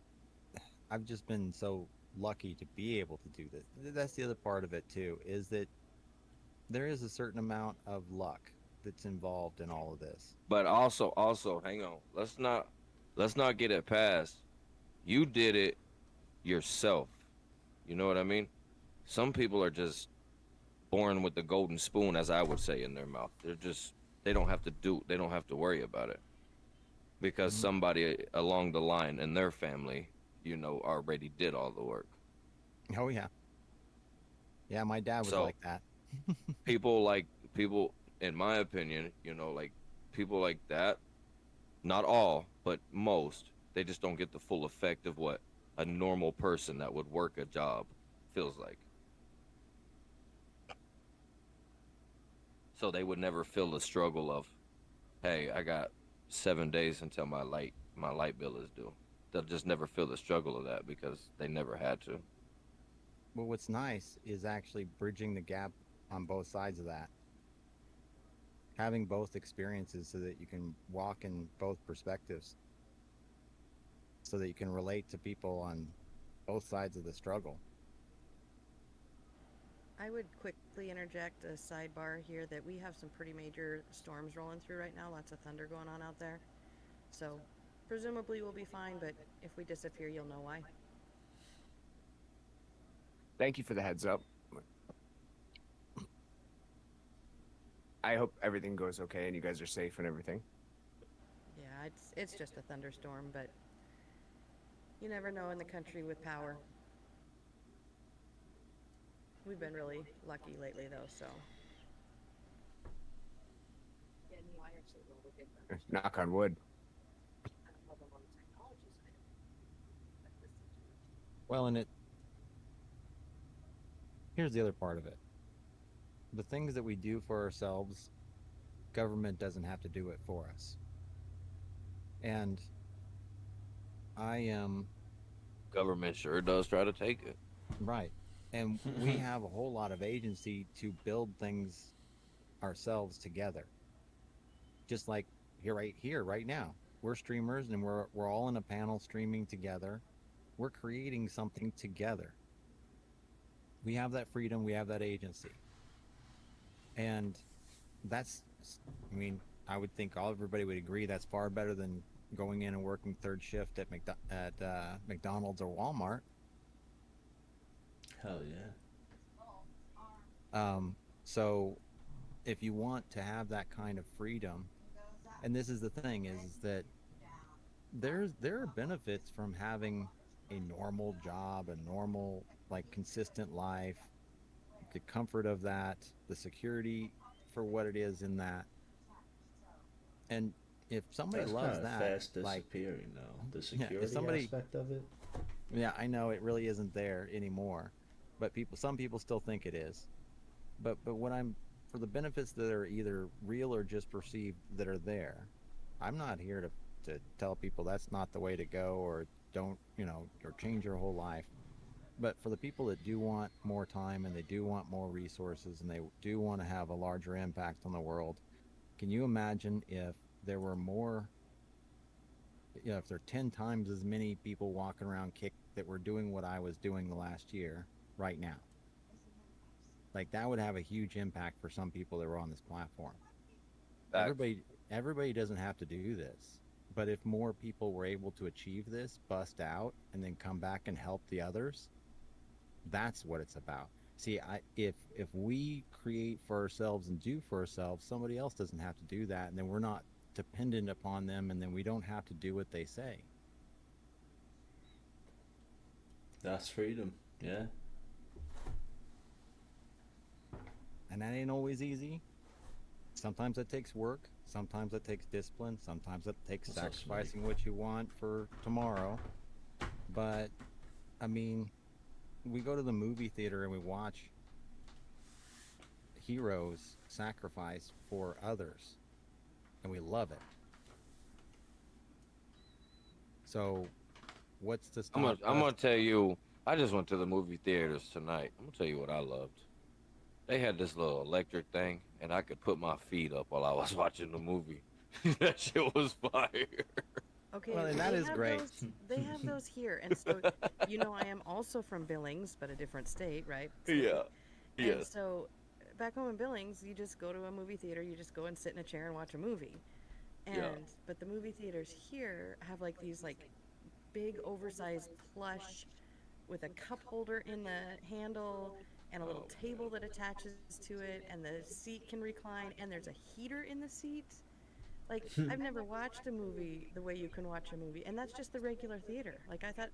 I've just been so lucky to be able to do this. That's the other part of it too, is that there is a certain amount of luck that's involved in all of this. But also, hang on. Let's not get it past. You did it yourself. You know what I mean? Some people are just born with the golden spoon, as I would say, in their mouth. They don't have they don't have to worry about it because Mhm. somebody along the line in their family, already did all the work. Oh yeah. Yeah, my dad was So like that. people, in my opinion, like people like that, not all, but most, they just don't get the full effect of what a normal person that would work a job feels like. So they would never feel the struggle of, hey, I got 7 days until my light bill is due. They'll just never feel the struggle of that because they never had to. But what's nice is actually bridging the gap on both sides of that. Having both experiences so that you can walk in both perspectives, so that you can relate to people on both sides of the struggle. I would quickly interject a sidebar here that we have some pretty major storms rolling through right now. Lots of thunder going on out there. So presumably we'll be fine, but if we disappear, you'll know why. Thank you for the heads up. I hope everything goes okay and you guys are safe and everything. Yeah, it's just a thunderstorm, but you never know in the country with power. We've been really lucky lately, though, so. Yeah, no, I actually rolled a good number. Knock on wood. I don't know them on the technology side. Well, and here's the other part of it. The things that we do for ourselves, government doesn't have to do it for us. And I am Government sure does try to take it. right. And we have a whole lot of agency to build things ourselves together. Just like here, right now. We're streamers and we're all in a panel streaming together. We're creating something together. We have that freedom, we have that agency. And that's, I mean, I would think everybody would agree that's far better than going in and working third shift at McDonald's or Walmart. Hell yeah. So if you want to have that kind of freedom, and this is the thing, is that there are benefits from having a normal job, a normal, like, consistent life, the comfort of that, the security for what it is in that. And if somebody That's loves kind of that, fast like, disappearing though. The yeah, security if somebody, aspect of it. yeah, I know it really isn't there anymore, but some people still think it is. But what I'm for the benefits that are either real or just perceived that are there, I'm not here to tell people that's not the way to go, or don't, or change your whole life. But for the people that do want more time and they do want more resources and they do want to have a larger impact on the world, can you imagine if there were more, if there are 10 times as many people walking around kick that were doing what I was doing the last year right now? Like, that would have a huge impact for some people that were on this platform. Facts. Everybody doesn't have to do this, but if more people were able to achieve this, bust out, and then come back and help the others, that's what it's about. See, if we create for ourselves and do for ourselves, somebody else doesn't have to do that, and then we're not dependent upon them, and then we don't have to do what they say. That's freedom. Yeah. And that ain't always easy. Sometimes it takes work. Sometimes it takes discipline. Sometimes it takes That's so sacrificing what you want for tomorrow. But, I mean, we go to the movie theater and we watch heroes sacrifice for others, and we love it. So, what's to stop I'm gonna us? tell you. I just went to the movie theaters tonight. I'm gonna tell you what I loved. They had this little electric thing, and I could put my feet up while I was watching the movie. That shit was fire. Okay, Well, and that they is have great. they have those here, and so I am also from Billings, but a different state, right? Yeah. And Yes. so, back home in Billings, you just go to a movie theater. You just go and sit in a chair and watch a movie. And Yeah. but the movie theaters here have like these like big oversized plush with a cup holder in the handle and a little table that attaches to it, and the seat can recline, and there's a heater in the seat. Like, I've never watched a movie the way you can watch a movie, and that's just the regular theater. Like, I thought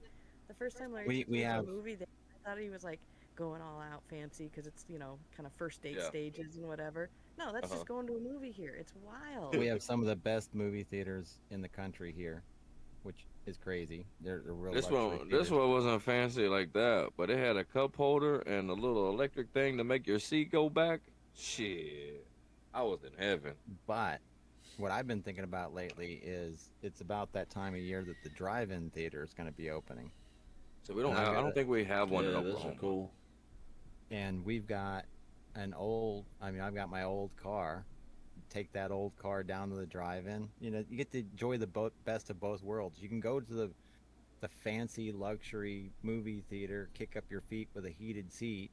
the first time Larry We took me to a have movie, I thought he was like going all out fancy because it's kind of first date Yeah. stages and whatever. No, that's Uh-huh. just going to a movie here. It's wild. we have some of the best movie theaters in the country here, which is crazy. They're real This luxury one, theaters. wasn't fancy like that, but it had a cup holder and a little electric thing to make your seat go back. Shit, I was in heaven. But what I've been thinking about lately is it's about that time of year that the drive-in theater is going to be opening, So we don't And I've have. I got don't it. think we have one in Yeah, those are Oklahoma. cool. and we've got I've got my old car. Take that old car down to the drive-in. You get to enjoy the best of both worlds. You can go to the fancy luxury movie theater, kick up your feet with a heated seat,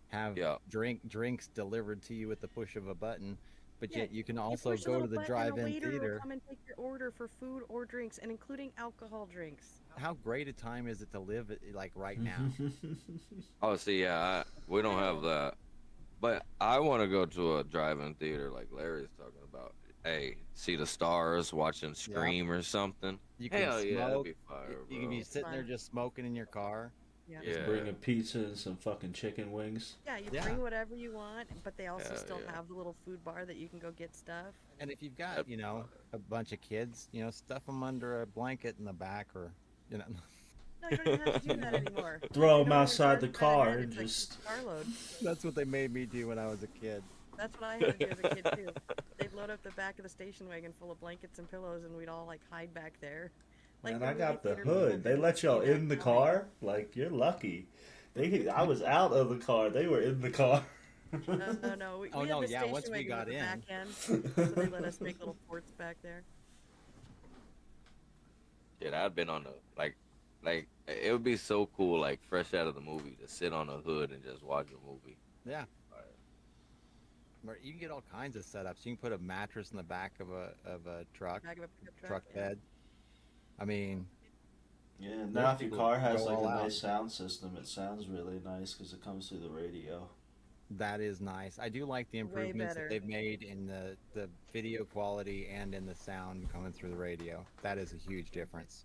have Yeah. drinks delivered to you at the push of a button, but Yeah, yet you can you also push a go to little the button and a drive-in waiter will theater. come and take your order for food or drinks, and including alcohol drinks. How great a time is it to live like right now? Oh, see, yeah, we don't have that. But I want to go to a drive-in theater like Larry's talking about. Hey, see the stars, watching Scream or something. You can Hell yeah, that'd smoke. be fire, You can bro. be sitting there Fun. just smoking in your car. Yeah. Yeah. Bring a pizza and some fucking chicken wings. Yeah, you Yeah. bring whatever you want, but they also Hell still yeah. have the little food bar that you can go get stuff. And if you've got, That'd be a bunch of kids, stuff them under a blanket in the back, or, No, you don't even have to do that anymore. Throw They him don't even outside charge the by car head, and it's like just. carload. That's what they made me do when I was a kid. That's what I had to do as a kid too. They'd load up the back of the station wagon full of blankets and pillows, and we'd all like hide back there. Like Man, the I movie got the theater people hood. They didn't let see y'all that in the coming. car. Like you're lucky. I was out of the car. They were in the car. No, Oh, we no, had the yeah, station once we wagon got with the back in. end, so they let us make little forts back there. Shit, I'd been on the like it would be so cool, like fresh out of the movie, to sit on a hood and just watch a movie. Yeah. Where you can get all kinds of setups. You can put a mattress in the back of a truck, Back of a pickup truck yeah. bed. I mean, Yeah, There's now if your people car that has go like all a out. nice sound system, it sounds really nice because it comes through the radio. that is nice. I do like the Way improvements that better. they've made in the video quality and in the sound coming through the radio. That is a huge difference.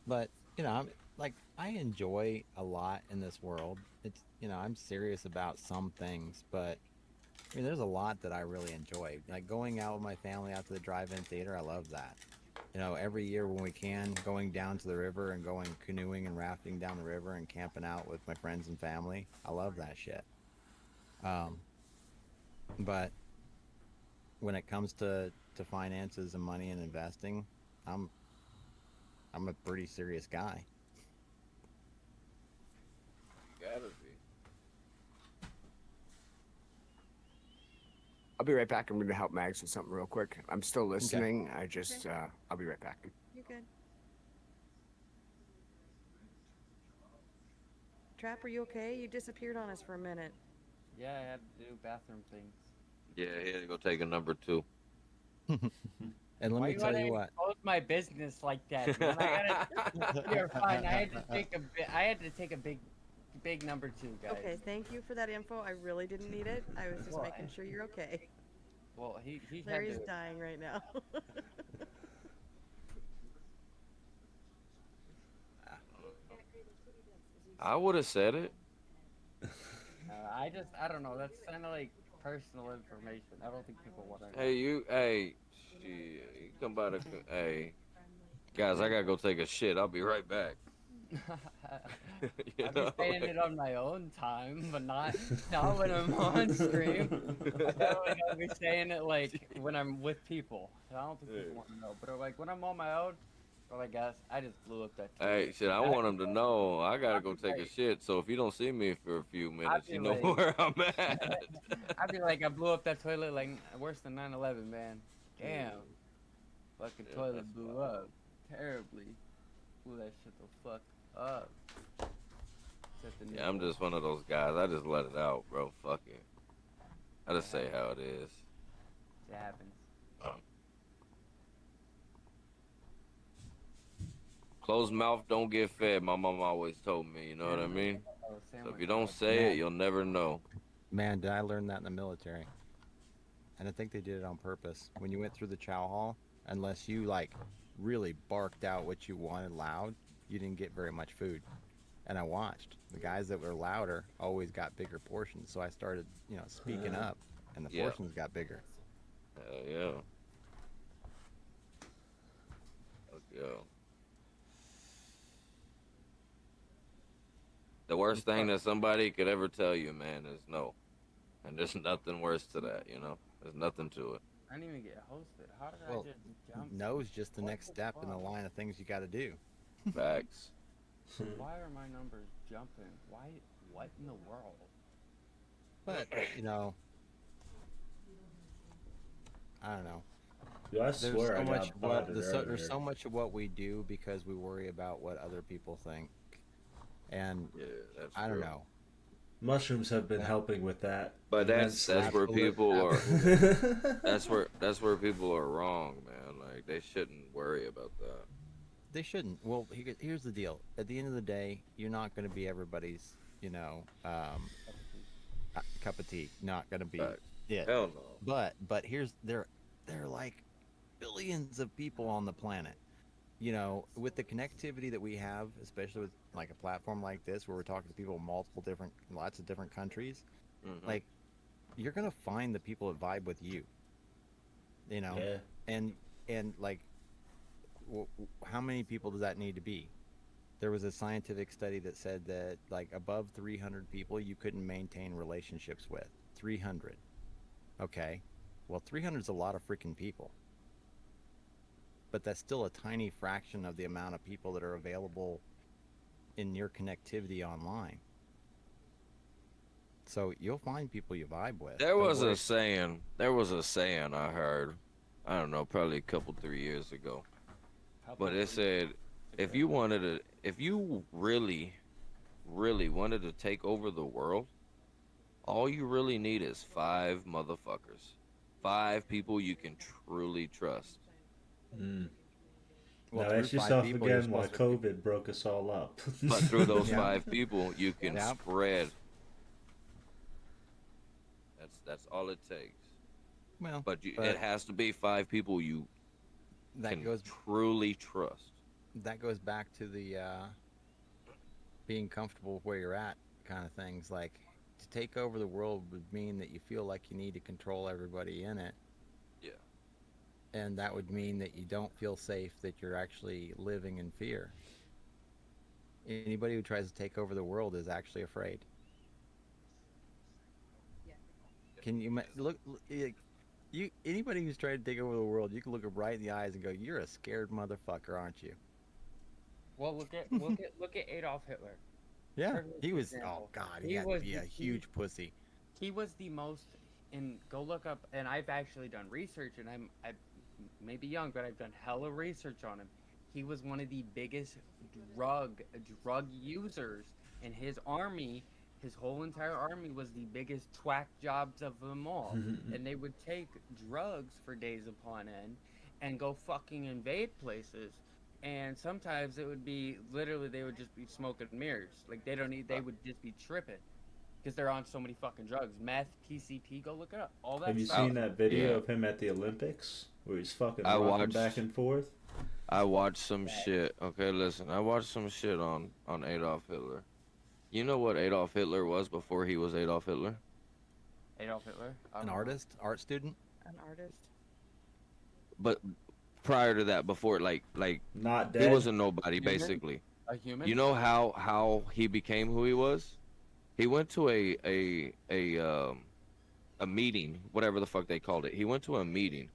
But, I enjoy a lot in this world. I'm serious about some things, but I mean, there's a lot that I really enjoy. Like going out with my family out to the drive-in theater, I love that. Every year when we can, going down to the river and going canoeing and rafting down the river and camping out with my friends and family. I love that shit. Um, but when it comes to finances and money and investing, I'm I'm a pretty serious guy. Gotta be. I'll be right back. I'm going to help Mags with something real quick. I'm still listening. I'll be right back. You good? Trap, are you okay? You disappeared on us for a minute. Yeah, I had to do bathroom things. Yeah, he had to go take a number 2. And let Why me tell wanna you what. expose my business like that, man? You're fine. I had to take a big number 2, guys. Okay, thank you for that info. I really didn't need it. I was just Well, making sure you're okay. Well, he had Larry's to. dying right now. I would have said it. I don't know. That's kind of like personal information. I don't think people want to know. Hey, shit, you come by the, hey, guys, I gotta go take a shit. I'll be right back. You I'll be know, saying like- it on my own time, but not when I'm on stream. I definitely gotta be saying it like when I'm with people. I don't think people want to know, but like when I'm on my own, or like guys, I just blew up that. Hey, shit, I want them to know I gotta go take a shit. So if you don't see me for a few minutes, be you know like- where I'm at. I'd be like, I blew up that toilet like worse than 9/11, man. Damn, fucking Yeah, toilet that's blew wild. up terribly. Blew that shit the fuck up. Except the Yeah, I'm nipple. just one of those guys. I just let it out, bro. Fuck it. I just say how it is. It happens. Closed mouth don't get fed. My mom always told me. You know what I mean? Oh, same So if with you don't that. say it, you'll never know. Man, did I learn that in the military? And I think they did it on purpose. When you went through the chow hall, unless you like really barked out what you wanted loud, you didn't get very much food. And I watched the guys that were louder always got bigger portions. So I started, speaking up, and the Yeah. portions got bigger. Hell yeah. Fuck yeah. The worst thing that somebody could ever tell you, man, is no. And there's nothing worse to that, you know? There's nothing to it. I didn't even get hosted. How did Well, I just jump? No is just the What next the step in the fuck? line of things you got to do. Facts. Why are my numbers jumping? Why? What in the world? But, I don't know. Dude, I There's swear so I much got what botted there's earlier. so much of what we do because we worry about what other people think. And Yeah, that's I don't true. know. Mushrooms have been helping with that. But that's where Absolute- people are absolutely. that's where people are wrong, man. Like they shouldn't worry about that. They shouldn't. Well, here's the deal. At the end of the day, you're not going to be everybody's, cup of tea. Not going to be Facts. it. Hell no. But there are like billions of people on the planet. With the connectivity that we have, especially with like a platform like this where we're talking to people in lots of different countries, Mhm. like you're gonna find the people that vibe with you. You know, Yeah. and like, how many people does that need to be? There was a scientific study that said that like above 300 people you couldn't maintain relationships with. 300. Okay. Well, 300 is a lot of freaking people. But that's still a tiny fraction of the amount of people that are available in your connectivity online. So you'll find people you vibe with. There Don't was worry. a saying. There was a saying I heard. I don't know, probably a couple 3 years ago. But it said, if you really, really wanted to take over the world, all you really need is 5 motherfuckers, 5 people you can truly trust. Mm. Well, Now through ask 5 yourself people, you're again why supposed to. COVID broke us all up. But through those Yeah. 5 people, you can Yeah. spread. That's all it takes. Well, But but it has to be 5 people you that can goes truly trust. back to the being comfortable with where you're at kind of things. Like to take over the world would mean that you feel like you need to control everybody in it, Yeah. and that would mean that you don't feel safe, that you're actually living in fear. Anybody who tries to take over the world is actually afraid. Can you you anybody who's trying to take over the world, you can look them right in the eyes and go, "You're a scared motherfucker, aren't you?" Well, look at Adolf Hitler. Yeah, Perfect he was. Oh example. God, he He had to was be a huge pussy. he was the most. And go look up. And I've actually done research, and I may be young, but I've done hella research on him. He was one of the biggest drug users, and his army, his whole entire army, was the biggest twack jobs of them all. And they would take drugs for days upon end, and go fucking invade places. And sometimes it would be literally they would just be smoking mirrors. Like they would just be tripping because they're on so many fucking drugs. Meth, PCP, go look it up. All that Have you stuff. seen that video Yeah. of him at the Olympics where he's fucking I rocking watched- back and forth? I watched some shit. Okay, listen. I watched some shit on Adolf Hitler. You know what Adolf Hitler was before he was Adolf Hitler? Adolf Hitler, I An don't know. artist, art student. An artist. But prior to that, before like Not he dead. wasn't nobody Human? basically. A human. You know how he became who he was? He went to a meeting, whatever the fuck they called it. He went to a meeting,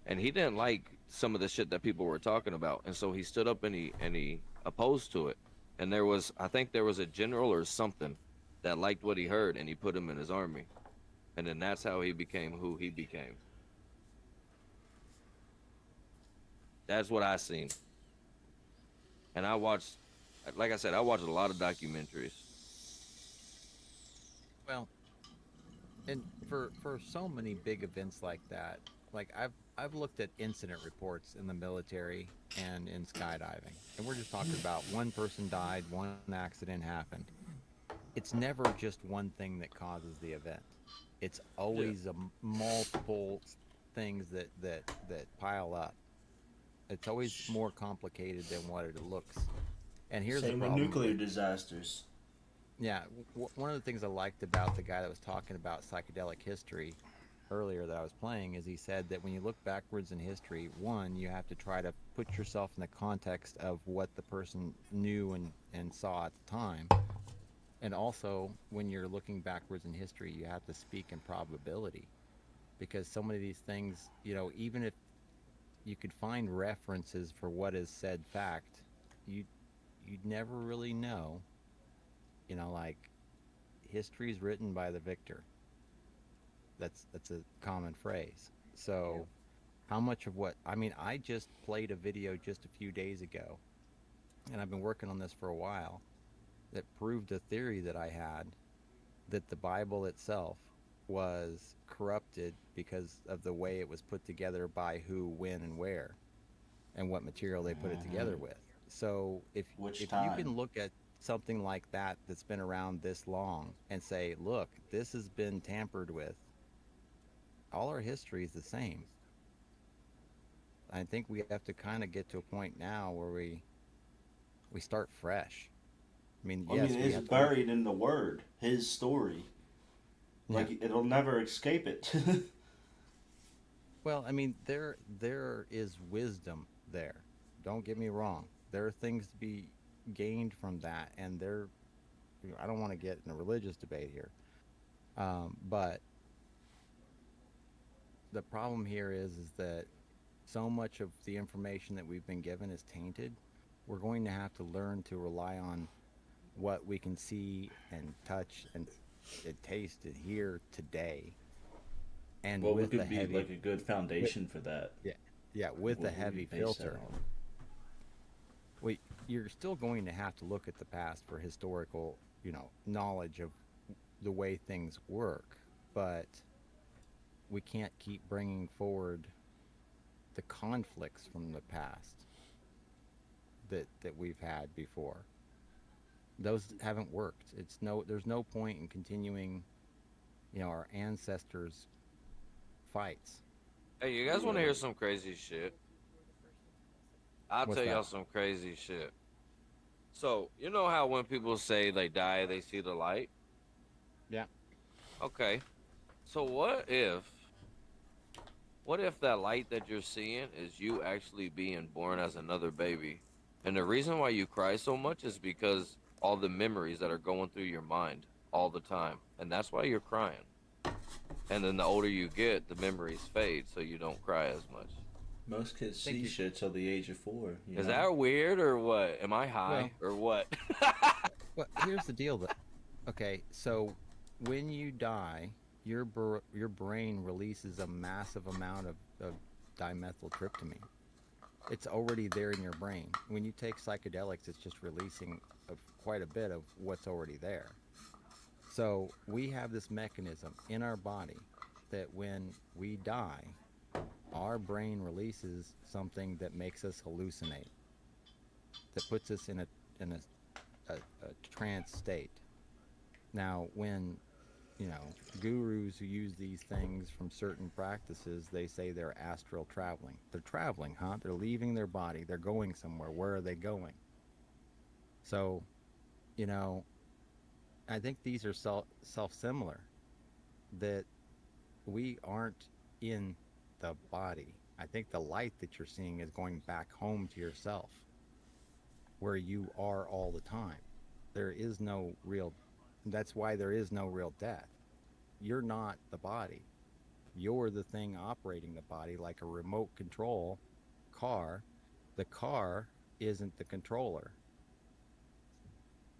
and he didn't like some of the shit that people were talking about, and so he stood up and he opposed to it. And I think there was a general or something that liked what he heard, and he put him in his army, and then that's how he became who he became. That's what I seen. And I watched, like I said, I watched a lot of documentaries. Well, and for so many big events like that, like I've looked at incident reports in the military and in skydiving, and we're just talking about one person died, one accident happened. It's never just one thing that causes the event. It's always multiple things that pile up. It's always more complicated than what it looks. And here's Same the with problem. nuclear disasters. Yeah, one of the things I liked about the guy that was talking about psychedelic history earlier that I was playing is he said that when you look backwards in history, one, you have to try to put yourself in the context of what the person knew and saw at the time. And also, when you're looking backwards in history, you have to speak in probability. Because so many of these things, even if you could find references for what is said fact, you'd never really know. Like history's written by the victor. That's a common phrase. So how much of what I just played a video just a few days ago, and I've been working on this for a while, that proved a theory that I had, that the Bible itself was corrupted because of the way it was put together by who, when, and where, and what material they put it together with. So if you can look at something like that that's been around this long and say, look, this has been tampered with, all our history is the same. I think we have to kind of get to a point now where we start fresh. Yes, we it's have to buried in the word, his story. Yeah. Like, it'll never escape it. Well, I mean, there is wisdom there. Don't get me wrong. There are things to be gained from that, and there. I don't want to get in a religious debate here, but the problem here is that so much of the information that we've been given is tainted. We're going to have to learn to rely on what we can see and touch and taste and hear today, and What with a could be heavy, like a good foundation for that? yeah, yeah, with a What would we heavy base that filter. on? Well, you're still going to have to look at the past for historical, knowledge of the way things work, but we can't keep bringing forward the conflicts from the past that we've had before. Those haven't worked. There's no point in continuing, our ancestors' fights. Hey, you guys want to hear some crazy shit? I'll What's tell that? y'all some crazy shit. So, you know how when people say they die, they see the light? Yeah. Okay. So what if that light that you're seeing is you actually being born as another baby? And the reason why you cry so much is because all the memories that are going through your mind all the time. And that's why you're crying. And then the older you get, the memories fade, so you don't cry as much. Most kids Thank see you. shit till the age of 4. Is that weird or what? Am I Well, high or what? well, here's the deal, though. Okay, so when you die, your brain releases a massive amount of dimethyltryptamine. It's already there in your brain. When you take psychedelics, it's just releasing quite a bit of what's already there. So we have this mechanism in our body that when we die, our brain releases something that makes us hallucinate, that puts us in a trance state. Now, when gurus who use these things from certain practices, they say they're astral traveling. They're traveling, huh? They're leaving their body. They're going somewhere. Where are they going? So, you know, I think these are self-similar, that we aren't in the body. I think the light that you're seeing is going back home to yourself, where you are all the time. There is no real, that's why there is no real death. You're not the body. You're the thing operating the body, like a remote control car. The car isn't the controller.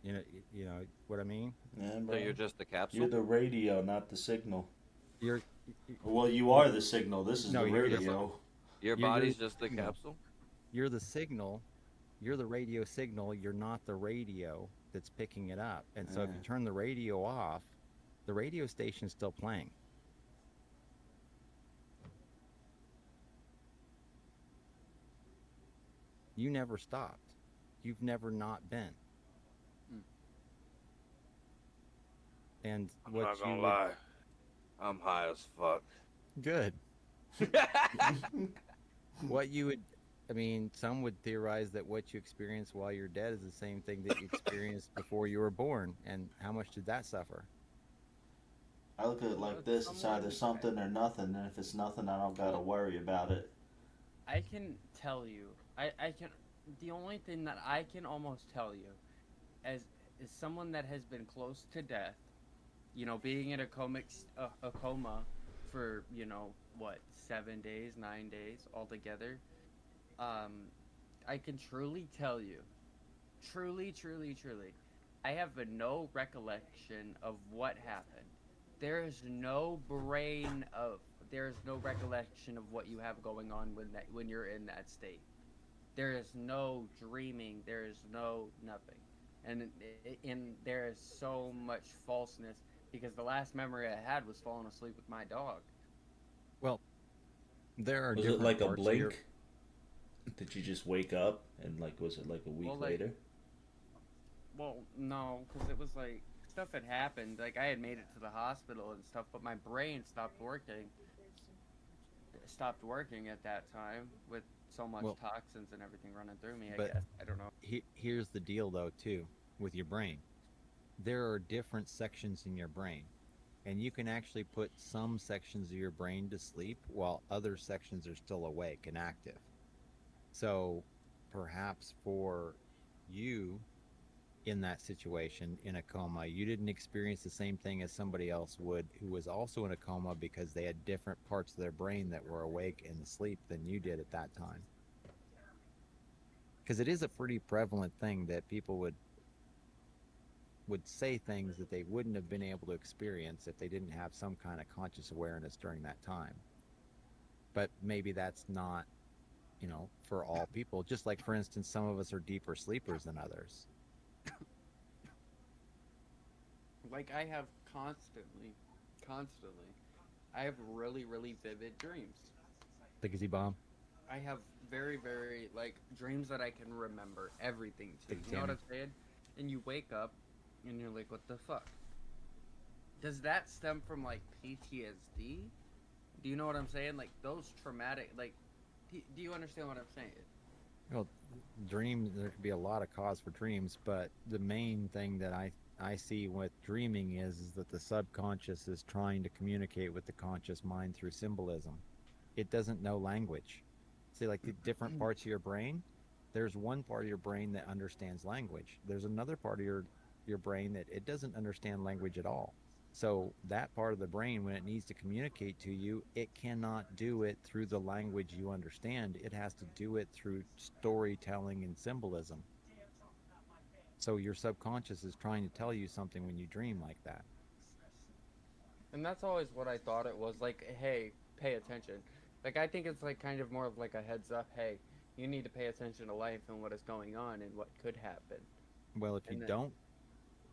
You know what I mean? Yeah, So bro. you're just the capsule? You're the radio, not the signal. You're Well, you are the signal. This is No, the you're the- radio. Your you're body's the just the signal. capsule? You're the signal. You're the radio signal. You're not the radio that's picking it up. And so if you Yeah. turn the radio off, the radio station's still playing. You never stopped. You've never not been. Mm. And I'm what not you gonna would, lie. I'm high as fuck. good. What you would, I mean, some would theorize that what you experience while you're dead is the same thing that you experienced before you were born. And how much did that suffer? I look at it like this: it's either something or nothing, and if it's nothing, I don't gotta worry about it. I can tell you, I can, the only thing that I can almost tell you, as someone that has been close to death, being in a coma for, what, 7 days, 9 days altogether, I can truly tell you, truly, truly, truly, I have no recollection of what happened. There is no there is no recollection of what you have going on when you're in that state. There is no dreaming. There is no nothing, and there is so much falseness because the last memory I had was falling asleep with my dog. Well, there are Was it different like a parts of your, blink? Did you just wake up and was it like a week Well, like- later? Well, no, because it was like stuff had happened. Like I had made it to the hospital and stuff, but my brain stopped working. Stopped working at that time with so much Well, toxins and everything running through me. I but- guess I don't know. here's the deal though too with your brain. There are different sections in your brain, and you can actually put some sections of your brain to sleep while other sections are still awake and active. So perhaps for you in that situation in a coma, you didn't experience the same thing as somebody else would who was also in a coma because they had different parts of their brain that were awake and asleep than you did at that time. Because it is a pretty prevalent thing that people would say things that they wouldn't have been able to experience if they didn't have some kind of conscious awareness during that time. But maybe that's not, for all people. Just like, for instance, some of us are deeper sleepers than others. Like I have constantly, I have really, really vivid dreams. Think is he bomb? I have very, very like dreams that I can remember everything to. Think You know what Tammy. I'm saying? And you wake up and you're like, what the fuck? Does that stem from like PTSD? Do you know what I'm saying? Like those traumatic, like, do you understand what I'm saying? Well, dreams, there could be a lot of cause for dreams, but the main thing that I see with dreaming is that the subconscious is trying to communicate with the conscious mind through symbolism. It doesn't know language. See, like the different parts of your brain, there's one part of your brain that understands language. There's another part of your brain that it doesn't understand language at all. So that part of the brain, when it needs to communicate to you, it cannot do it through the language you understand. It has to do it through storytelling and symbolism. So your subconscious is trying to tell you something when you dream like that. And that's always what I thought it was. Like, hey, pay attention. Like, I think it's like kind of more of like a heads up. Hey, you need to pay attention to life and what is going on and what could happen. Well, if you And then, don't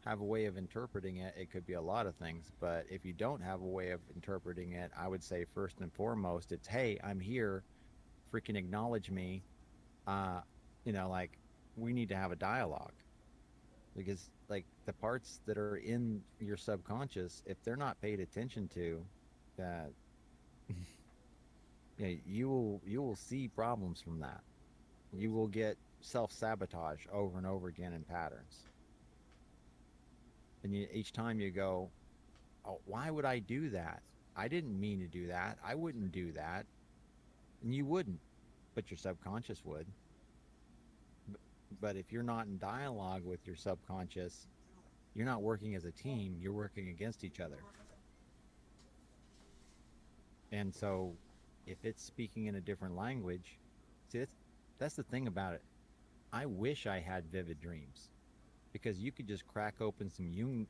have a way of interpreting it, it could be a lot of things. But if you don't have a way of interpreting it, I would say first and foremost, it's, hey, I'm here. Freaking acknowledge me. Like, we need to have a dialogue. Because, like, the parts that are in your subconscious, if they're not paid attention to, that you will see problems from that. You will get self-sabotage over and over again in patterns. And each time you go, oh, why would I do that? I didn't mean to do that. I wouldn't do that. And you wouldn't, but your subconscious would. But if you're not in dialogue with your subconscious, you're not working as a team, you're working against each other. And so if it's speaking in a different language, see, that's the thing about it. I wish I had vivid dreams, because you could just crack open some Jung,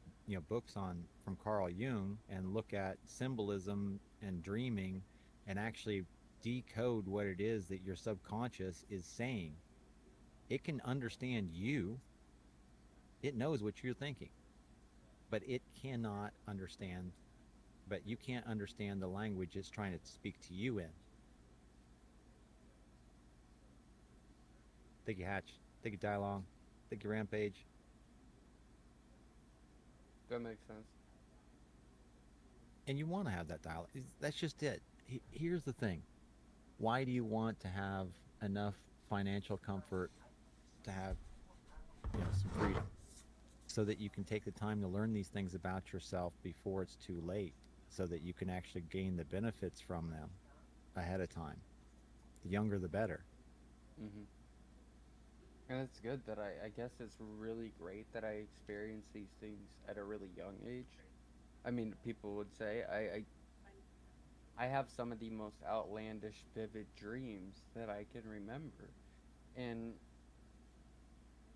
books from Carl Jung and look at symbolism and dreaming and actually decode what it is that your subconscious is saying. It can understand you. It knows what you're thinking, but it cannot understand, but you can't understand the language it's trying to speak to you in. Thank you, Hatch. Thank you, Dialogue. Thank you, Rampage. that makes sense. And you want to have that dialogue. That's just it. Here's the thing. Why do you want to have enough financial comfort to have some freedom, so that you can take the time to learn these things about yourself before it's too late, so that you can actually gain the benefits from them ahead of time. The younger, the better. Mm-hmm. And it's good that I guess it's really great that I experienced these things at a really young age. I mean, people would say I have some of the most outlandish, vivid dreams that I can remember. And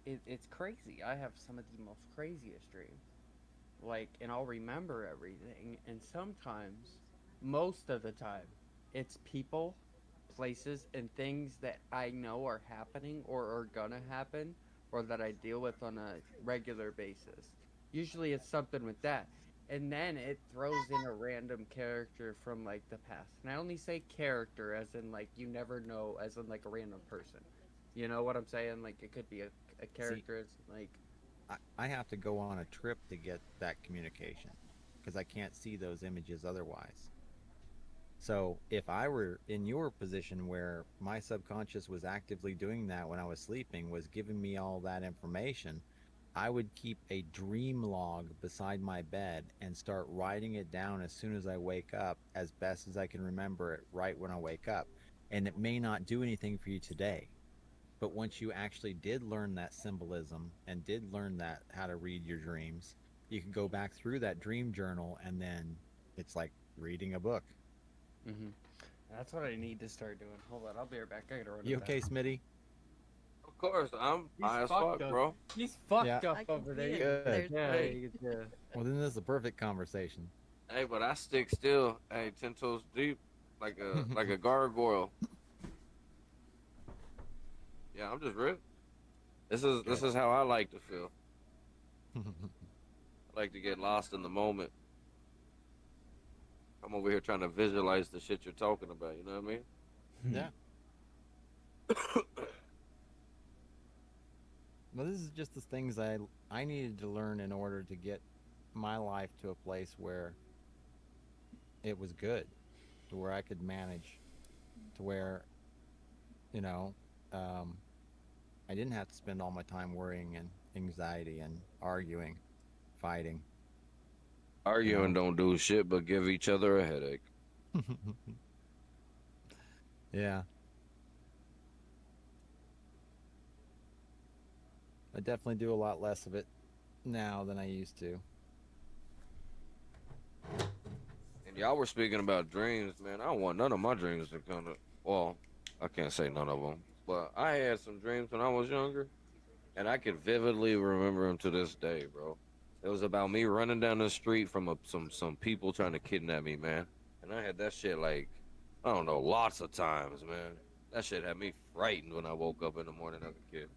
it's crazy. I have some of the most craziest dreams. Like, and I'll remember everything. And sometimes, most of the time, it's people, places, and things that I know are happening or are gonna happen or that I deal with on a regular basis. Usually it's something with that. And then it throws in a random character from like the past. And I only say character as in like you never know, as in like a random person. You know what I'm saying? Like it could be a character. It's like I have to go on a trip to get that communication, because I can't see those images otherwise. So if I were in your position where my subconscious was actively doing that when I was sleeping, was giving me all that information, I would keep a dream log beside my bed and start writing it down as soon as I wake up, as best as I can remember it right when I wake up. And it may not do anything for you today, but once you actually did learn that symbolism and did learn that how to read your dreams, you can go back through that dream journal and then it's like reading a book. Mm-hmm. That's what I need to start doing. Hold on, I'll be right back. I gotta run. You to okay, that. Smitty? Of course, I'm He's high as fucked fuck, up. bro. He's fucked Yeah. up I can over see there. it. Good. There's Yeah, Buddy. you could, yeah. Well, then this is a perfect conversation. Hey, but I stick still, hey, 10 toes deep, like a gargoyle. Yeah, I'm just ripped. This is how I like to feel. I like to get lost in the moment. I'm over here trying to visualize the shit you're talking about. You know what I mean? Yeah. Well, this is just the things I needed to learn in order to get my life to a place where it was good, to where I could manage, to where, you know, I didn't have to spend all my time worrying and anxiety and arguing, fighting. Arguing No. don't do shit but give each other a headache. Yeah. I definitely do a lot less of it now than I used to. And y'all were speaking about dreams, man. I don't want none of my dreams to come to. Well, I can't say none of them, but I had some dreams when I was younger, and I can vividly remember them to this day, bro. It was about me running down the street from some people trying to kidnap me, man. And I had that shit like, I don't know, lots of times, man. That shit had me frightened when I woke up in the morning as a kid.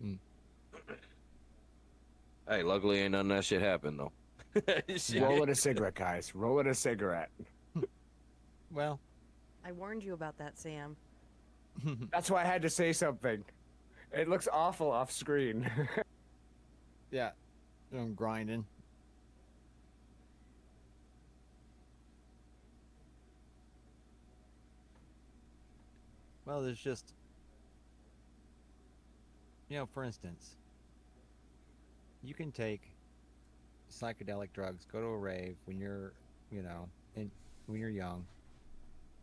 Mm. Hey, luckily ain't none of that shit happened though. Shit. Roll it a cigarette, guys. Roll it a cigarette. Well, I warned you about that, Sam. That's why I had to say something. It looks awful off screen. yeah, I'm grinding. Well, there's just, for instance, you can take psychedelic drugs, go to a rave when you're, when you're young,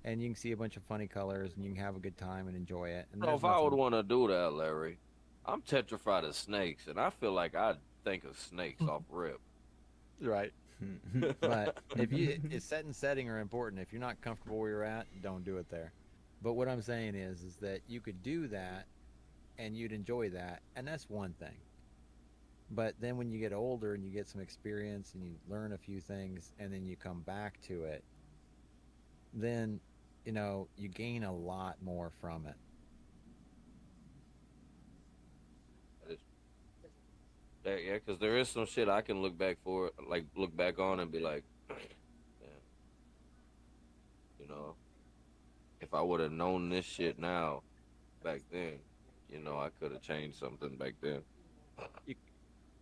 and you can see a bunch of funny colors and you can have a good time and enjoy it. And So there's if I would nothing- want to do that, Larry, I'm tetrified of snakes, and I feel like I'd think of snakes off rip. Right. But if it's set and setting are important. If you're not comfortable where you're at, don't do it there. But what I'm saying is that you could do that and you'd enjoy that, and that's one thing. But then when you get older and you get some experience and you learn a few things and then you come back to it, then you gain a lot more from it. Yeah, because there is some shit I can look back on and be like, yeah, if I would have known this shit now, back then, I could have changed something back then.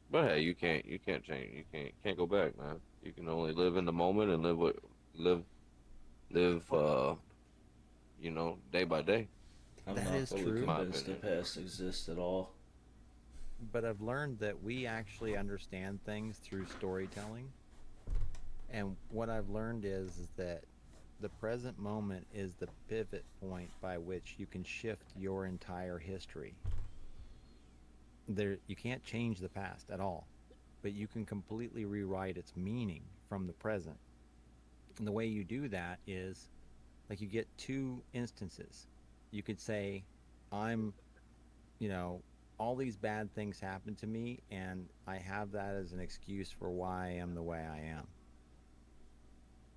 But hey, you can't change. You can't go back, man. You can only live in the moment and live, day by day. I'm That not is fully true. convinced the My opinion. past exists at all. But I've learned that we actually understand things through storytelling. And what I've learned is that the present moment is the pivot point by which you can shift your entire history. You can't change the past at all, but you can completely rewrite its meaning from the present. And the way you do that is like you get two instances. You could say, I'm, all these bad things happen to me, and I have that as an excuse for why I am the way I am.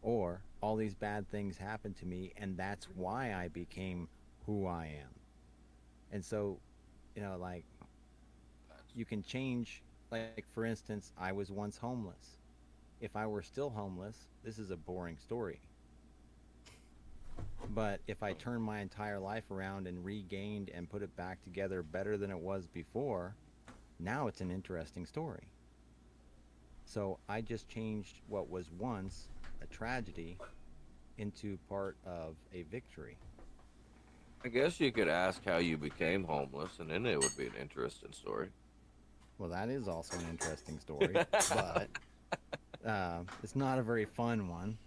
Or all these bad things happen to me, and that's why I became who I am. And so, you can change, like for instance, I was once homeless. If I were still homeless, this is a boring story. But if I turned my entire life around and regained and put it back together better than it was before, now it's an interesting story. So I just changed what was once a tragedy into part of a victory. I guess you could ask how you became homeless, and then it would be an interesting story. Well, that is also an interesting story, but it's not a very fun one.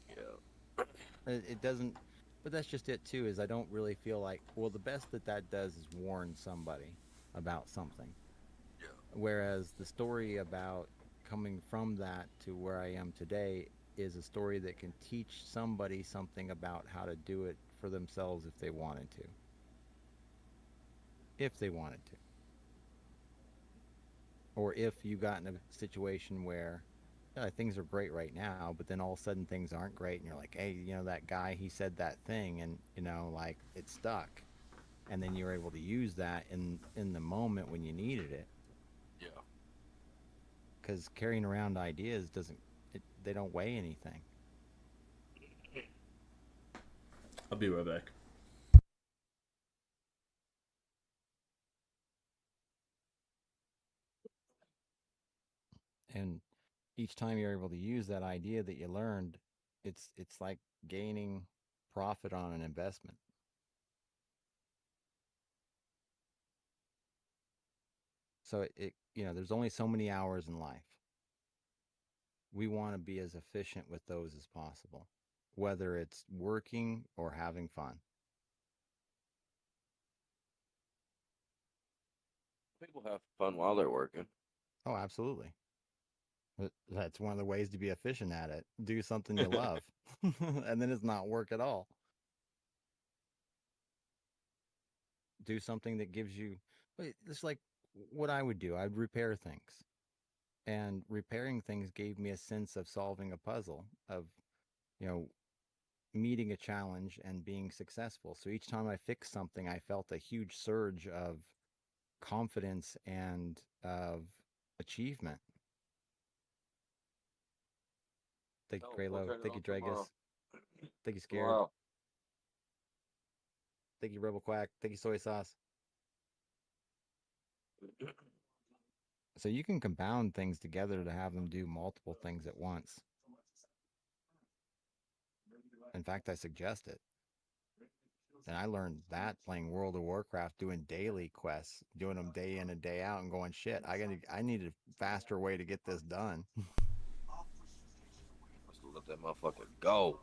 Yeah. It doesn't, but that's just it too. Is I don't really feel like, well, the best that that does is warn somebody about something. Whereas the story about coming from that to where I am today is a story that can teach somebody something about how to do it for themselves if they wanted to. If they wanted to. Or if you got in a situation where things are great right now, but then all of a sudden things aren't great, and you're like, hey, that guy, he said that thing, and like it stuck, and then you're able to use that in the moment when you needed it. Yeah. Because carrying around ideas they don't weigh anything. I'll be right back. And each time you're able to use that idea that you learned, it's like gaining profit on an investment. So there's only so many hours in life. We want to be as efficient with those as possible, whether it's working or having fun. People have fun while they're working. Oh, absolutely. That's one of the ways to be efficient at it. Do something you love, and then it's not work at all. Do something that gives you, it's like what I would do. I'd repair things, and repairing things gave me a sense of solving a puzzle, of you know meeting a challenge and being successful. So each time I fixed something, I felt a huge surge of confidence and of achievement. Thank No, you, we'll Graylo. turn it Thank you, on tomorrow. Dragus. Thank you, Scared. Tomorrow. Thank you, Rebel Quack. Thank you, Soy Sauce. So you can compound things together to have them do multiple things at once. In fact, I suggest it. And I learned that playing World of Warcraft, doing daily quests, doing them day in and day out, and going, shit, I need a faster way to get this done. Let's let that motherfucker go.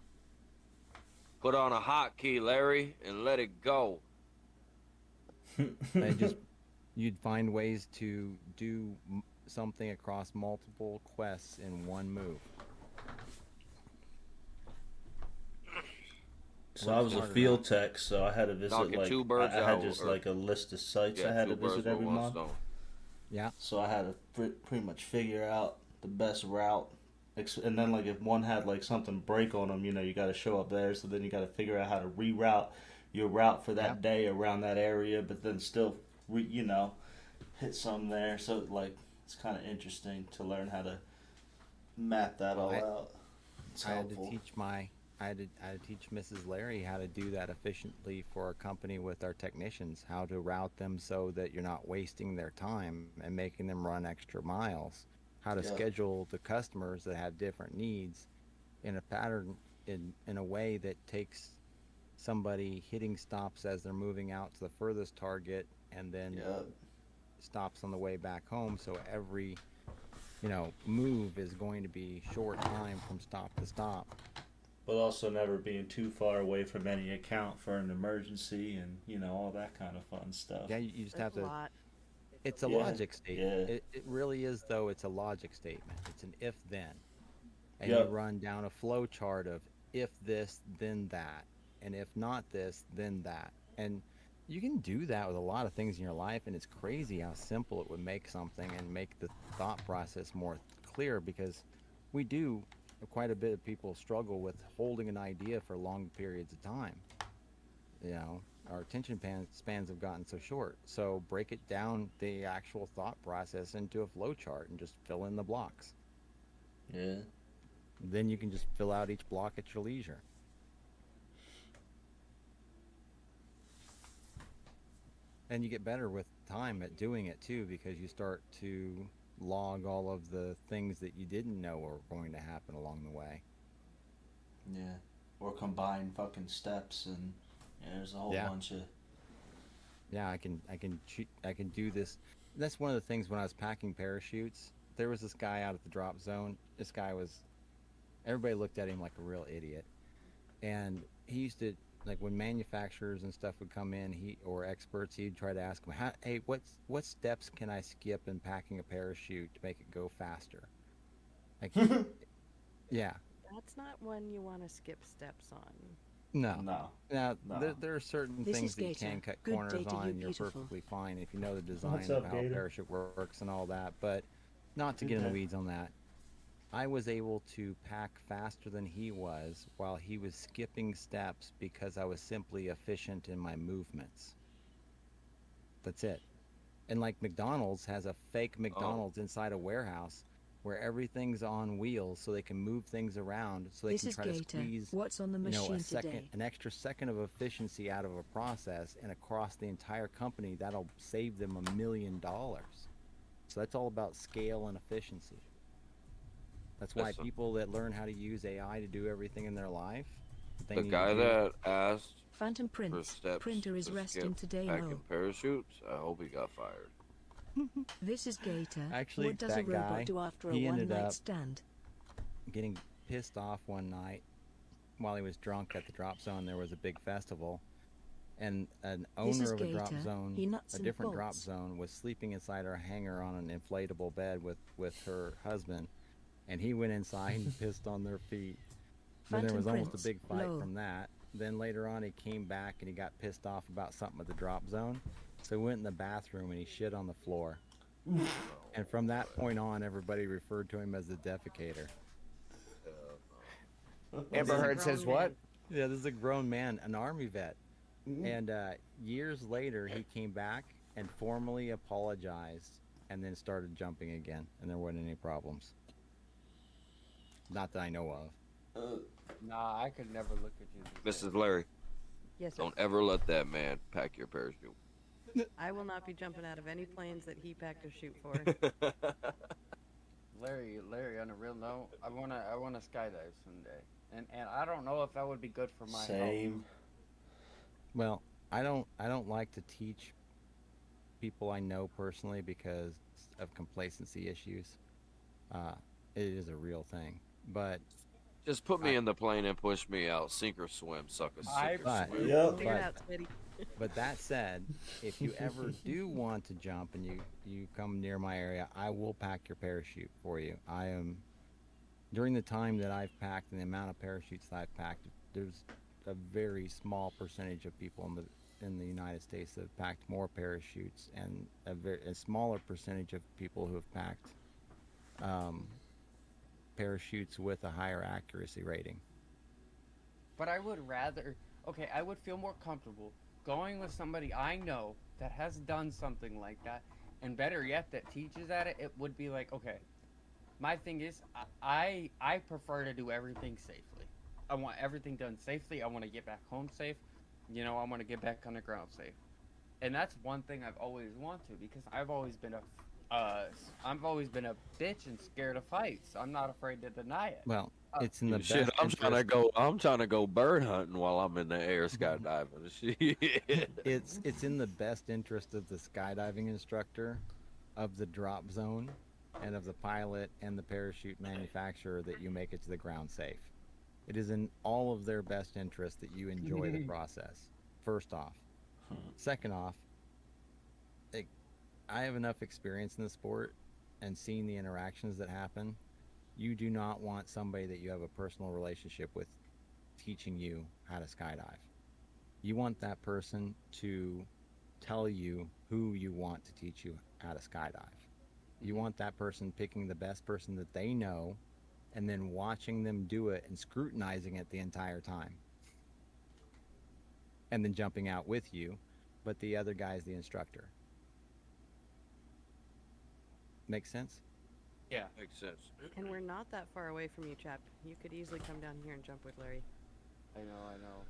Put on a hotkey, Larry, and let it go. And you'd find ways to do something across multiple quests in one move. So I was a field tech, so I had to visit Knocking two birds I had out, just or- like a list of sites I Yeah, had two to birds visit with every one month. stone. Yeah. So I had to pretty much figure out the best route, and then like if one had like something break on them, you got to show up there. So then you got to figure out how to reroute your route for that day around that area, but then still, hit some there. So like it's kind of interesting to learn how to map that all out. It's helpful. I had to teach Mrs. Larry how to do that efficiently for a company with our technicians, how to route them so that you're not wasting their time and making them run extra miles, how to schedule the customers that have different needs in a pattern, in a way that takes somebody hitting stops as they're moving out to the furthest target, and then stops on the way back home. So every move is going to be short time from stop to stop. But also never being too far away from any account for an emergency, and all that kind of fun stuff. Yeah, you just have A to. lot. It's a logic statement. It really is, though. It's a logic statement. It's an if then, and you run down a flow chart of if this then that, and if not this then that, and you can do that with a lot of things in your life. And it's crazy how simple it would make something and make the thought process more clear, because we do quite a bit of people struggle with holding an idea for long periods of time. Our attention spans have gotten so short. So break it down, the actual thought process, into a flow chart and just fill in the blocks. Yeah. Then you can just fill out each block at your leisure. And you get better with time at doing it too, because you start to log all of the things that you didn't know were going to happen along the way. Yeah. Or combine fucking steps, and there's a whole bunch of yeah, I can do this. That's one of the things when I was packing parachutes. There was this guy out at the drop zone. This guy was everybody looked at him like a real idiot, and he used to like when manufacturers and stuff would come in, he or experts, he'd try to ask them, "Hey, what steps can I skip in packing a parachute to make it go faster?" Like, yeah, That's not one you want to skip steps on. no. No. Now, No. there are certain This things is that you Gator. can cut Good corners day to on, you, and you're beautiful. perfectly fine if you know the design What's of up, how a Gator? parachute works and all that. But not to Good get in the day. weeds on that, I was able to pack faster than he was while he was skipping steps because I was simply efficient in my movements. That's it. And like McDonald's has a fake Oh, McDonald's inside a warehouse where everything's on wheels so they can move things around so they This can is try to Gator. squeeze, What's on the you know, a machine second, today? an extra second of efficiency out of a process and across the entire company that'll save them $1 million. So that's all about scale and efficiency. That's why listen. people that learn how to use AI to do everything in their life, they The need to guy do. that asked Phantom for Prince. steps Printer is to resting skip today packing low. parachutes, I hope he got fired. This is Gator. Actually, What does a that robot guy, do after a he ended one-night up stand? getting pissed off one night while he was drunk at the drop zone. There was a big festival, and an This is owner of a drop Gator. zone, He nuts a and different drop bolts. zone, was sleeping inside her hangar on an inflatable bed with her husband, and he went inside and pissed on their feet. Then there Phantom was almost a Prince. big fight Low. from that. Then later on, he came back and he got pissed off about something at the drop zone, so he went in the bathroom and he shit on the floor. And from that point on, everybody referred to him as the defecator. This Amber is a Heard says grown what? man. Yeah, this is a grown man, an army vet. Mhm. And years later, he came back and formally apologized and then started jumping again. And there weren't any problems. Not that I know of. Nah, I could never look at you. these Mrs. Larry, Yes, sir. don't ever let that man pack your parachute. I will not be jumping out of any planes that he packed a chute for. Larry, on a real note, I wanna skydive someday, and I don't know if that would be good for my health. Same. Well, I don't like to teach people I know personally because of complacency issues. Uh, it is a real thing. But Just put me in the plane and push me out. Sink or swim, sucker. I- Sink or But- swim. Yep. Figure it But- out, Smitty. But that said, if you ever do want to jump and you come near my area, I will pack your parachute for you. I am during the time that I've packed and the amount of parachutes that I've packed, there's a very small percentage of people in the United States that have packed more parachutes, and a smaller percentage of people who have packed um, parachutes with a higher accuracy rating. But I would rather, okay, I would feel more comfortable going with somebody I know that has done something like that, and better yet, that teaches at it. It would be like, okay, my thing is, I prefer to do everything safely. I want everything done safely. I want to get back home safe. You know, I want to get back on the ground safe. And that's one thing I've always wanted because I've always been a bitch and scared of heights. I'm not afraid to deny it. Well, it's in the Shit, best I'm trying to interest- go. I'm trying to go bird hunting while I'm in the air skydiving. Shit. it's in the best interest of the skydiving instructor, of the drop zone, and of the pilot and the parachute manufacturer that you make it to the ground safe. It is in all of their best interest that you enjoy the process. First off. Second off, I have enough experience in the sport and seeing the interactions that happen. You do not want somebody that you have a personal relationship with teaching you how to skydive. You want that person to tell you who you want to teach you how to skydive. You want that person picking the best person that they know and then watching them do it and scrutinizing it the entire time. And then jumping out with you, but the other guy is the instructor. Make sense? Yeah. Makes sense. And we're not that far away from you, chap. You could easily come down here and jump with Larry. I know.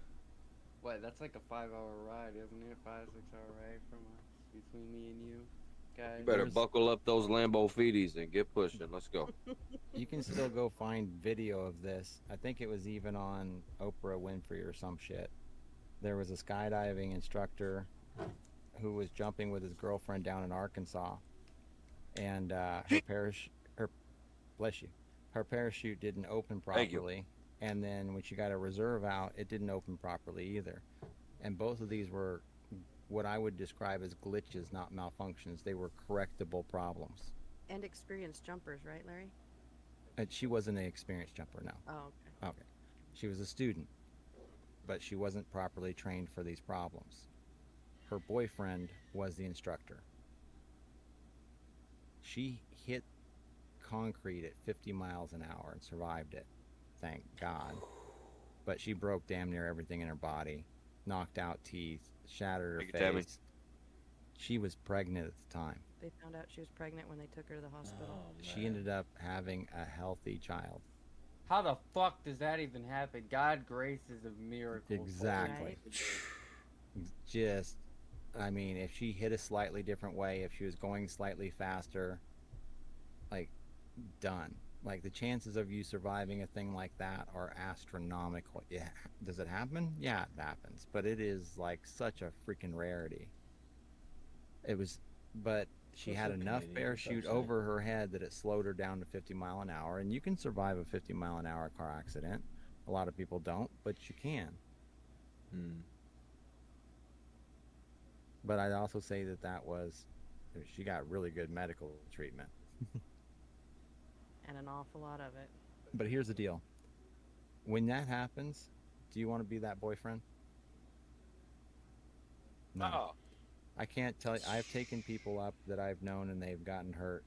What, that's like a 5-hour ride, isn't it? 5-6 hour ride from us, between me and you guys. You better There's- buckle up those Lambo feeties and get pushing. Let's go. You can still go find video of this. I think it was even on Oprah Winfrey or some shit. There was a skydiving instructor who was jumping with his girlfriend down in Arkansas, and her bless you, her parachute didn't open Thank you. properly, and then when she got a reserve out, it didn't open properly either. And both of these were what I would describe as glitches, not malfunctions. They were correctable problems. And experienced jumpers, right, Larry? And she wasn't an experienced jumper, no. Oh, okay. Okay. She was a student, but she wasn't properly trained for these problems. Her boyfriend was the instructor. She hit concrete at 50 miles an hour and survived it. Thank God. But she broke damn near everything in her body, knocked out teeth, shattered Thank her you, Tammy. face. She was pregnant at the time. They found out she was pregnant when they took her to the hospital. Oh, She man. ended up having a healthy child. How the fuck does that even happen? God grace is a miracle. Exactly. Just, I mean, if she hit a slightly different way, if she was going slightly faster, like, done. Like, the chances of you surviving a thing like that are astronomical. Yeah. Does it happen? Yeah, it happens. But it is, like, such a freaking rarity. It was, but she What's had up, enough Canadian? parachute What's up, over her head that it slowed her down to 50 mile an hour. And you can survive a 50 mile an hour car accident. A lot of people don't, but you can. Hmm. But I'd also say that she got really good medical treatment. And an awful lot of it. But here's the deal. When that happens, do you want to be that boyfriend? No. Oh, I can't tell you. I've taken people up that I've known and they've gotten hurt,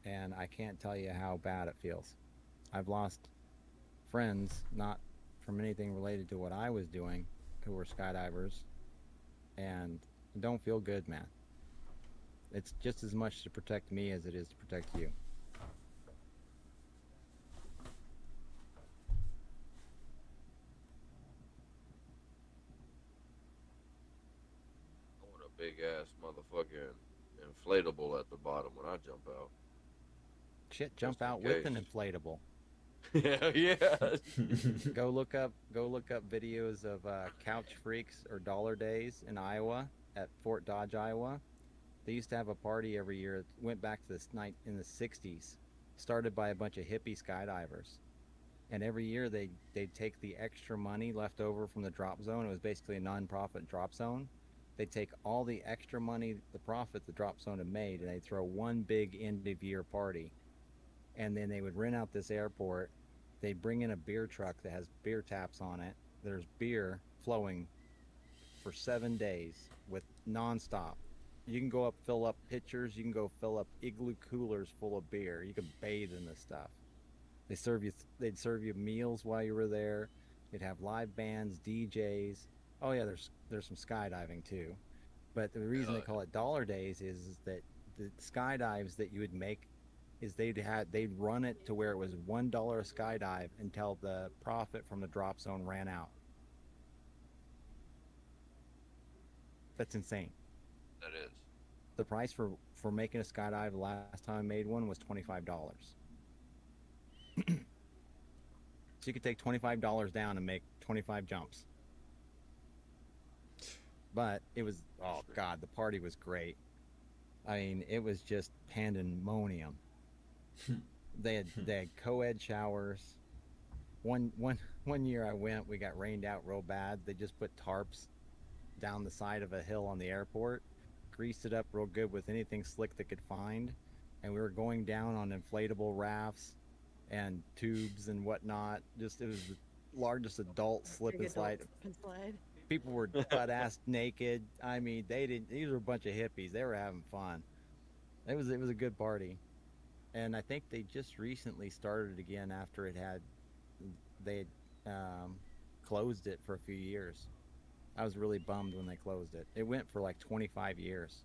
and I can't tell you how bad it feels. I've lost friends, not from anything related to what I was doing, who were skydivers, and it don't feel good, man. It's just as much to protect me as it is to protect you. I want a big ass motherfucking inflatable at the bottom when I jump out. Shit, jump Just in out with an case. inflatable. Yeah, yeah. Go look up videos of couch freaks or dollar days in Iowa at Fort Dodge, Iowa. They used to have a party every year. It went back to this night in the 60s, started by a bunch of hippie skydivers. And every year they'd take the extra money left over from the drop zone. It was basically a non-profit drop zone. They'd take all the extra money, the profit the drop zone had made, and they'd throw one big end of year party. And then they would rent out this airport. They'd bring in a beer truck that has beer taps on it. There's beer flowing for 7 days with nonstop. You can go up, fill up pitchers. You can go fill up igloo coolers full of beer. You can bathe in this stuff. They'd serve you meals while you were there. They'd have live bands, DJs. Oh yeah, there's some skydiving too. But the reason they call it dollar days is that the skydives that you would make is they'd run it to where it was $1 a skydive until the profit from the drop zone ran out. That's insane. That is. The price for making a skydive the last time I made one was $25. So you could take $25 down and make 25 jumps. But it was, oh God, the party was great. I mean, it was just pandemonium. They had co-ed showers. One year I went, we got rained out real bad. They just put tarps down the side of a hill on the airport, greased it up real good with anything slick they could find, and we were going down on inflatable rafts and tubes and whatnot. Just it was the largest adult slip Big and slide. adult slip and slide. People were butt ass naked. I mean, they didn't. These were a bunch of hippies. They were having fun. It was a good party, and I think they just recently started again after they had closed it for a few years. I was really bummed when they closed it. It went for like 25 years.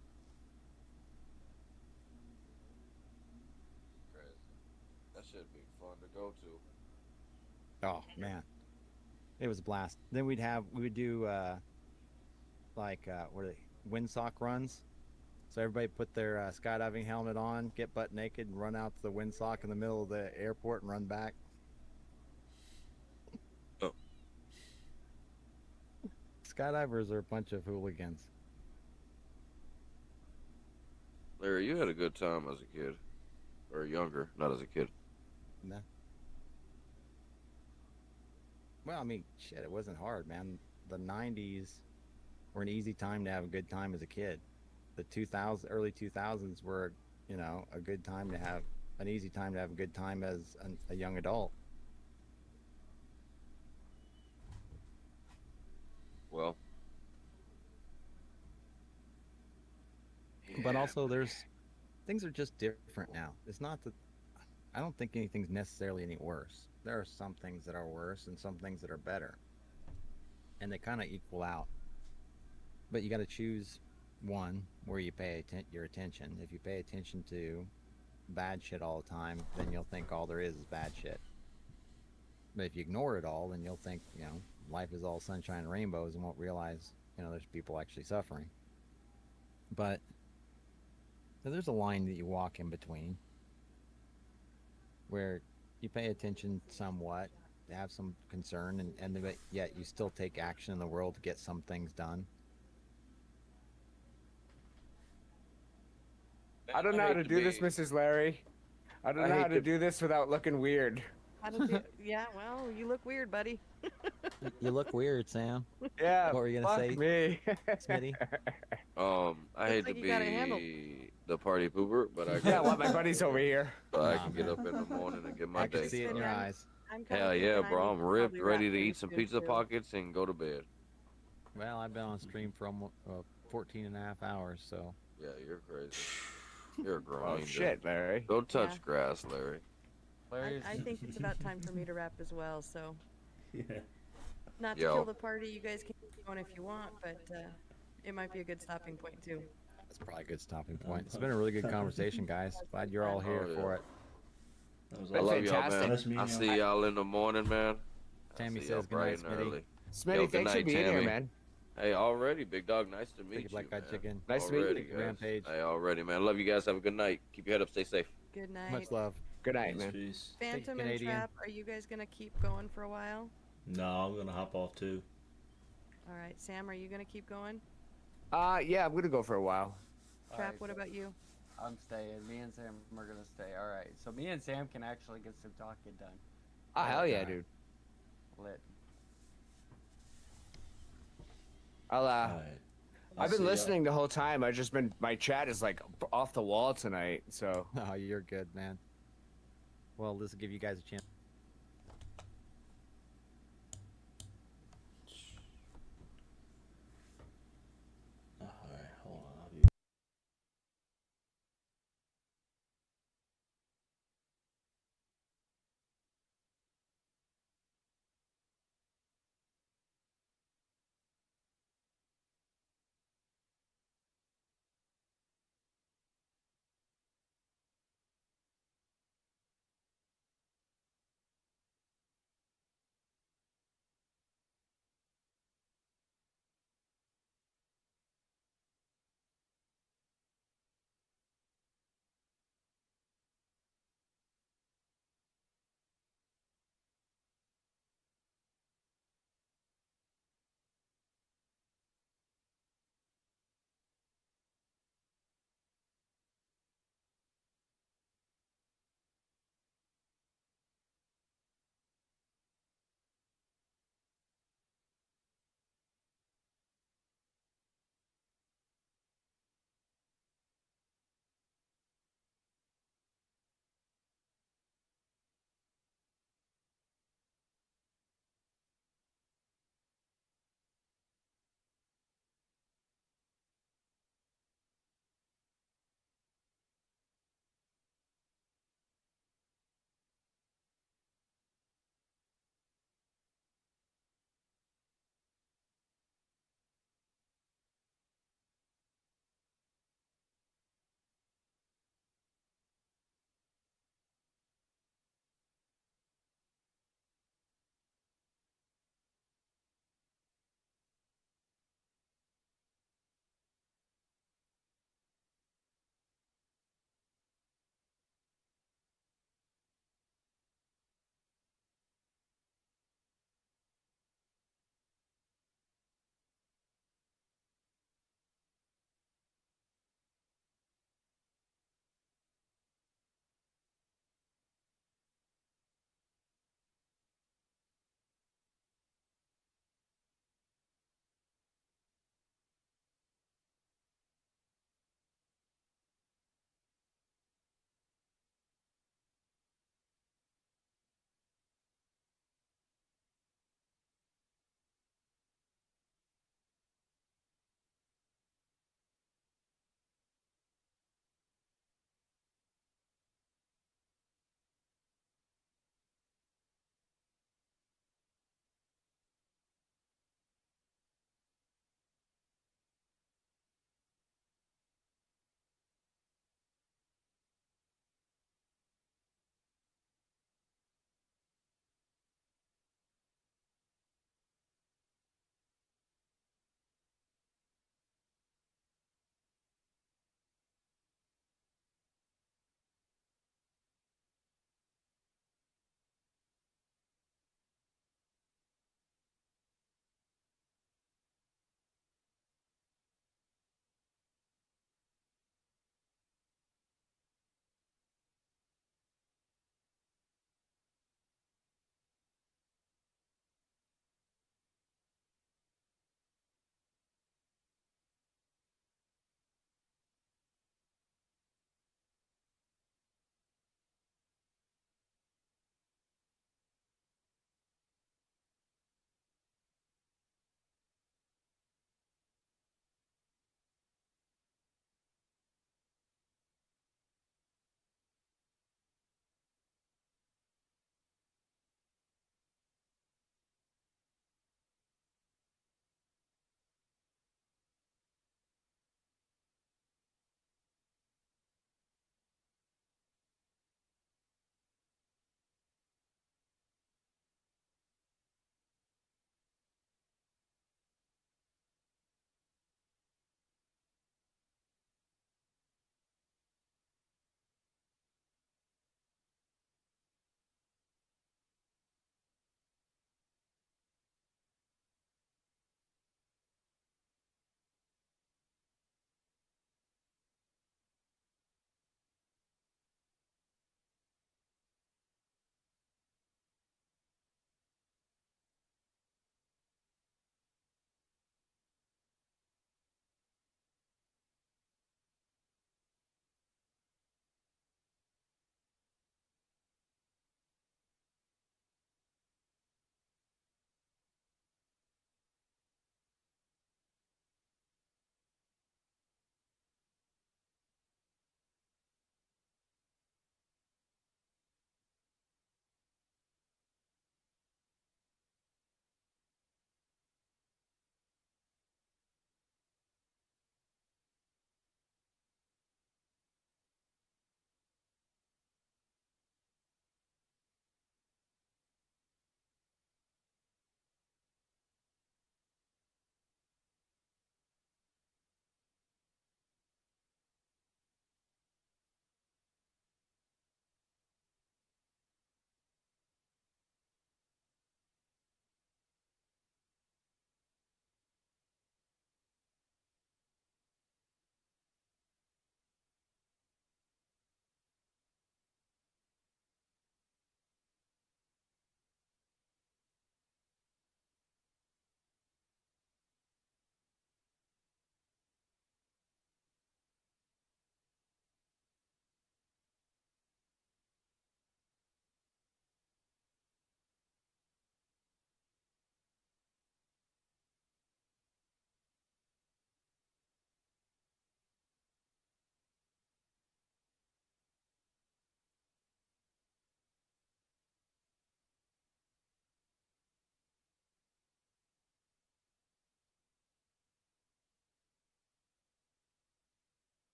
Crazy. That should be fun to go to. Oh man, it was a blast. Then we would do what are they, windsock runs. So everybody put their skydiving helmet on, get butt naked, and run out to the windsock in the middle of the airport and run back. Oh. Skydivers are a bunch of hooligans. Larry, you had a good time as a kid, or younger, not as a kid. No. Well, I mean, shit, it wasn't hard, man. The '90s were an easy time to have a good time as a kid. The early 2000s were, a good time to have an easy time to have a good time as a young adult. Well, But yeah, also, buddy. things are just different now. It's not that I don't think anything's necessarily any worse. There are some things that are worse and some things that are better, and they kind of equal out. But you got to choose one where you pay your attention. If you pay attention to bad shit all the time, then you'll think all there is bad shit. But if you ignore it all, then you'll think, life is all sunshine and rainbows and won't realize, there's people actually suffering. But there's a line that you walk in between where you pay attention somewhat, have some concern, but yet you still take action in the world to get some things done. I don't know how hate to do this, be- Mrs. Larry. I don't I know how hate to to- do this without looking weird. How did you? Yeah, well, you look weird, buddy. You look weird, Sam. Yeah. What were you gonna fuck say, me. Smitty? I Looks hate like to you got it handled. be the party pooper, but I Yeah, what my buddy's over here. so I Nah, can get man. up in the morning and get my I can day see it in your Yeah. eyes. I'm kinda Hell yeah, thinking I bro! need I'm to ripped, probably ready wrap to eat things some soon, pizza too. pockets and go to bed. Well, I've been on stream for almost 14 and a half hours, so Yeah, you're crazy. You're a grown Oh angel. shit, Larry. Go touch Yeah. grass, Larry. Larry's I think it's about time for me to wrap as well. So, Yeah. not to Yo. kill the party, you guys can keep going if you want, but it might be a good stopping point too. that's probably a good stopping point. It's been a really good conversation, guys. Glad you're all here Oh, for yeah. it. That was I love y'all, Fantastic. man. Nice meeting I'll you. see y'all in the morning, man. I'll Tammy see y'all says good night, bright and Smitty. early. Smitty, Yo, good thanks for night, being here, Tammy. man. Hey, already, big dog. Nice to meet Thank you, you, Black Eyed man. Chicken. Nice to meet you. Already, guys. Rampage. Hey, already, man. Love you guys. Have a good night. Keep your head up. Stay safe. Good night. Much love. Good night, Peace, man. peace. Phantom and Canadian. Trap, are you guys gonna keep going for a while? No, I'm gonna hop off too. All right, Sam, are you gonna keep going? Yeah, I'm gonna go for a while. Trap, Alright, what so about you? I'm staying. Me and Sam are gonna stay. All right. So me and Sam can actually get some talking done. Oh, hell yeah, Okay. dude. Lit. I'll Alright. I've been listening the whole time. My chat is like off the wall tonight. So Oh, you're good, man. Well, this will give you guys a chance.